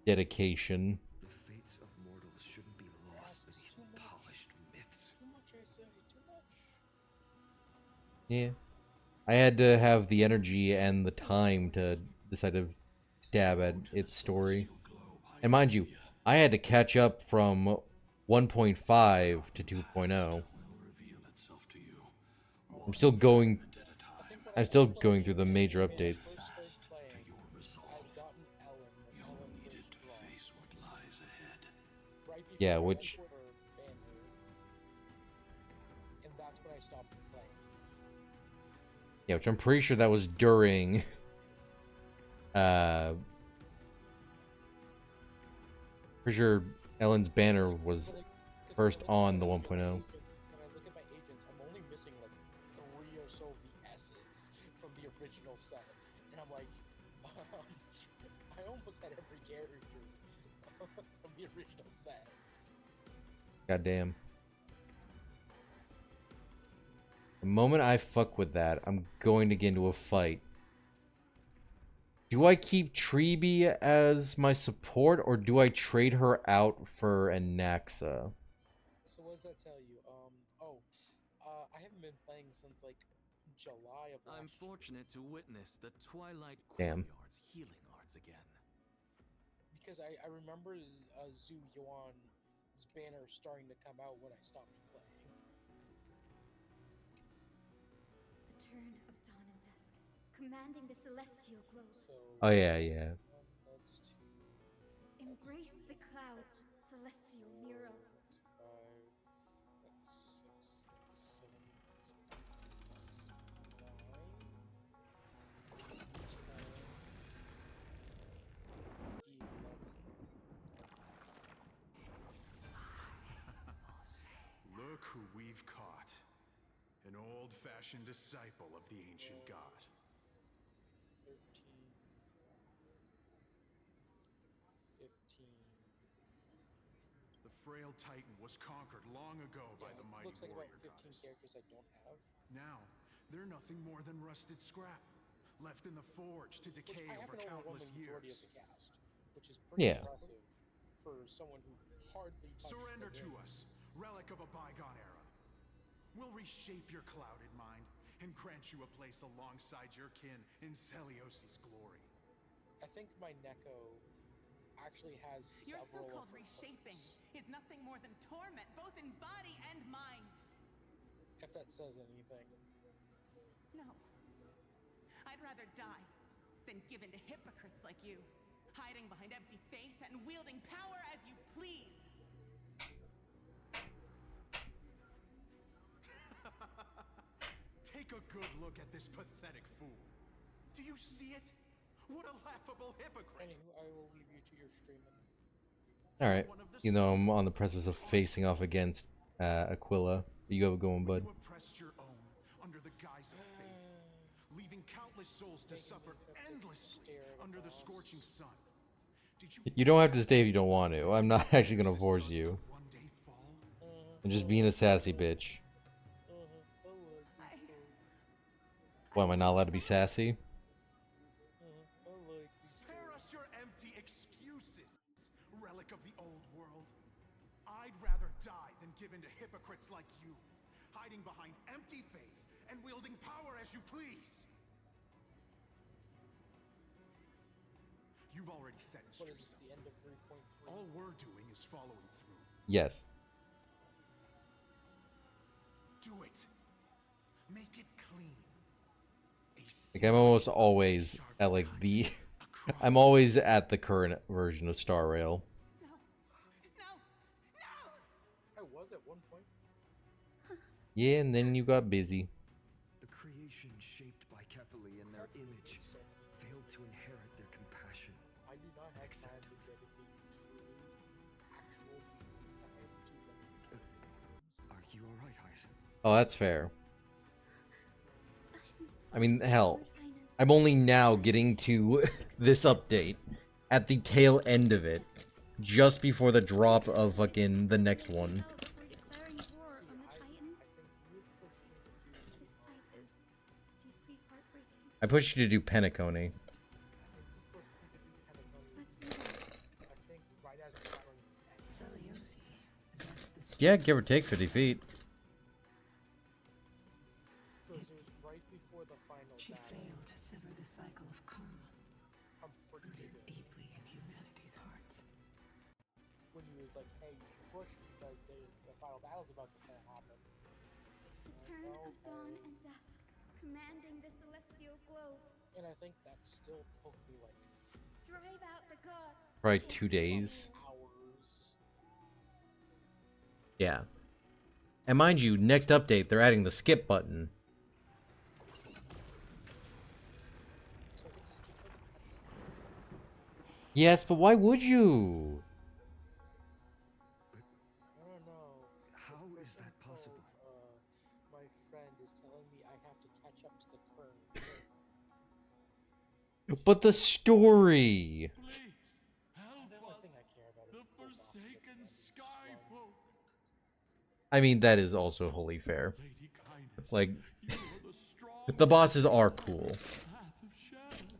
Speaker 1: dedication.
Speaker 4: The fates of mortals shouldn't be lost beneath polished myths.
Speaker 15: Too much, I say. Too much.
Speaker 1: Yeah. I had to have the energy and the time to decide to stab at its story. And mind you, I had to catch up from 1.5 to 2.0. I'm still going through the major updates. Yeah, which
Speaker 15: And that's when I stopped playing.
Speaker 1: yeah, which I'm pretty sure that was during pretty sure Ellen's banner was first on the 1.0.
Speaker 15: When I look at my agents, I'm only missing like 3 or so of the S's from the original set. And I'm like, I almost had every character from the original set.
Speaker 1: Goddamn. The moment I fuck with that, I'm going to get into a fight. Do I keep Treeby as my support, or do I trade her out for Anaxa?
Speaker 15: So what does that tell you? I haven't been playing since like July of last
Speaker 2: I'm fortunate to witness the Twilight
Speaker 1: Damn.
Speaker 2: Courtyard's healing arts again.
Speaker 15: Because I remember Zhu Yuan's banner starting to come out when I stopped playing.
Speaker 5: The turn of dawn and dusk, commanding the celestial glow.
Speaker 1: Oh yeah, yeah.
Speaker 15: That's 2.
Speaker 5: Embrace the clouds, celestial mural.
Speaker 15: That's 5. That's 6. That's 7. That's 8. That's 9. 10. 11.
Speaker 17: Look who we've caught. An old-fashioned disciple of the ancient god.
Speaker 15: 13. 15.
Speaker 17: The frail titan was conquered long ago by the mighty
Speaker 15: Looks like about
Speaker 17: warrior
Speaker 15: 15
Speaker 17: goddess.
Speaker 15: characters I don't have.
Speaker 17: Now, they're nothing more than rusted scrap, left in the forge to decay
Speaker 15: I
Speaker 17: over
Speaker 15: haven't
Speaker 17: countless
Speaker 15: overwhelmed the majority
Speaker 17: years.
Speaker 15: of the cast, which is pretty
Speaker 1: Yeah.
Speaker 15: impressive for someone who hardly touched
Speaker 17: Surrender
Speaker 15: the
Speaker 17: to
Speaker 15: game.
Speaker 17: us, relic of a bygone era. We'll reshape your clouded mind and grant you a place alongside your kin in Celiosi's glory.
Speaker 15: I think my Neko actually has
Speaker 8: Your
Speaker 15: several
Speaker 8: so-called
Speaker 15: of her
Speaker 8: reshaping
Speaker 15: perks,
Speaker 8: is nothing more than torment, both in body and mind.
Speaker 15: if that says anything.
Speaker 8: No. I'd rather die than give in to hypocrites like you, hiding behind empty faith and wielding power as you please.
Speaker 17: Take a good look at this pathetic fool. Do you see it? What a laughable hypocrite!
Speaker 15: Anywho, I will leave you to your streaming.
Speaker 1: Alright. You know, I'm on the precipice of facing off against Aquila. You have a going, bud.
Speaker 17: You oppressed your own under the guise of faith, leaving countless souls to suffer endlessly under the scorching sun. Did you
Speaker 1: You don't have to stay if you don't want to. I'm not actually gonna force you. I'm just being a sassy bitch. What, am I not allowed to be sassy?
Speaker 17: spare us your empty excuses, relic of the old world? I'd rather die than give in to hypocrites like you, hiding behind empty faith and wielding power as you please. You've already sentenced
Speaker 15: What is
Speaker 17: yourself.
Speaker 15: this, the end of 3.3?
Speaker 17: All we're doing is following through.
Speaker 1: Yes. Like I'm almost always at like the I'm always at the current version of Star Rail.
Speaker 15: I was at one point.
Speaker 1: Yeah, and then you got busy.
Speaker 4: The creation shaped by Kefali in their image failed to inherit their compassion.
Speaker 15: I do not have time to dedicate true, actual game time to one of these games.
Speaker 4: Are you alright, Hyson?
Speaker 1: Oh, that's fair. I mean, hell, I'm only now getting to this update at the tail end of it, just before the drop of fucking the next one. I pushed you to do Penacony. Yeah, give or take 50 feet.
Speaker 15: Because it was right before the final
Speaker 12: She
Speaker 15: battle.
Speaker 12: failed to sever the cycle of karma.
Speaker 15: I'm pretty
Speaker 12: Rooted
Speaker 15: sure.
Speaker 12: deeply in humanity's hearts.
Speaker 15: When you were like, hey, you should push because the final battle's about to happen.
Speaker 5: The turn of dawn and dusk, commanding the celestial globe.
Speaker 15: And I think that still took me like...
Speaker 5: Drive out the gods.
Speaker 1: Probably 2 days.
Speaker 15: Hours.
Speaker 1: Yeah. And mind you, next update, they're adding the skip button.
Speaker 15: So I can skip the cutscenes.
Speaker 1: Yes, but why would you?
Speaker 15: I don't know.
Speaker 4: How is that possible?
Speaker 15: My friend is telling me I have to catch up to the current.
Speaker 1: But the story.
Speaker 2: Please, help
Speaker 15: The only
Speaker 2: us.
Speaker 15: thing I care about is
Speaker 2: The
Speaker 15: the full boss
Speaker 2: forsaken
Speaker 15: ship,
Speaker 2: skyfolk.
Speaker 1: I mean, that is also wholly fair.
Speaker 2: Lady Kindness,
Speaker 1: Like,
Speaker 2: you are the strong
Speaker 1: the bosses are cool.
Speaker 2: path of shadows.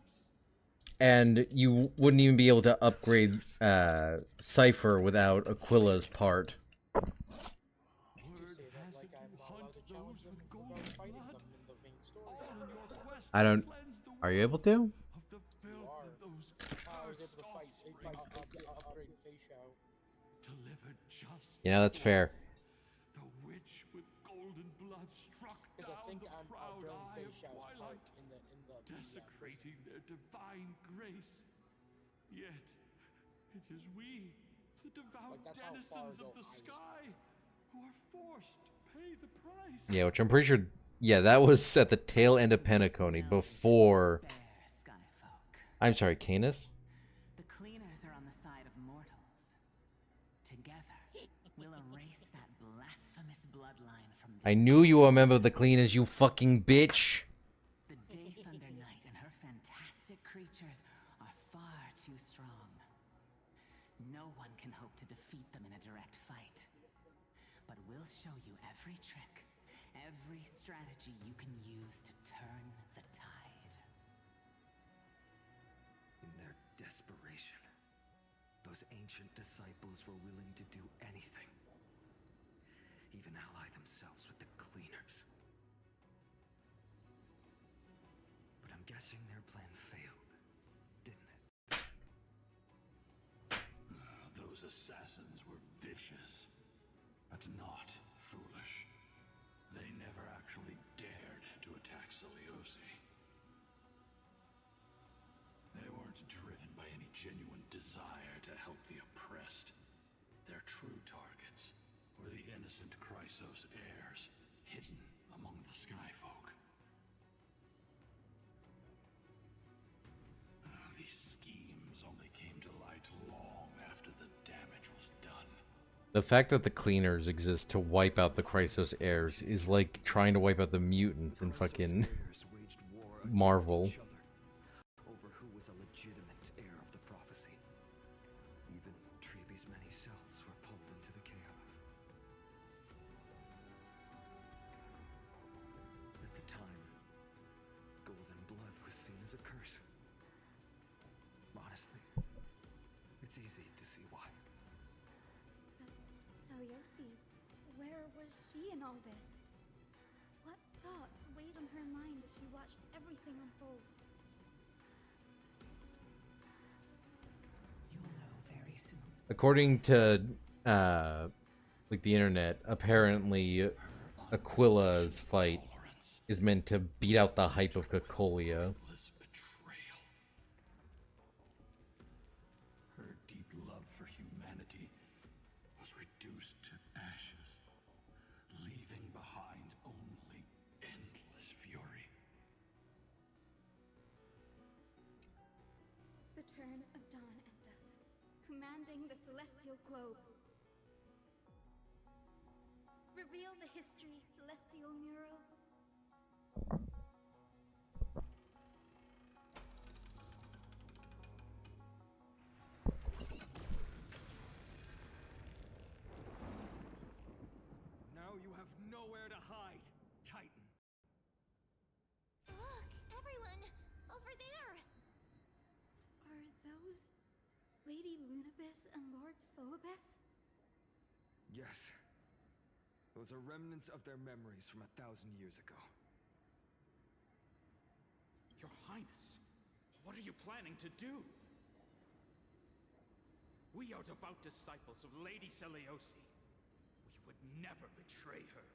Speaker 1: And you wouldn't even be able to upgrade Cypher without Aquila's part.
Speaker 2: Word
Speaker 15: say that
Speaker 2: has
Speaker 15: like
Speaker 2: it
Speaker 15: I'm
Speaker 2: you
Speaker 15: not
Speaker 2: hunt
Speaker 15: allowed to challenge
Speaker 2: those
Speaker 15: them
Speaker 2: with
Speaker 15: without
Speaker 2: golden
Speaker 15: fighting
Speaker 2: blood.
Speaker 15: them in the main story.
Speaker 2: All in your quest
Speaker 1: I
Speaker 2: to
Speaker 1: don't...
Speaker 2: cleanse the
Speaker 1: Are you able
Speaker 2: world
Speaker 1: to?
Speaker 2: of the filth
Speaker 15: are.
Speaker 2: that those
Speaker 15: I was able
Speaker 2: cursed
Speaker 15: to fight upgrade Feisha.
Speaker 2: delivered just
Speaker 1: Yeah, that's fair.
Speaker 2: the witch with golden blood struck
Speaker 15: Because I
Speaker 2: down
Speaker 15: think
Speaker 2: the
Speaker 15: I'm
Speaker 2: proud
Speaker 15: during
Speaker 2: eye of
Speaker 15: Feisha's part
Speaker 2: twilight,
Speaker 15: in the
Speaker 2: desecrating their divine grace. Yet it is we, the devout
Speaker 15: Like, that's how
Speaker 2: denizens
Speaker 15: far
Speaker 2: of the
Speaker 15: ago I was.
Speaker 2: sky, who are forced to pay the price.
Speaker 1: Yeah, which I'm pretty sure... Yeah, that was at the tail end of Penacony, before... I'm sorry, Canis?
Speaker 16: The cleaners are on the side of mortals. Together, we'll erase that blasphemous bloodline from this.
Speaker 1: I knew you were a member of the Cleaners, you fucking bitch!
Speaker 16: The Day Thunder Knight and her fantastic creatures are far too strong. No one can hope to defeat them in a direct fight. But we'll show you every trick, every strategy you can use to turn the tide.
Speaker 4: In their desperation, those ancient disciples were willing to do anything. Even ally themselves with the cleaners. But I'm guessing their plan failed, didn't it?
Speaker 11: Those assassins were vicious, but not foolish. They never actually dared to attack Celiosi. They weren't driven by any genuine desire to help the oppressed. Their true targets were the innocent Chrysos heirs, hidden among the Skyfolk. These schemes only came to light long after the damage was done.
Speaker 1: The fact that the Cleaners exist to wipe out the Chrysos heirs is like trying to wipe out the mutants in fucking Marvel.
Speaker 4: Over who was a legitimate heir of the prophecy. Even Treeby's many selves were pulled into the chaos. At the time, golden blood was seen as a curse. Honestly, it's easy to see why.
Speaker 5: But Celiosi, where was she in all this? What thoughts weighed on her mind as she watched everything unfold?
Speaker 12: You'll know very soon.
Speaker 1: According to, like, the internet, apparently Aquila's fight is meant to beat out the hype of Cocolia.
Speaker 11: Her deep love for humanity was reduced to ashes, leaving behind only endless fury.
Speaker 5: The turn of dawn and dusk, commanding the celestial globe. Reveal the history, celestial mural.
Speaker 4: Now you have nowhere to hide, Titan.
Speaker 10: Look, everyone! Over there!
Speaker 5: Are those Lady Lunabis and Lord Solibus?
Speaker 4: Yes. Those are remnants of their memories from 1,000 years ago.
Speaker 17: Your Highness, what are you planning to do? We are devout disciples of Lady Seliosi. We would never betray her.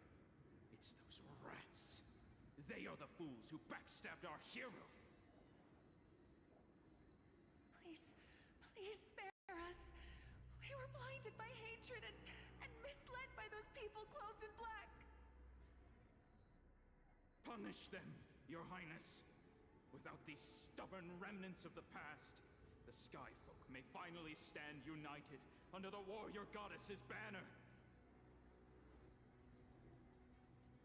Speaker 17: It's those rats. They are the fools who backstabbed our hero.
Speaker 8: Please, please spare us. We were blinded by hatred and misled by those people clothed in black.
Speaker 17: Punish them, Your Highness. Without these stubborn remnants of the past, the Sky Folk may finally stand united under the warrior goddess's banner.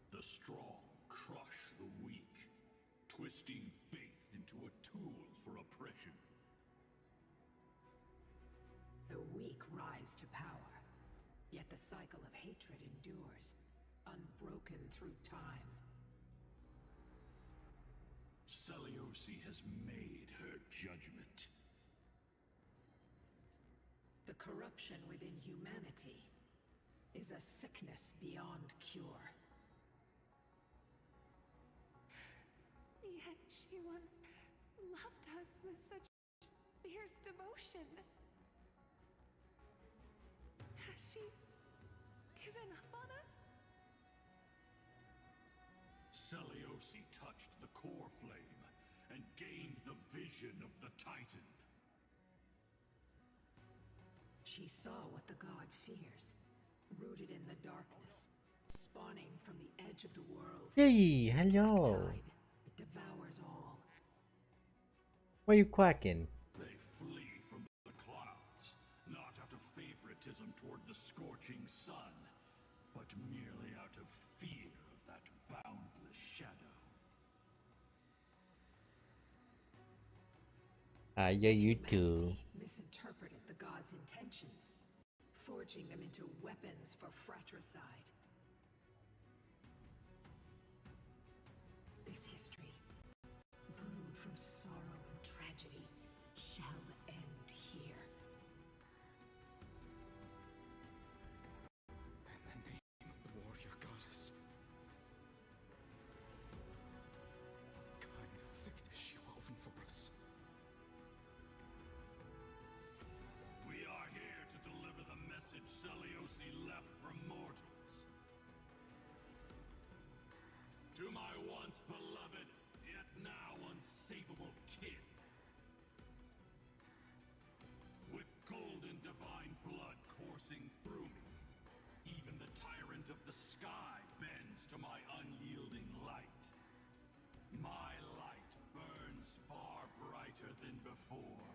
Speaker 11: The strong crush the weak, twisting faith into a tool for oppression.
Speaker 12: The weak rise to power, yet the cycle of hatred endures, unbroken through time.
Speaker 11: Seliosi has made her judgment.
Speaker 12: The corruption within humanity is a sickness beyond cure.
Speaker 8: Yet she once loved us with such fierce devotion. Has she given up on us?
Speaker 11: Seliosi touched the core flame and gained the vision of the Titan.
Speaker 12: She saw what the god fears, rooted in the darkness, spawning from the edge of the world.
Speaker 1: Hey, hello.
Speaker 12: It devours all.
Speaker 1: Why are you quacking?
Speaker 11: They flee from the clouds, not out of favoritism toward the scorching sun, but merely out of fear of that boundless shadow.
Speaker 1: Yeah, you too.
Speaker 12: Misinterpreted the god's intentions, forging them into weapons for fratricide. This history, brewed from sorrow and tragedy, shall end here.
Speaker 17: In the name of the warrior goddess. What kind of fate has she woven for us?
Speaker 11: We are here to deliver the message Seliosi left for mortals. To my once beloved, yet now unsavable kin. With golden divine blood coursing through me, even the tyrant of the sky bends to my unyielding light. My light burns far brighter than before,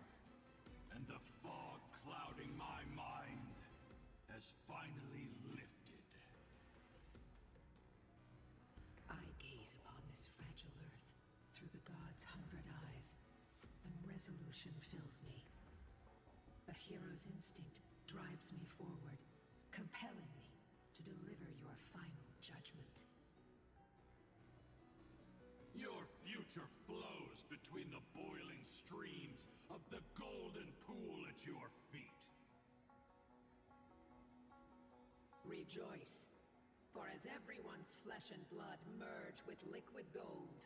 Speaker 11: and the fog clouding my mind has finally lifted.
Speaker 12: I gaze upon this fragile earth through the god's 100 eyes, and resolution fills me. A hero's instinct drives me forward, compelling me to deliver your final judgment.
Speaker 11: Your future flows between the boiling streams of the golden pool at your feet.
Speaker 12: Rejoice, for as everyone's flesh and blood merge with liquid gold,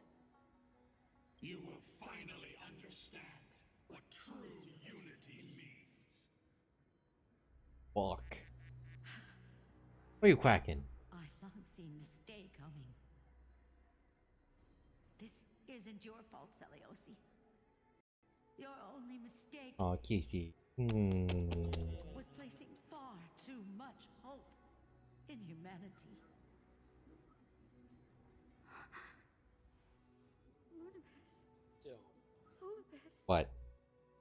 Speaker 11: you will finally understand what true unity means.
Speaker 1: Fuck. Why are you quacking?
Speaker 16: I haven't seen this day coming. isn't your fault, Seliosi. Your only mistake
Speaker 1: Oh, Casey.
Speaker 16: was placing far too much hope in humanity.
Speaker 5: Lunabus.
Speaker 15: Still,
Speaker 5: Solibus.
Speaker 1: What?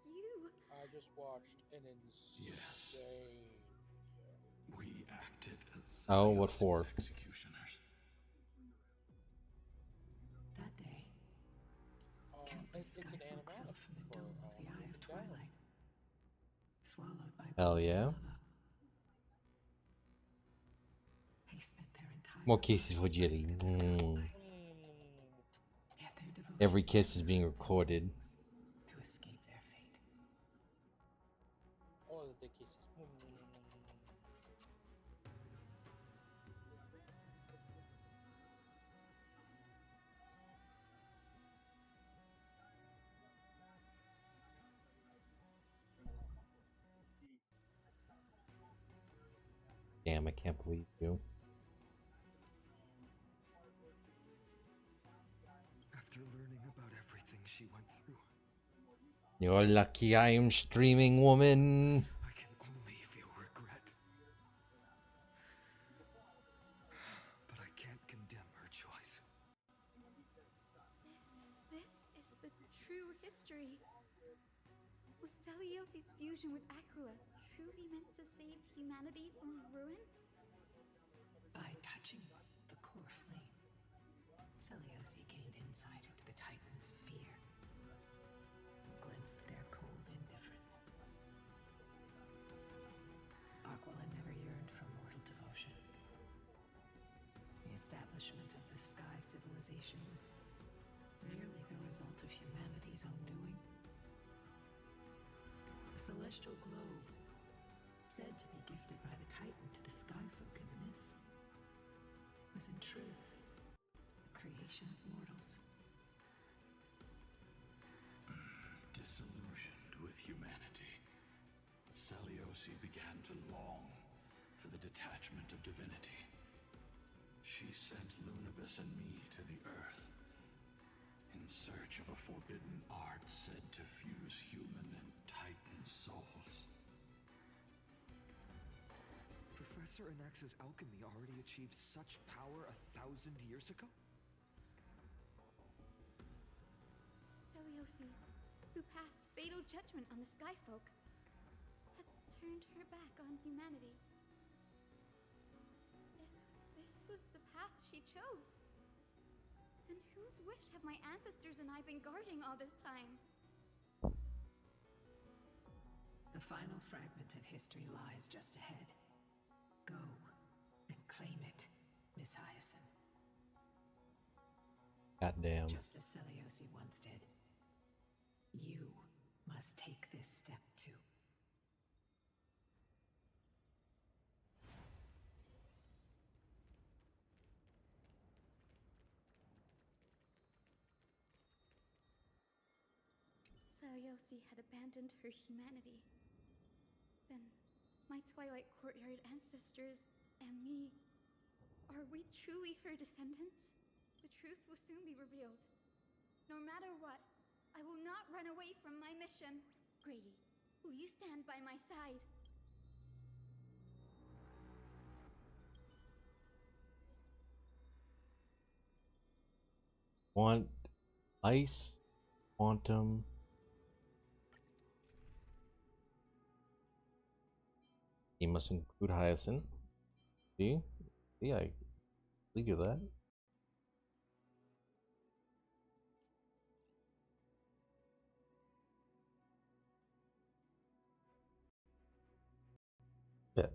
Speaker 5: You.
Speaker 15: I just watched an insane video.
Speaker 11: We acted as
Speaker 1: Oh, what for?
Speaker 11: executioners.
Speaker 16: That day, countless
Speaker 15: It's an
Speaker 16: skyfolk fell
Speaker 15: animatic
Speaker 16: from the
Speaker 15: for
Speaker 16: dome of the Eye of Twilight, swallowed by
Speaker 1: Hell
Speaker 16: golden
Speaker 1: yeah.
Speaker 16: lava. They spent their entire
Speaker 1: More cases for
Speaker 16: lives
Speaker 1: Jitty.
Speaker 16: praying to the sky. Yet their devotion
Speaker 1: Every kiss is being recorded.
Speaker 16: to escape their fate.
Speaker 15: All of the kisses.
Speaker 1: Damn, I can't believe you.
Speaker 4: After learning about everything she went through,
Speaker 1: You're lucky I'm streaming, woman.
Speaker 4: I can only feel regret. But I can't condemn her choice.
Speaker 5: This is the true history. Was Celiosi's fusion with Aquila truly meant to save humanity from ruin?
Speaker 12: By touching the core flame, Seliosi gained insight into the Titans' fear, glimpsed their cold indifference. Aquila never yearned for mortal devotion. The establishment of the Sky Civilization was merely the result of humanity's own doing. The celestial globe, said to be gifted by the Titan to the Skyfolk in the myths, was in truth a creation of mortals.
Speaker 11: Disillusioned with humanity, Seliosi began to long for the detachment of divinity. She sent Lunabus and me to the Earth in search of a forbidden art said to fuse human and Titan souls.
Speaker 4: Professor Anax's alchemy already achieved such power 1,000 years ago?
Speaker 5: Seliosi, who passed fatal judgment on the Skyfolk, had turned her back on humanity. If this was the path she chose, then whose wish have my ancestors and I been guarding all this time?
Speaker 12: The final fragment of history lies just ahead. Go and claim it, Miss Hyacinth.
Speaker 1: Goddamn.
Speaker 12: Just as Seliosi once did, you must take this step too.
Speaker 5: Seliosi had abandoned her humanity. Then, my Twilight Courtyard ancestors and me, are we truly her descendants? The truth will soon be revealed. No matter what, I will not run away from my mission. Grady, will you stand by my side?
Speaker 1: Want ice, quantum. He must include Hyacinth. See? See, I believe you that. Yeah.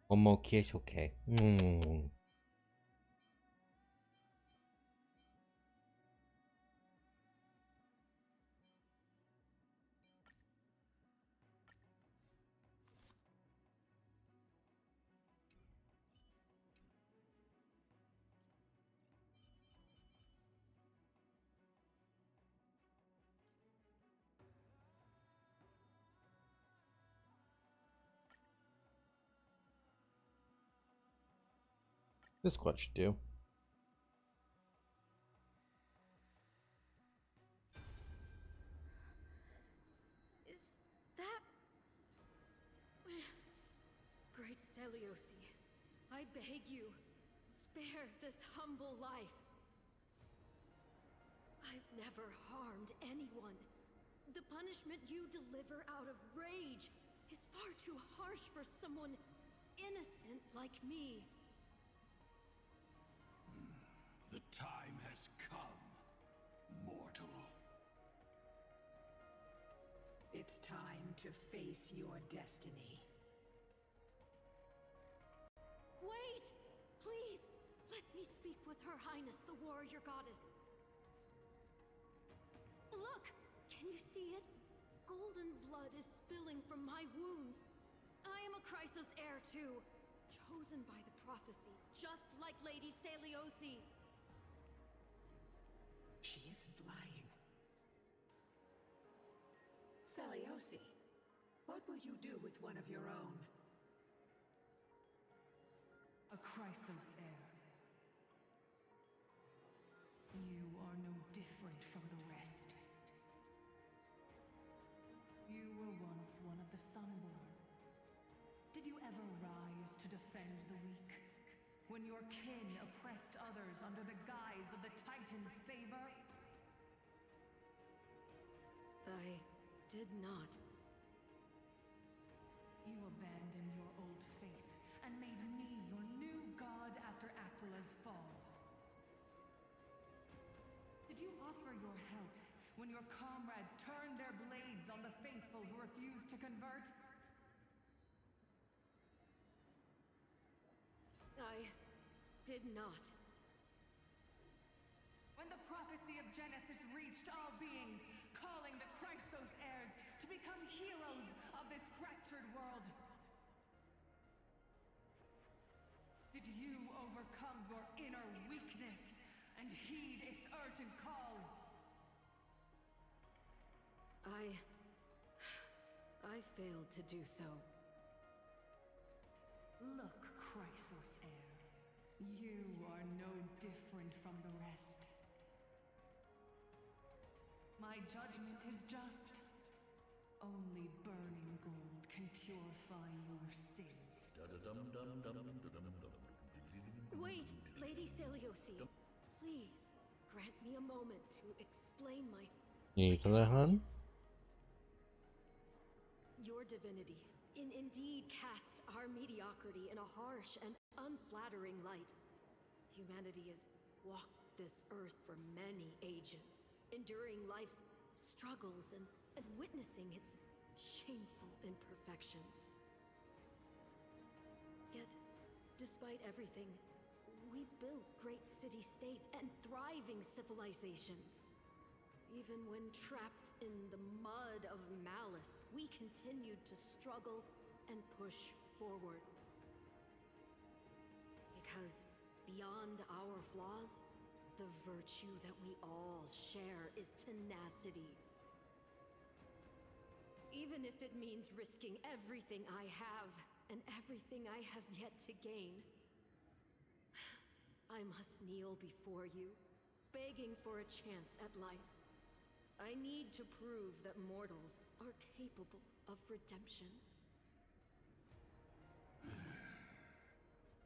Speaker 1: One more kiss, okay. This squad should do.
Speaker 18: Is that... Great Seliosi, I beg you, spare this humble life. I've never harmed anyone. The punishment you deliver out of rage is far too harsh for someone innocent like me.
Speaker 11: The time has come, mortal.
Speaker 12: It's time to face your destiny.
Speaker 18: Wait! Please, let me speak with Her Highness, the warrior goddess. Look! Can you see it? Golden blood is spilling from my wounds. I am a Chrysos heir too, chosen by the prophecy, just like Lady Seliosi.
Speaker 12: She isn't lying. Seliosi, what will you do with one of your own?
Speaker 8: A Chrysos heir. You are no different from the rest. You were once one of the Sunborn. Did you ever rise to defend the weak? When your kin oppressed others under the guise of the Titan's favor?
Speaker 18: I did not.
Speaker 8: You abandoned your old faith and made me your new god after Aquila's fall. Did you offer your help when your comrades turned their blades on the faithful who refused to convert?
Speaker 18: I did not.
Speaker 8: When the prophecy of Genesis reached all beings, calling the Chrysos heirs to become heroes of this fractured world, did you overcome your inner weakness and heed its urgent call?
Speaker 18: I failed to do so.
Speaker 8: Look, Chrysos heir, you are no different from the rest. My judgment is just. Only burning gold can purify your sins.
Speaker 18: Wait, Lady Seliosi. Please, grant me a moment to explain my...
Speaker 1: You need some of that, hun?
Speaker 18: Your divinity indeed casts our mediocrity in a harsh and unflattering light. Humanity has walked this earth for many ages, enduring life's struggles and witnessing its shameful imperfections. Yet, despite everything, we built great city-states and thriving civilizations. Even when trapped in the mud of malice, we continued to struggle and push forward. Because beyond our flaws, the virtue that we all share is tenacity. Even if it means risking everything I have and everything I have yet to gain, I must kneel before you, begging for a chance at life. I need to prove that mortals are capable of redemption.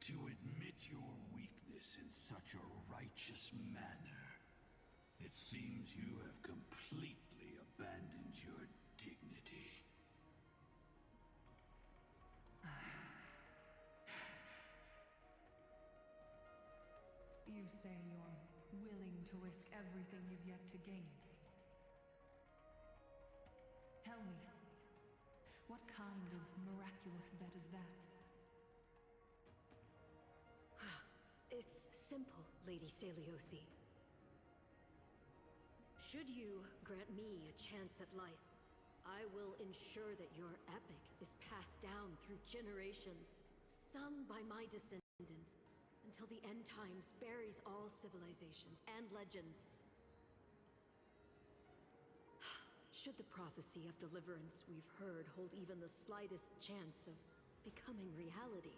Speaker 11: To admit your weakness in such a righteous manner, it seems you have completely abandoned your dignity.
Speaker 8: You say you're willing to risk everything you've yet to gain. Tell me, what kind of miraculous bet is that?
Speaker 18: It's simple, Lady Seliosi. Should you grant me a chance at life, I will ensure that your epic is passed down through generations, sung by my descendants, until the end times buries all civilizations and legends. Should the prophecy of deliverance we've heard hold even the slightest chance of becoming reality,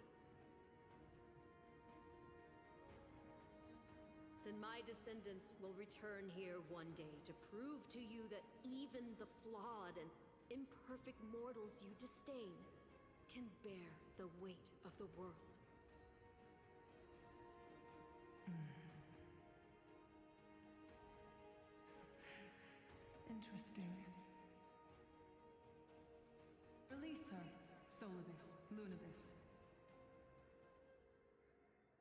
Speaker 18: then my descendants will return here one day to prove to you that even the flawed and imperfect mortals you disdain can bear the weight of the world.
Speaker 12: Interesting. Release her, Solibus, Lunibus.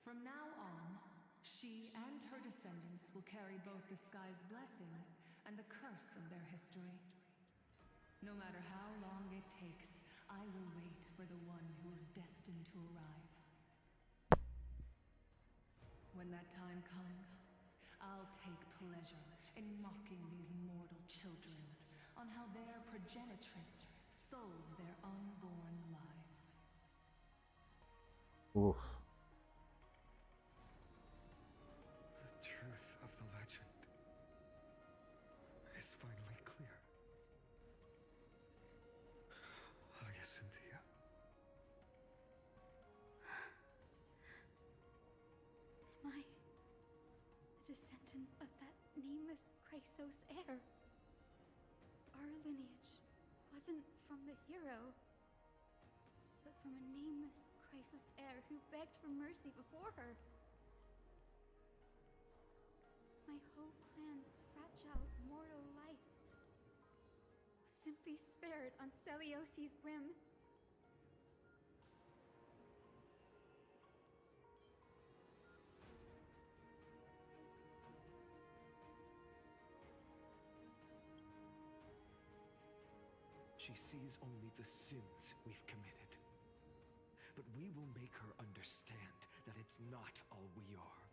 Speaker 12: From now on, she and her descendants will carry both the sky's blessings and the curse of their history. No matter how long it takes, I will wait for the one who is destined to arrive. When that time comes, I'll take pleasure in mocking these mortal children on how their progenitress sold their unborn lives.
Speaker 1: Oof.
Speaker 4: The truth of the legend is finally clear. Hyacinthia.
Speaker 5: Am I the descendant of that nameless Chrysos heir? Our lineage wasn't from the hero, but from a nameless Chrysos heir who begged for mercy before her. My whole clan's fragile mortal life was simply spared on Celiosi's whim.
Speaker 4: She sees only the sins we've committed. But we will make her understand that it's not all we are.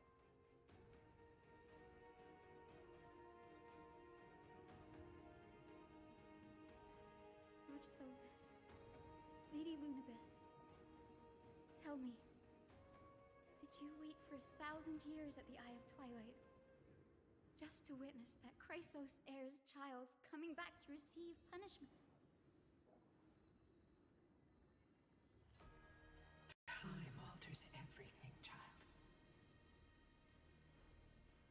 Speaker 5: Lord Solibus, Lady Lunibus, tell me, did you wait for 1,000 years at the Eye of Twilight just to witness that Chrysos heir's child coming back to receive punishment?
Speaker 12: Time alters everything, child.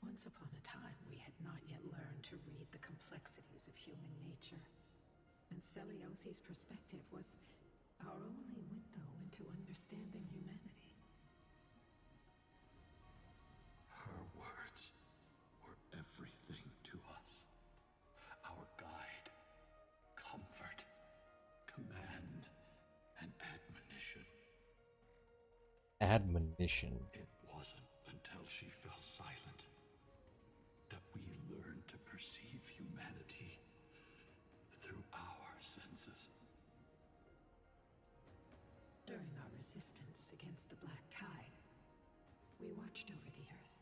Speaker 12: Once upon a time, we had not yet learned to read the complexities of human nature. And Celiosi's perspective was our only window into understanding humanity.
Speaker 11: Her words were everything to us. Our guide, comfort, command, and admonition.
Speaker 1: Admonition.
Speaker 11: It wasn't until she fell silent that we learned to perceive humanity through our senses.
Speaker 12: During our resistance against the Black Tide, we watched over the Earth,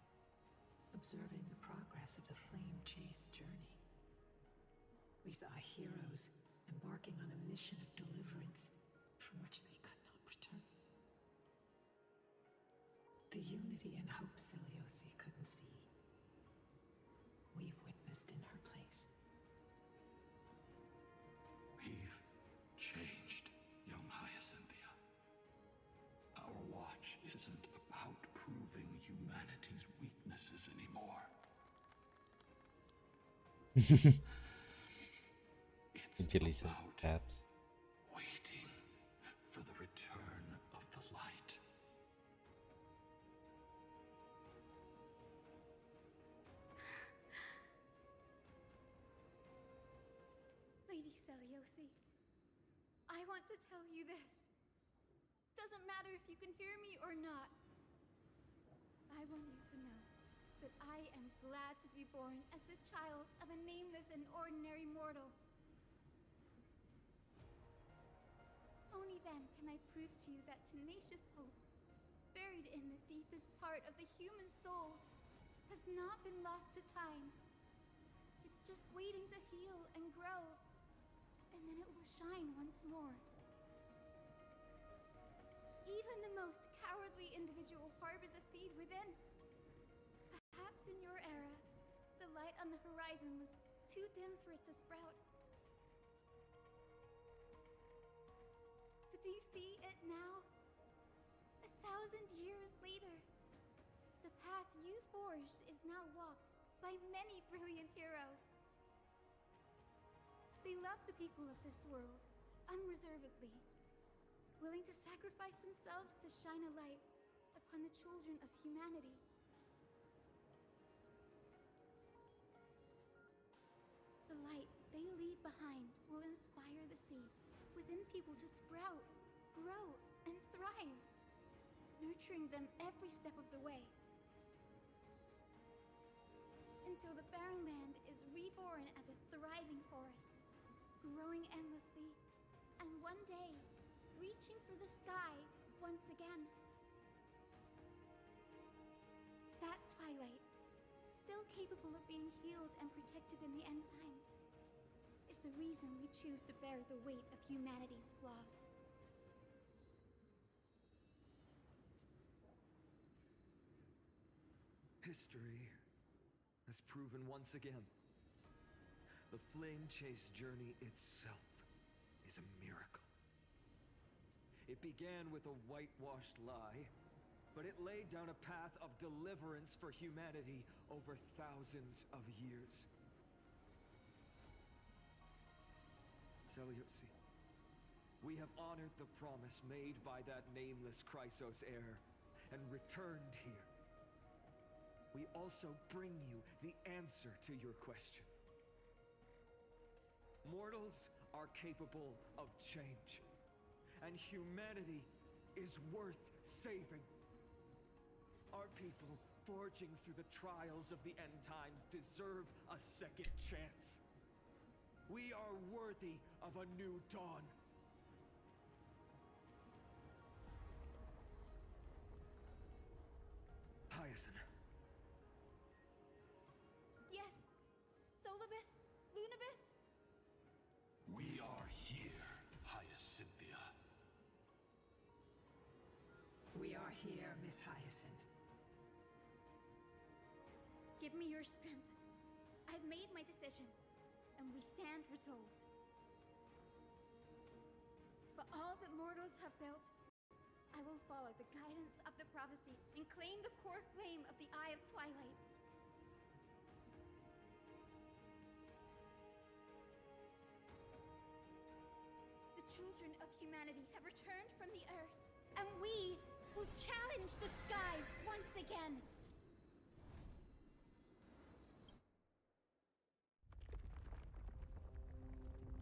Speaker 12: observing the progress of the Flame Chase journey. We saw heroes embarking on a mission of deliverance from which they could not return. The unity and hope Celiosi couldn't see, we've witnessed in her place.
Speaker 11: We've changed, young Hyacinthia. Our watch isn't about proving humanity's weaknesses anymore. It's about waiting for the return of the light.
Speaker 5: Lady Celiosi, I want to tell you this. Doesn't matter if you can hear me or not. I want you to know that I am glad to be born as the child of a nameless and ordinary mortal. Only then can I prove to you that tenacious hope, buried in the deepest part of the human soul, has not been lost to time. It's just waiting to heal and grow, and then it will shine once more. Even the most cowardly individual harbors a seed within. Perhaps in your era, the light on the horizon was too dim for it to sprout. But do you see it now? 1,000 years later, the path you forged is now walked by many brilliant heroes. They love the people of this world unreservedly, willing to sacrifice themselves to shine a light upon the children of humanity. The light they leave behind will inspire the seeds within people to sprout, grow, and thrive, nurturing them every step of the way. Until the barren land is reborn as a thriving forest, growing endlessly, and one day, reaching for the sky once again. That twilight, still capable of being healed and protected in the end times, is the reason we choose to bear the weight of humanity's flaws.
Speaker 4: History has proven once again, the Flame Chase journey itself is a miracle. It began with a whitewashed lie, but it laid down a path of deliverance for humanity over thousands of years. Seleuci, we have honored the promise made by that nameless Chrysos heir and returned here. We also bring you the answer to your question. Mortals are capable of change, and humanity is worth saving. Our people, forging through the trials of the end times, deserve a second chance. We are worthy of a new dawn. Hyacinth.
Speaker 5: Yes, Solibus, Lunibus.
Speaker 11: We are here, Hyacinthia.
Speaker 12: We are here, Miss Hyacinth.
Speaker 5: Give me your strength. I've made my decision, and we stand resolved. For all that mortals have built, I will follow the guidance of the prophecy and claim the core flame of the Eye of Twilight. The children of humanity have returned from the earth, and we will challenge the skies once again.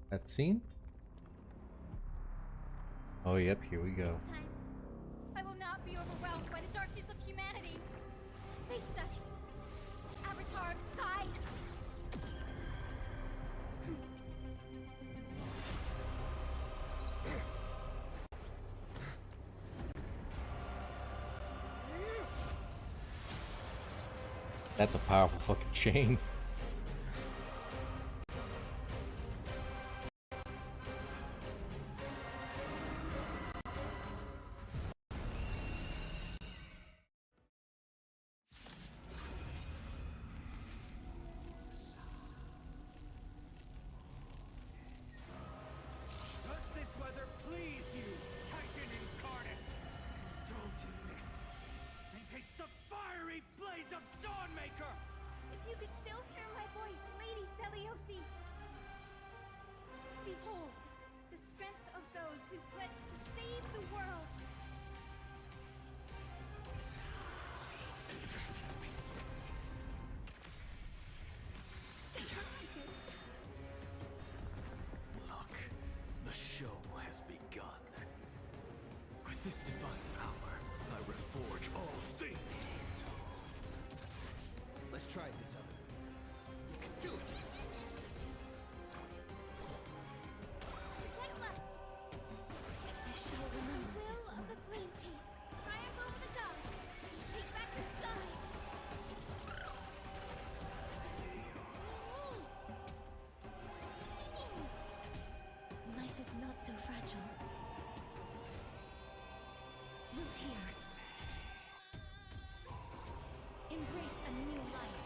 Speaker 1: That scene? Oh, yep, here we go.
Speaker 5: This time, I will not be overwhelmed by the darkness of humanity. Face us, Avatar of Sky.
Speaker 1: That's a powerful fucking chain.
Speaker 4: Does this weather please you, Titan incarnate? Indulge in this, and taste the fiery blaze of Dawnmaker!
Speaker 5: If you could still hear my voice, Lady Seleuci. Behold, the strength of those who pledged to save the world.
Speaker 11: Just wait.
Speaker 2: Look, the show has begun. With this divine power, I reforge all things.
Speaker 9: Let's try it this other. You can do it!
Speaker 5: Tekla! I shall remember the will of the flame chase. Triumph over the gods. Take back the sky.
Speaker 10: Life is not so fragile. Root here. Embrace a new life.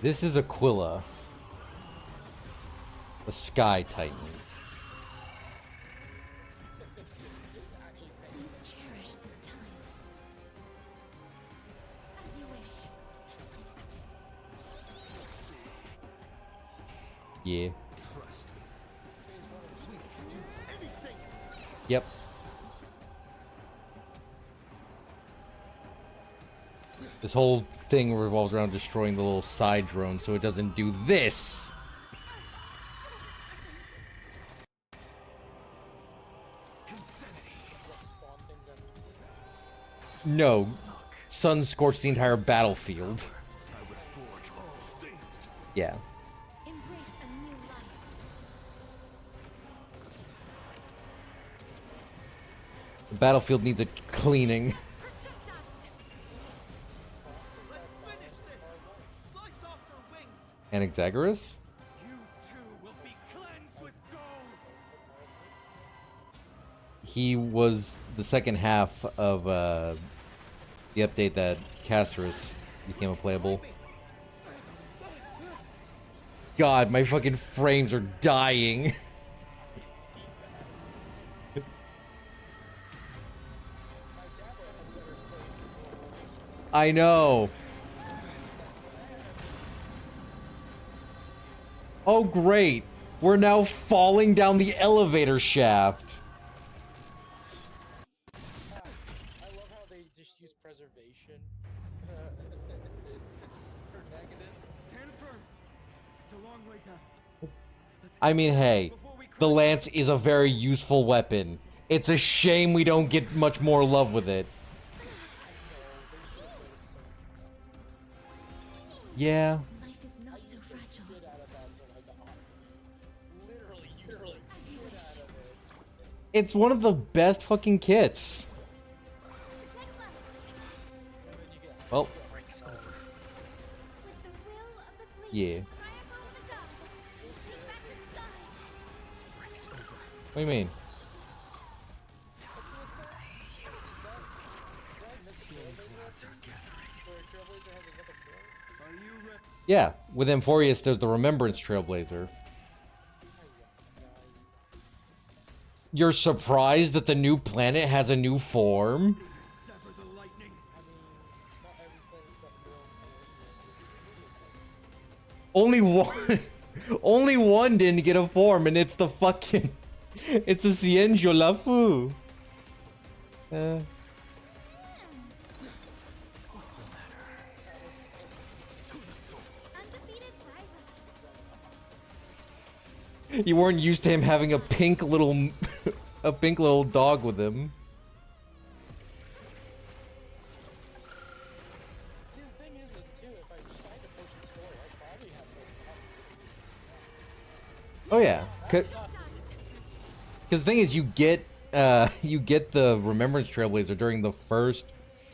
Speaker 1: This is Aquila, the Sky Titan.
Speaker 5: Please cherish this time. As you wish.
Speaker 1: Yeah.
Speaker 9: Trust me. We can do anything.
Speaker 1: Yep. This whole thing revolves around destroying the little side drone so it doesn't do this. No. Sun scorched the entire battlefield. Yeah.
Speaker 5: Embrace a new life.
Speaker 1: The battlefield needs a cleaning. Anaxagoras?
Speaker 17: You too will be cleansed with gold.
Speaker 1: He was the second half of the update that Castris became a playable. God, my fucking frames are dying. I know. Oh, great. We're now falling down the elevator shaft.
Speaker 15: I love how they just use preservation for negatives.
Speaker 17: Stand firm. It's a long way down.
Speaker 1: I mean, hey, the lance is a very useful weapon. It's a shame we don't get much more love with it. Yeah.
Speaker 5: Life is not so fragile.
Speaker 1: It's one of the best fucking kits. Well. Yeah. What do you mean? Yeah, with Amphorius there's the Remembrance Trailblazer. You're surprised that the new planet has a new form? Only one only one didn't get a form, and it's the fucking it's the Cienjo Lafu. You weren't used to him having a pink little a pink little dog with him.
Speaker 15: See, the thing is too, if I decide to push the story, I'll probably have to.
Speaker 1: Oh yeah, because the thing is, you get the Remembrance Trailblazer during the first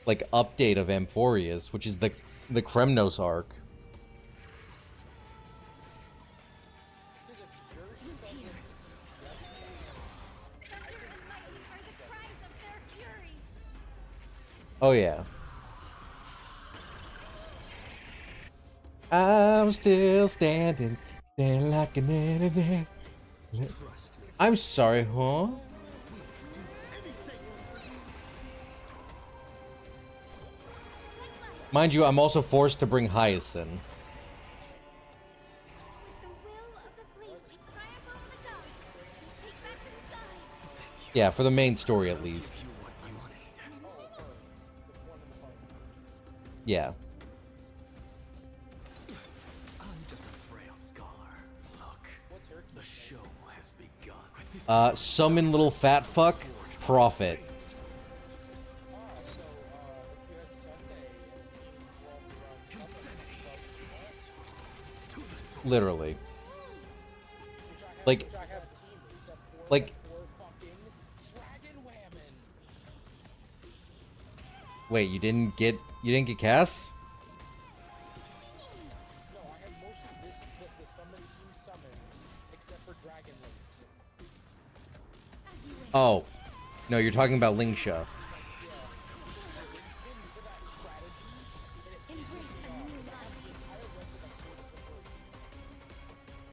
Speaker 1: like update of Amphorius, which is the Kremnos arc. Oh yeah. I'm still standing like an enemy. I'm sorry, huh? Mind you, I'm also forced to bring Hyacinth. Yeah, for the main story at least. Yeah.
Speaker 2: I'm just a frail scholar. Look, the show has begun.
Speaker 1: Summon little fat fuck, profit. Literally. Like, wait, you didn't get Cass?
Speaker 15: No, I have most of the summon team summons, except for Dragon Link.
Speaker 1: Oh. No, you're talking about Lingsha.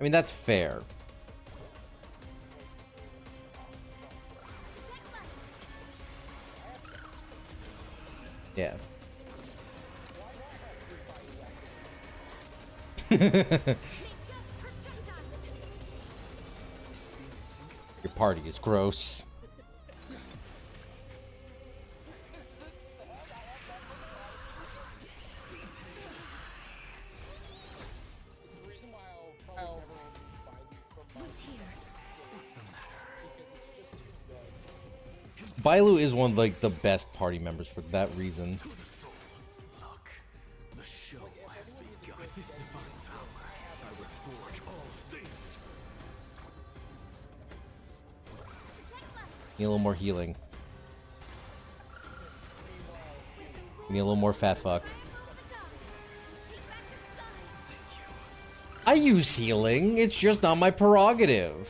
Speaker 1: I mean, that's fair. Yeah. Your party is gross.
Speaker 15: It's the reason why I'll probably never buy these from my
Speaker 11: What's the matter?
Speaker 15: because it's just too good.
Speaker 1: Bailu is one of like the best party members for that reason.
Speaker 11: Look, the show has begun. With this divine power, I reforge all things.
Speaker 1: Need a little more healing. Need a little more fat fuck. I use healing, it's just not my prerogative.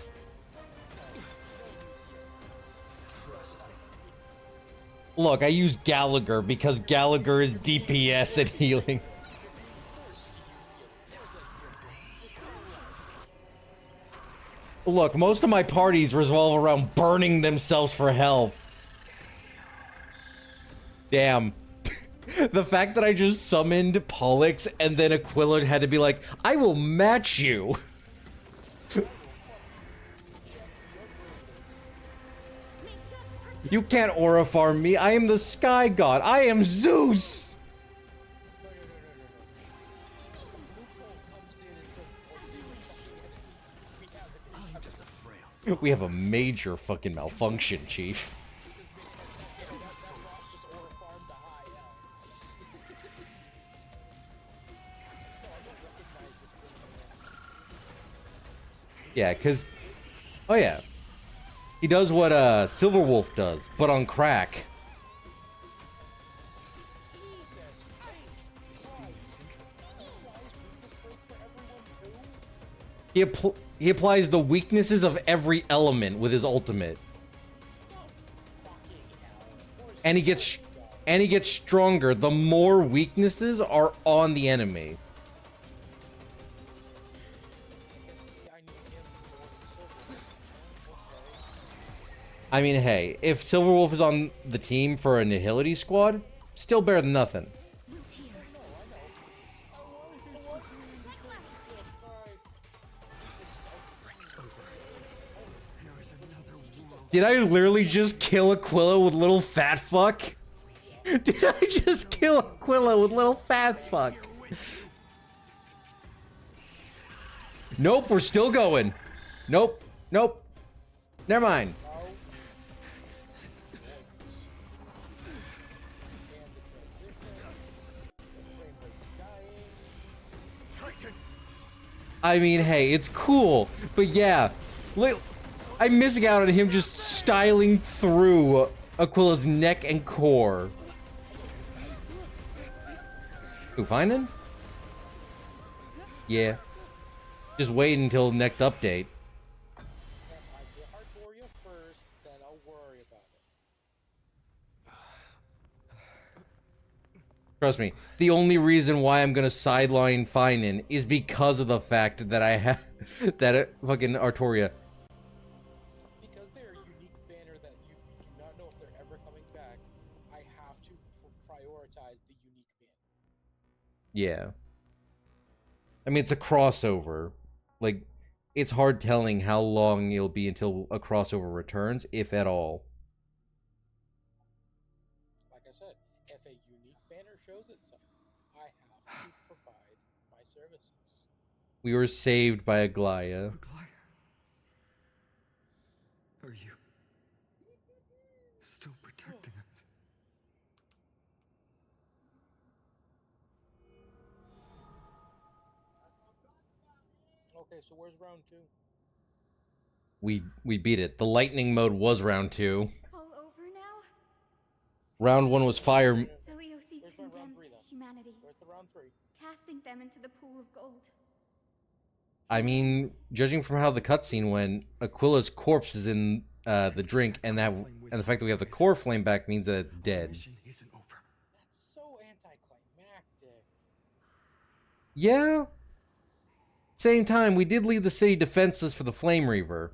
Speaker 1: Look, I use Gallagher because Gallagher is DPS and healing. Look, most of my parties revolve around burning themselves for health. Damn. The fact that I just summoned Pollux and then Aquila had to be like, I will match you. You can't aura farm me. I am the sky god. I am Zeus. We have a major fucking malfunction, Chief. Yeah, cause, oh yeah, he does what Silverwolf does, but on crack. He applies the weaknesses of every element with his ultimate, and he gets stronger the more weaknesses are on the enemy. I mean, hey, if Silverwolf is on the team for a Nihility squad, still better than nothing. Did I literally just kill Aquila with little fat fuck? Did I just kill Aquila with little fat fuck? Nope, we're still going. Nope, nope. Never mind. I mean, hey, it's cool, but yeah, I'm missing out on him just styling through Aquila's neck and core. Who, finding? Yeah. Just wait until next update. Trust me, the only reason why I'm gonna sideline Finan is because of the fact that I have that fucking Artoria.
Speaker 15: Because they're a unique banner that you do not know if they're ever coming back, I have to prioritize the unique banner.
Speaker 1: Yeah. I mean, it's a crossover. Like, it's hard telling how long it'll be until a crossover returns, if at all.
Speaker 15: Like I said, if a unique banner shows itself, I have to provide my services.
Speaker 1: We were saved by Aglaya.
Speaker 4: Are you still protecting us?
Speaker 15: Okay, so where's round 2?
Speaker 1: We beat it. The lightning mode was round 2.
Speaker 5: All over now?
Speaker 1: Round 1 was fire.
Speaker 5: Zeliosi condemned humanity,
Speaker 15: Where's the round 3?
Speaker 5: casting them into the pool of gold.
Speaker 1: I mean, judging from how the cutscene went, Aquila's corpse is in the drink, and the fact that we have the core flame back means that it's dead.
Speaker 15: That's so anticlimactic.
Speaker 1: Yeah. Same time, we did leave the city defenseless for the Flame Reaver.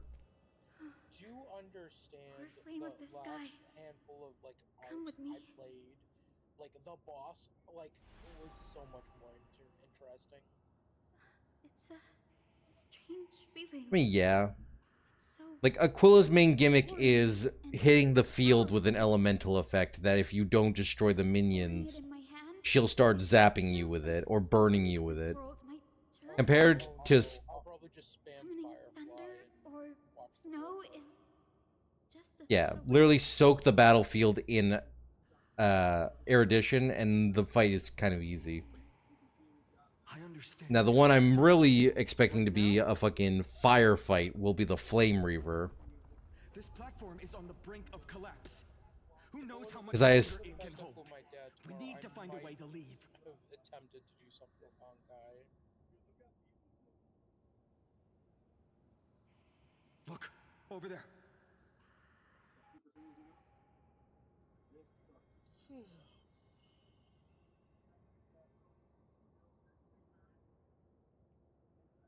Speaker 15: Do you understand
Speaker 5: Or flame of the sky.
Speaker 15: handful of like
Speaker 5: Come with me.
Speaker 15: I played? Like the boss, like it was so much more interesting.
Speaker 5: It's a strange feeling.
Speaker 1: I mean, yeah.
Speaker 5: So
Speaker 1: Like, Aquila's main gimmick is hitting the field with an elemental effect that if you don't destroy the minions, she'll start zapping you with it or burning you with it. Compared to...
Speaker 15: I'll probably just spam
Speaker 5: summoning
Speaker 15: Firefly
Speaker 5: thunder or snow is just a
Speaker 1: Yeah,
Speaker 5: thought away.
Speaker 1: literally soak the battlefield in erudition, and the fight is kind of easy.
Speaker 4: I understand.
Speaker 1: Now, the one I'm really expecting to be a fucking firefight will be the Flame Reaver.
Speaker 4: This platform is on the brink of collapse. Who knows how much
Speaker 1: 'Cause I
Speaker 4: longer
Speaker 1: s-
Speaker 4: it can hold? We need to find a way to leave.
Speaker 15: Have attempted to do something with Honkai.
Speaker 4: Look, over there.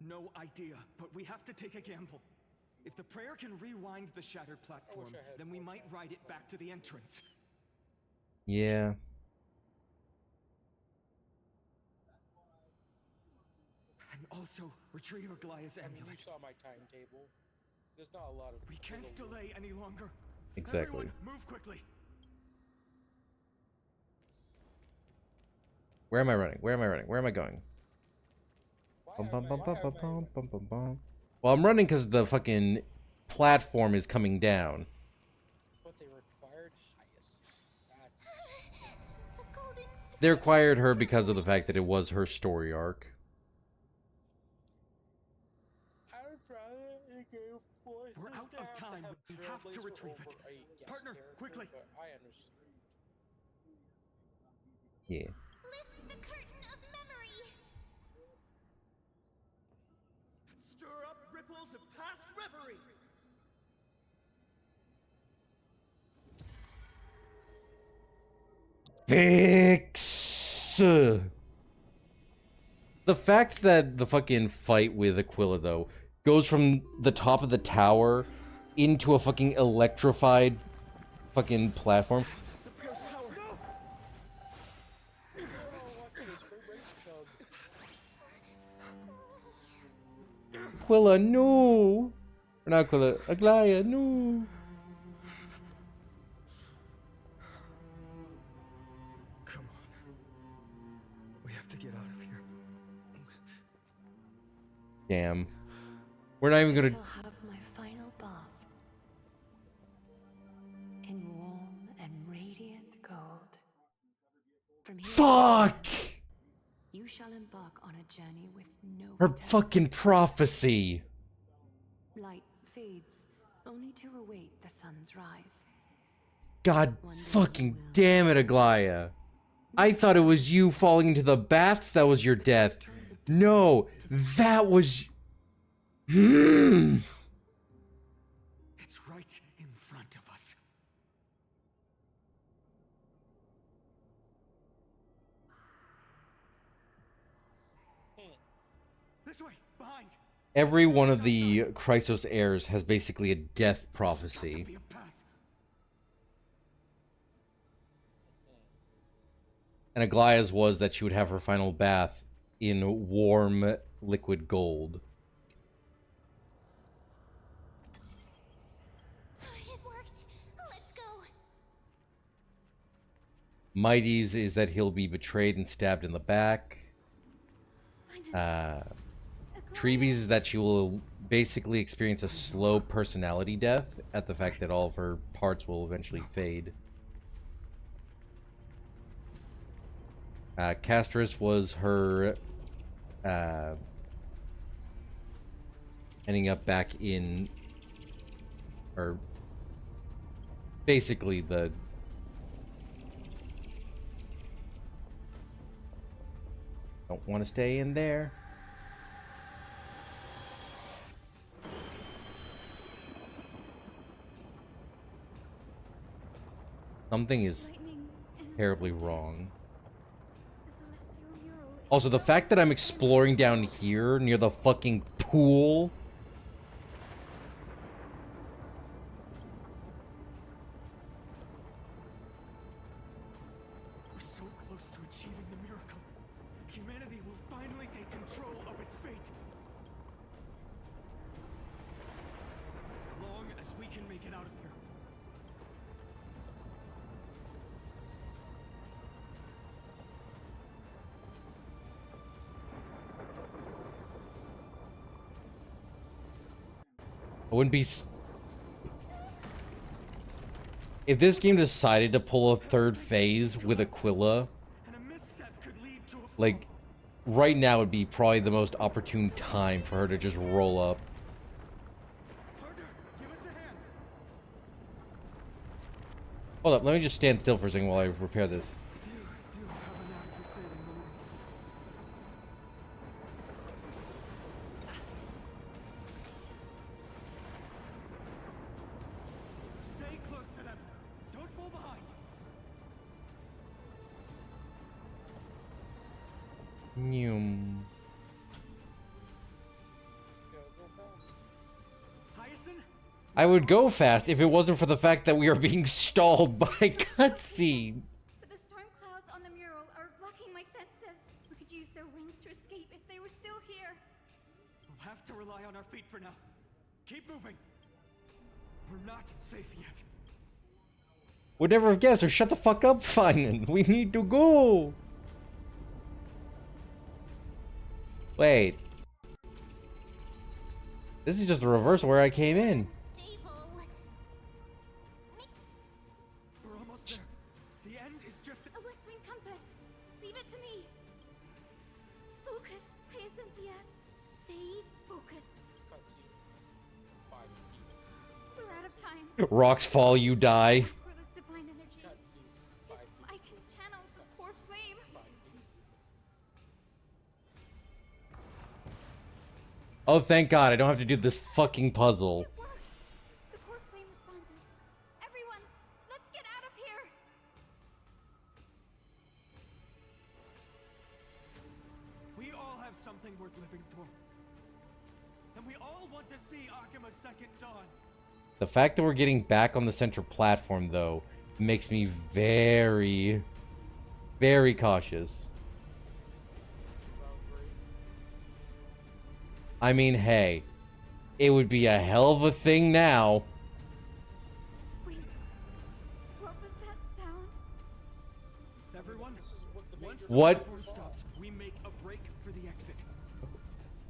Speaker 4: No idea, but we have to take a gamble. If the prayer can rewind the shattered platform, then we might ride it back to the entrance.
Speaker 1: Yeah.
Speaker 4: And also, retrieve Aglaya's
Speaker 15: I mean, you
Speaker 4: amulet.
Speaker 15: saw my timetable. There's not a lot of.
Speaker 4: We can't delay any longer.
Speaker 1: Exactly.
Speaker 4: Everyone, move quickly.
Speaker 1: Where am I running? Where am I running? Where am I going? Bum, bum, bum, bum, bum, bum, bum, bum, bum. Well, I'm running because the fucking platform is coming down.
Speaker 15: But they required highest. That's.
Speaker 1: They required her because of the fact that it was her story arc.
Speaker 4: We're out of time. We have to retrieve it. Partner, quickly.
Speaker 15: I understand.
Speaker 1: Yeah.
Speaker 10: Lift the curtain of memory.
Speaker 9: Stir up ripples of past reverie.
Speaker 1: Fix. The fact that the fucking fight with Aquila, though, goes from the top of the tower into a fucking electrified fucking platform. Aquila, no! Or not Aquila, Aglaya, no!
Speaker 4: Come on. We have to get out of here.
Speaker 1: Damn. We're not even gonna...
Speaker 12: I shall have my final bath in warm and radiant gold. From here
Speaker 1: Fuck!
Speaker 12: you shall embark on a journey with no
Speaker 1: Her
Speaker 12: return.
Speaker 1: fucking prophecy!
Speaker 12: Light fades, only to await the sun's rise.
Speaker 1: God fucking damn it, Aglaya. I thought it was you falling into the baths that was your death. No, that was...
Speaker 4: It's right in front of us. This way, behind.
Speaker 1: Every one of the Chrysos heirs has basically a death prophecy. And Aglaya's was that she would have her final bath in warm liquid gold.
Speaker 10: It worked. Let's go.
Speaker 1: Mighty's is that he'll be betrayed and stabbed in the back. Treeby's is that she will basically experience a slow personality death at the fact that all of her parts will eventually fade. Castris was her ending up back in, or basically the don't want to stay in there. Something is terribly wrong.
Speaker 5: The celestial mural is
Speaker 1: Also, the fact that I'm exploring down here near the fucking pool.
Speaker 17: We're so close to achieving the miracle. Humanity will finally take control of its fate. As long as we can make it out of here.
Speaker 1: I wouldn't be... If this game decided to pull a third phase with Aquila, like, right now would be probably the most opportune time for her to just roll up. Hold up, let me just stand still for a second while I repair this.
Speaker 17: Stay close to them. Don't fall behind.
Speaker 1: Nyum. I would go fast if it wasn't for the fact that we are being stalled by cutscene.
Speaker 5: But the storm clouds on the mural are blocking my senses. We could use their wings to escape if they were still here.
Speaker 17: We'll have to rely on our feet for now. Keep moving. We're not safe yet.
Speaker 1: Would never have guessed, or shut the fuck up, Finan. We need to go. Wait. This is just the reverse of where I came in.
Speaker 17: We're almost there. The end is just
Speaker 5: a west wing compass. Leave it to me. Focus, Hyacinthia. Stay focused. We're out of time.
Speaker 1: Rocks fall, you die.
Speaker 5: For this divine energy. If I can channel the core flame.
Speaker 1: Oh, thank God, I don't have to do this fucking puzzle.
Speaker 5: It worked. The core flame responded. Everyone, let's get out of here.
Speaker 17: We all have something worth living for. And we all want to see Akima's second dawn.
Speaker 1: The fact that we're getting back on the center platform, though, makes me very, very cautious. I mean, hey, it would be a hell of a thing now.
Speaker 5: Wait, what was that sound?
Speaker 17: Everyone, once
Speaker 1: What?
Speaker 17: the platform stops, we make a break for the exit.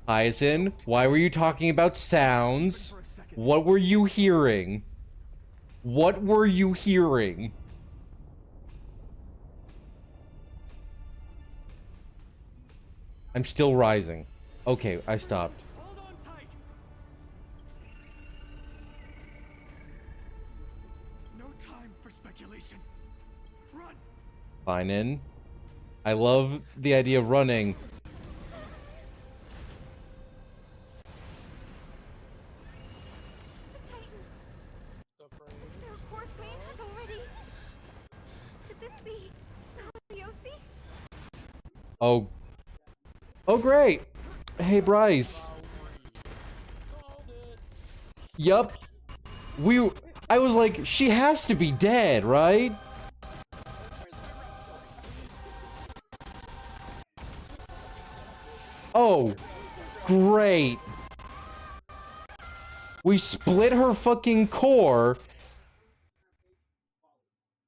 Speaker 1: Hyacinth, why were you talking about sounds? What were you hearing? What were you hearing? I'm still rising. Okay, I stopped.
Speaker 17: Hold on tight. No time for speculation. Run.
Speaker 1: Fine in. I love the idea of running.
Speaker 5: The Titan. Their core flame has already. Could this be Saliosi?
Speaker 1: Oh. Oh, great. Hey, Bryce. Yup. I was like, she has to be dead, right? Oh, great. We split her fucking core,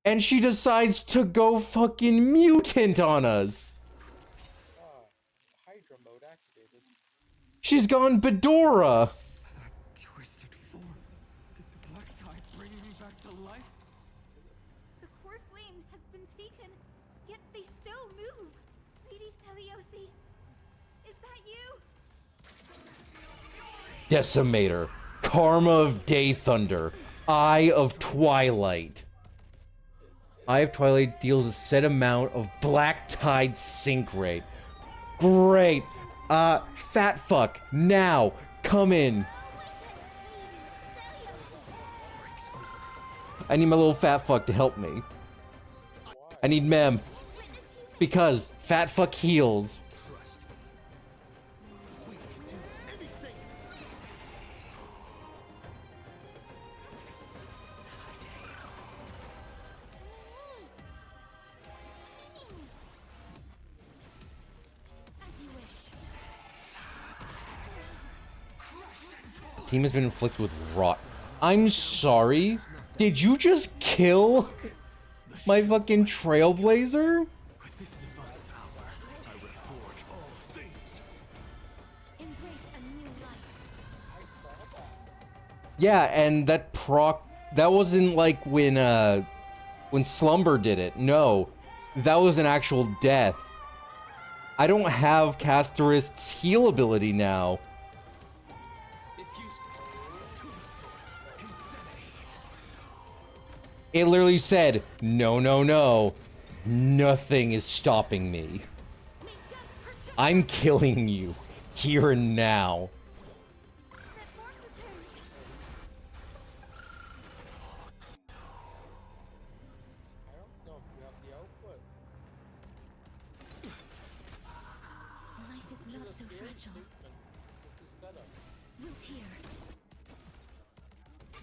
Speaker 1: and she decides to go fucking mutant on us.
Speaker 15: Hydra mode activated.
Speaker 1: She's gone Bedora.
Speaker 17: Twisted form. Did the black tide bring him back to life?
Speaker 5: The core flame has been taken, yet they still move. Lady Celiosi, is that you?
Speaker 1: Decimator. Karma of Day Thunder. Eye of Twilight. Eye of Twilight deals a set amount of black tide sync rate. Great. Fat fuck. Now. Come in. I need my little fat fuck to help me. I need Mem. Because fat fuck heals. team has been inflicted with rot. I'm sorry. Did you just kill my fucking trailblazer?
Speaker 2: With this divine power, I reforge all things.
Speaker 10: Embrace a new life.
Speaker 1: Yeah, and that wasn't like when Slumber did it. No, that was an actual death. I don't have Castorist's heal ability now. It literally said, no, no, no. Nothing is stopping me. I'm killing you here and now.
Speaker 10: Life is not so fragile. Root here.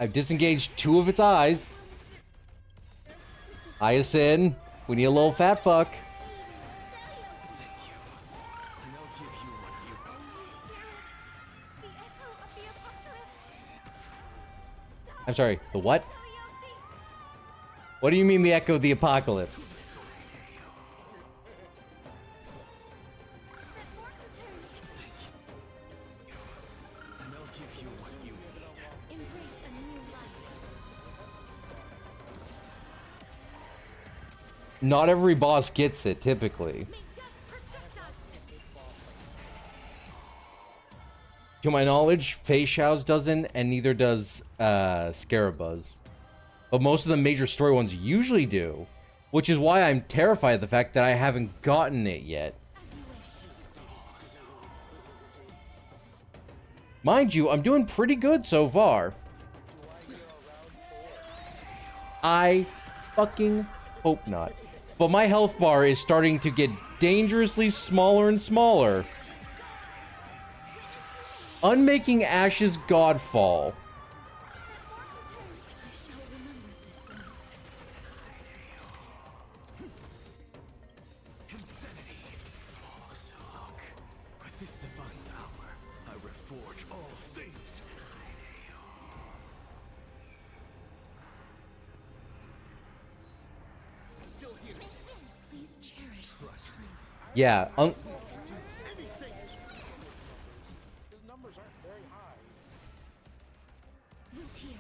Speaker 1: I've disengaged 2 of its eyes. Hyacinth, we need a little fat fuck. I'm sorry, the what? What do you mean the echo of the apocalypse? Not every boss gets it, typically. To my knowledge, Fei Xiao's doesn't, and neither does Scarabuzz. But most of the major story ones usually do, which is why I'm terrified of the fact that I haven't gotten it yet. Mind you, I'm doing pretty good so far. I fucking hope not. But my health bar is starting to get dangerously smaller and smaller. Unmaking Ash's Godfall.
Speaker 2: With this divine power, I reforge all things. Still here.
Speaker 10: Please cherish
Speaker 2: Trust me.
Speaker 1: Yeah,
Speaker 15: His numbers aren't very high.
Speaker 10: Root here.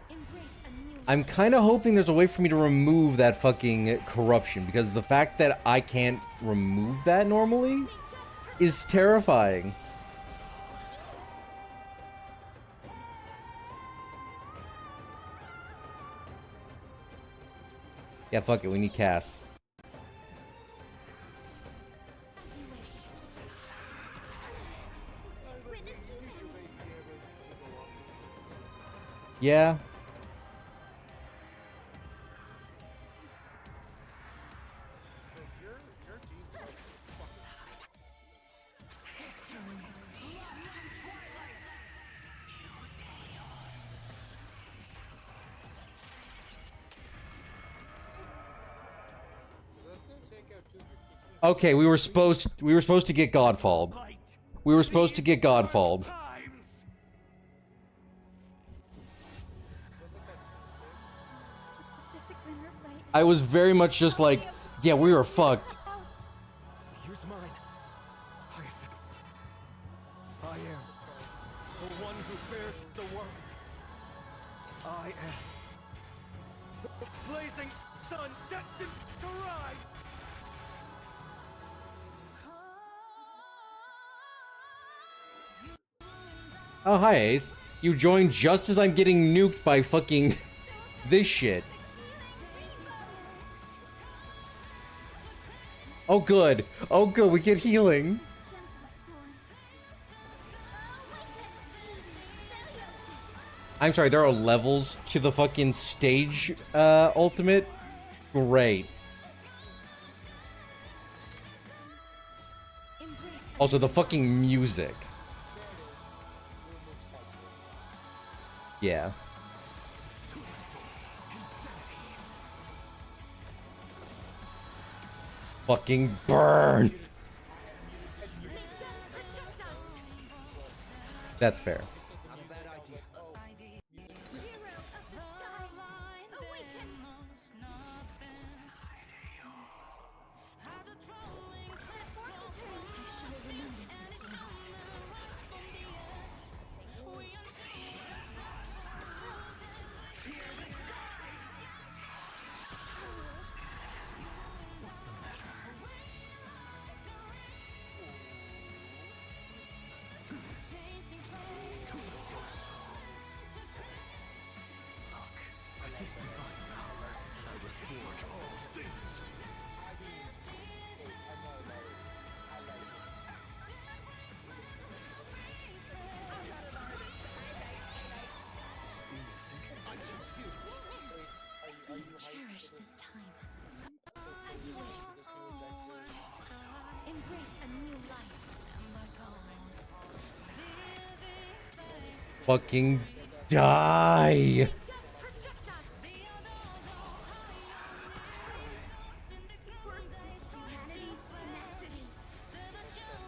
Speaker 10: Embrace a new
Speaker 1: I'm kind of hoping there's a way for me to remove that fucking corruption, because the fact that I can't remove that normally is terrifying. Yeah, fuck it, we need Cass. Yeah. Okay, we were supposed to get Godfall. We were supposed to get Godfall. I was very much just like, yeah, we were fucked.
Speaker 17: Here's mine. Hyacinth. I am the one who bears the world. I am the blazing sun destined to rise.
Speaker 1: Oh, hi, Ace. You joined just as I'm getting nuked by fucking this shit. Oh, good. Oh, good. We get healing. I'm sorry, there are levels to the fucking stage ultimate? Great. Also, the fucking music. Yeah. Fucking burn. That's fair.
Speaker 4: Not a bad idea.
Speaker 10: Hero of the sky, awaken! For eternity, I shall remember this one.
Speaker 4: What's the matter? Look, this divine power, I will forge all things.
Speaker 10: Cherish this time. As you wish. Embrace a new life.
Speaker 1: Fucking die!
Speaker 10: Protect us! Humanity's tenacity.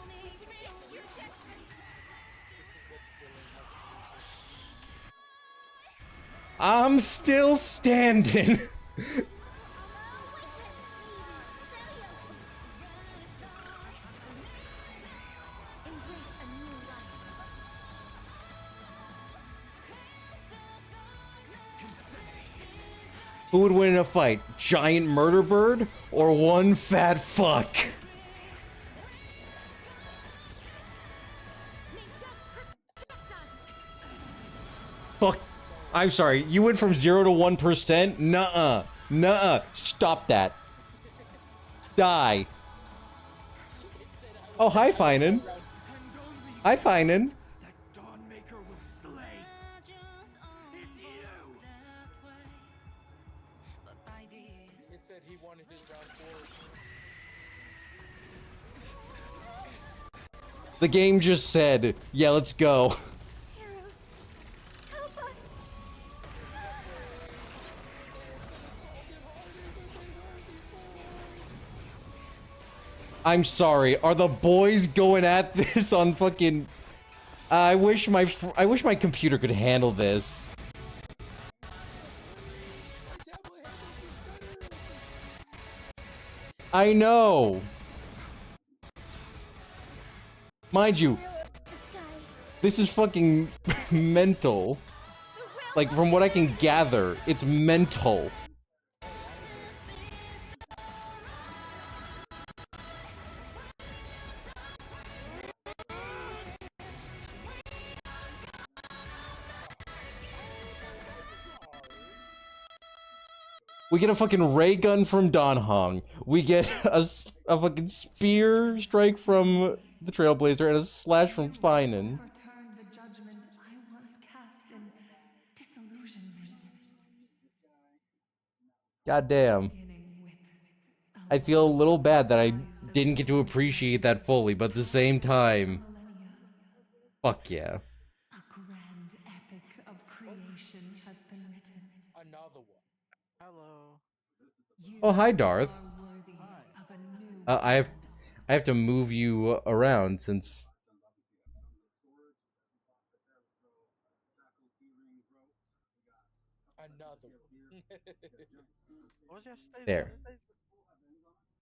Speaker 10: Please change your judgment.
Speaker 1: I'm still standing.
Speaker 10: Embrace a new life.
Speaker 1: Who would win in a fight? Giant murder bird or one fat fuck? Fuck. I'm sorry. You went from 0 to 1%? Nuh-uh. Nuh-uh. Stop that. Die. Oh, hi, Finan. Hi, Finan.
Speaker 4: Dawnmaker will slay. It's you.
Speaker 15: It said he wanted his round 4.
Speaker 1: The game just said, yeah, let's go.
Speaker 10: Heroes, help us!
Speaker 1: I'm sorry. Are the boys going at this on fucking... I wish my computer could handle this. I know. Mind you, this is fucking mental. Like, from what I can gather, it's mental. We get a fucking ray gun from Don Hong. We get a fucking spear strike from the Trailblazer and a slash from Finan.
Speaker 12: Overturn the judgment I once cast in disillusionment.
Speaker 1: Goddamn. I feel a little bad that I didn't get to appreciate that fully, but at the same time, fuck yeah.
Speaker 12: A grand epic of creation has been written.
Speaker 15: Another one.
Speaker 19: Hello.
Speaker 1: Oh, hi, Darth.
Speaker 12: Worthy of a new
Speaker 1: I have to move you around since...
Speaker 15: Another one.
Speaker 19: What was yesterday's?
Speaker 1: There.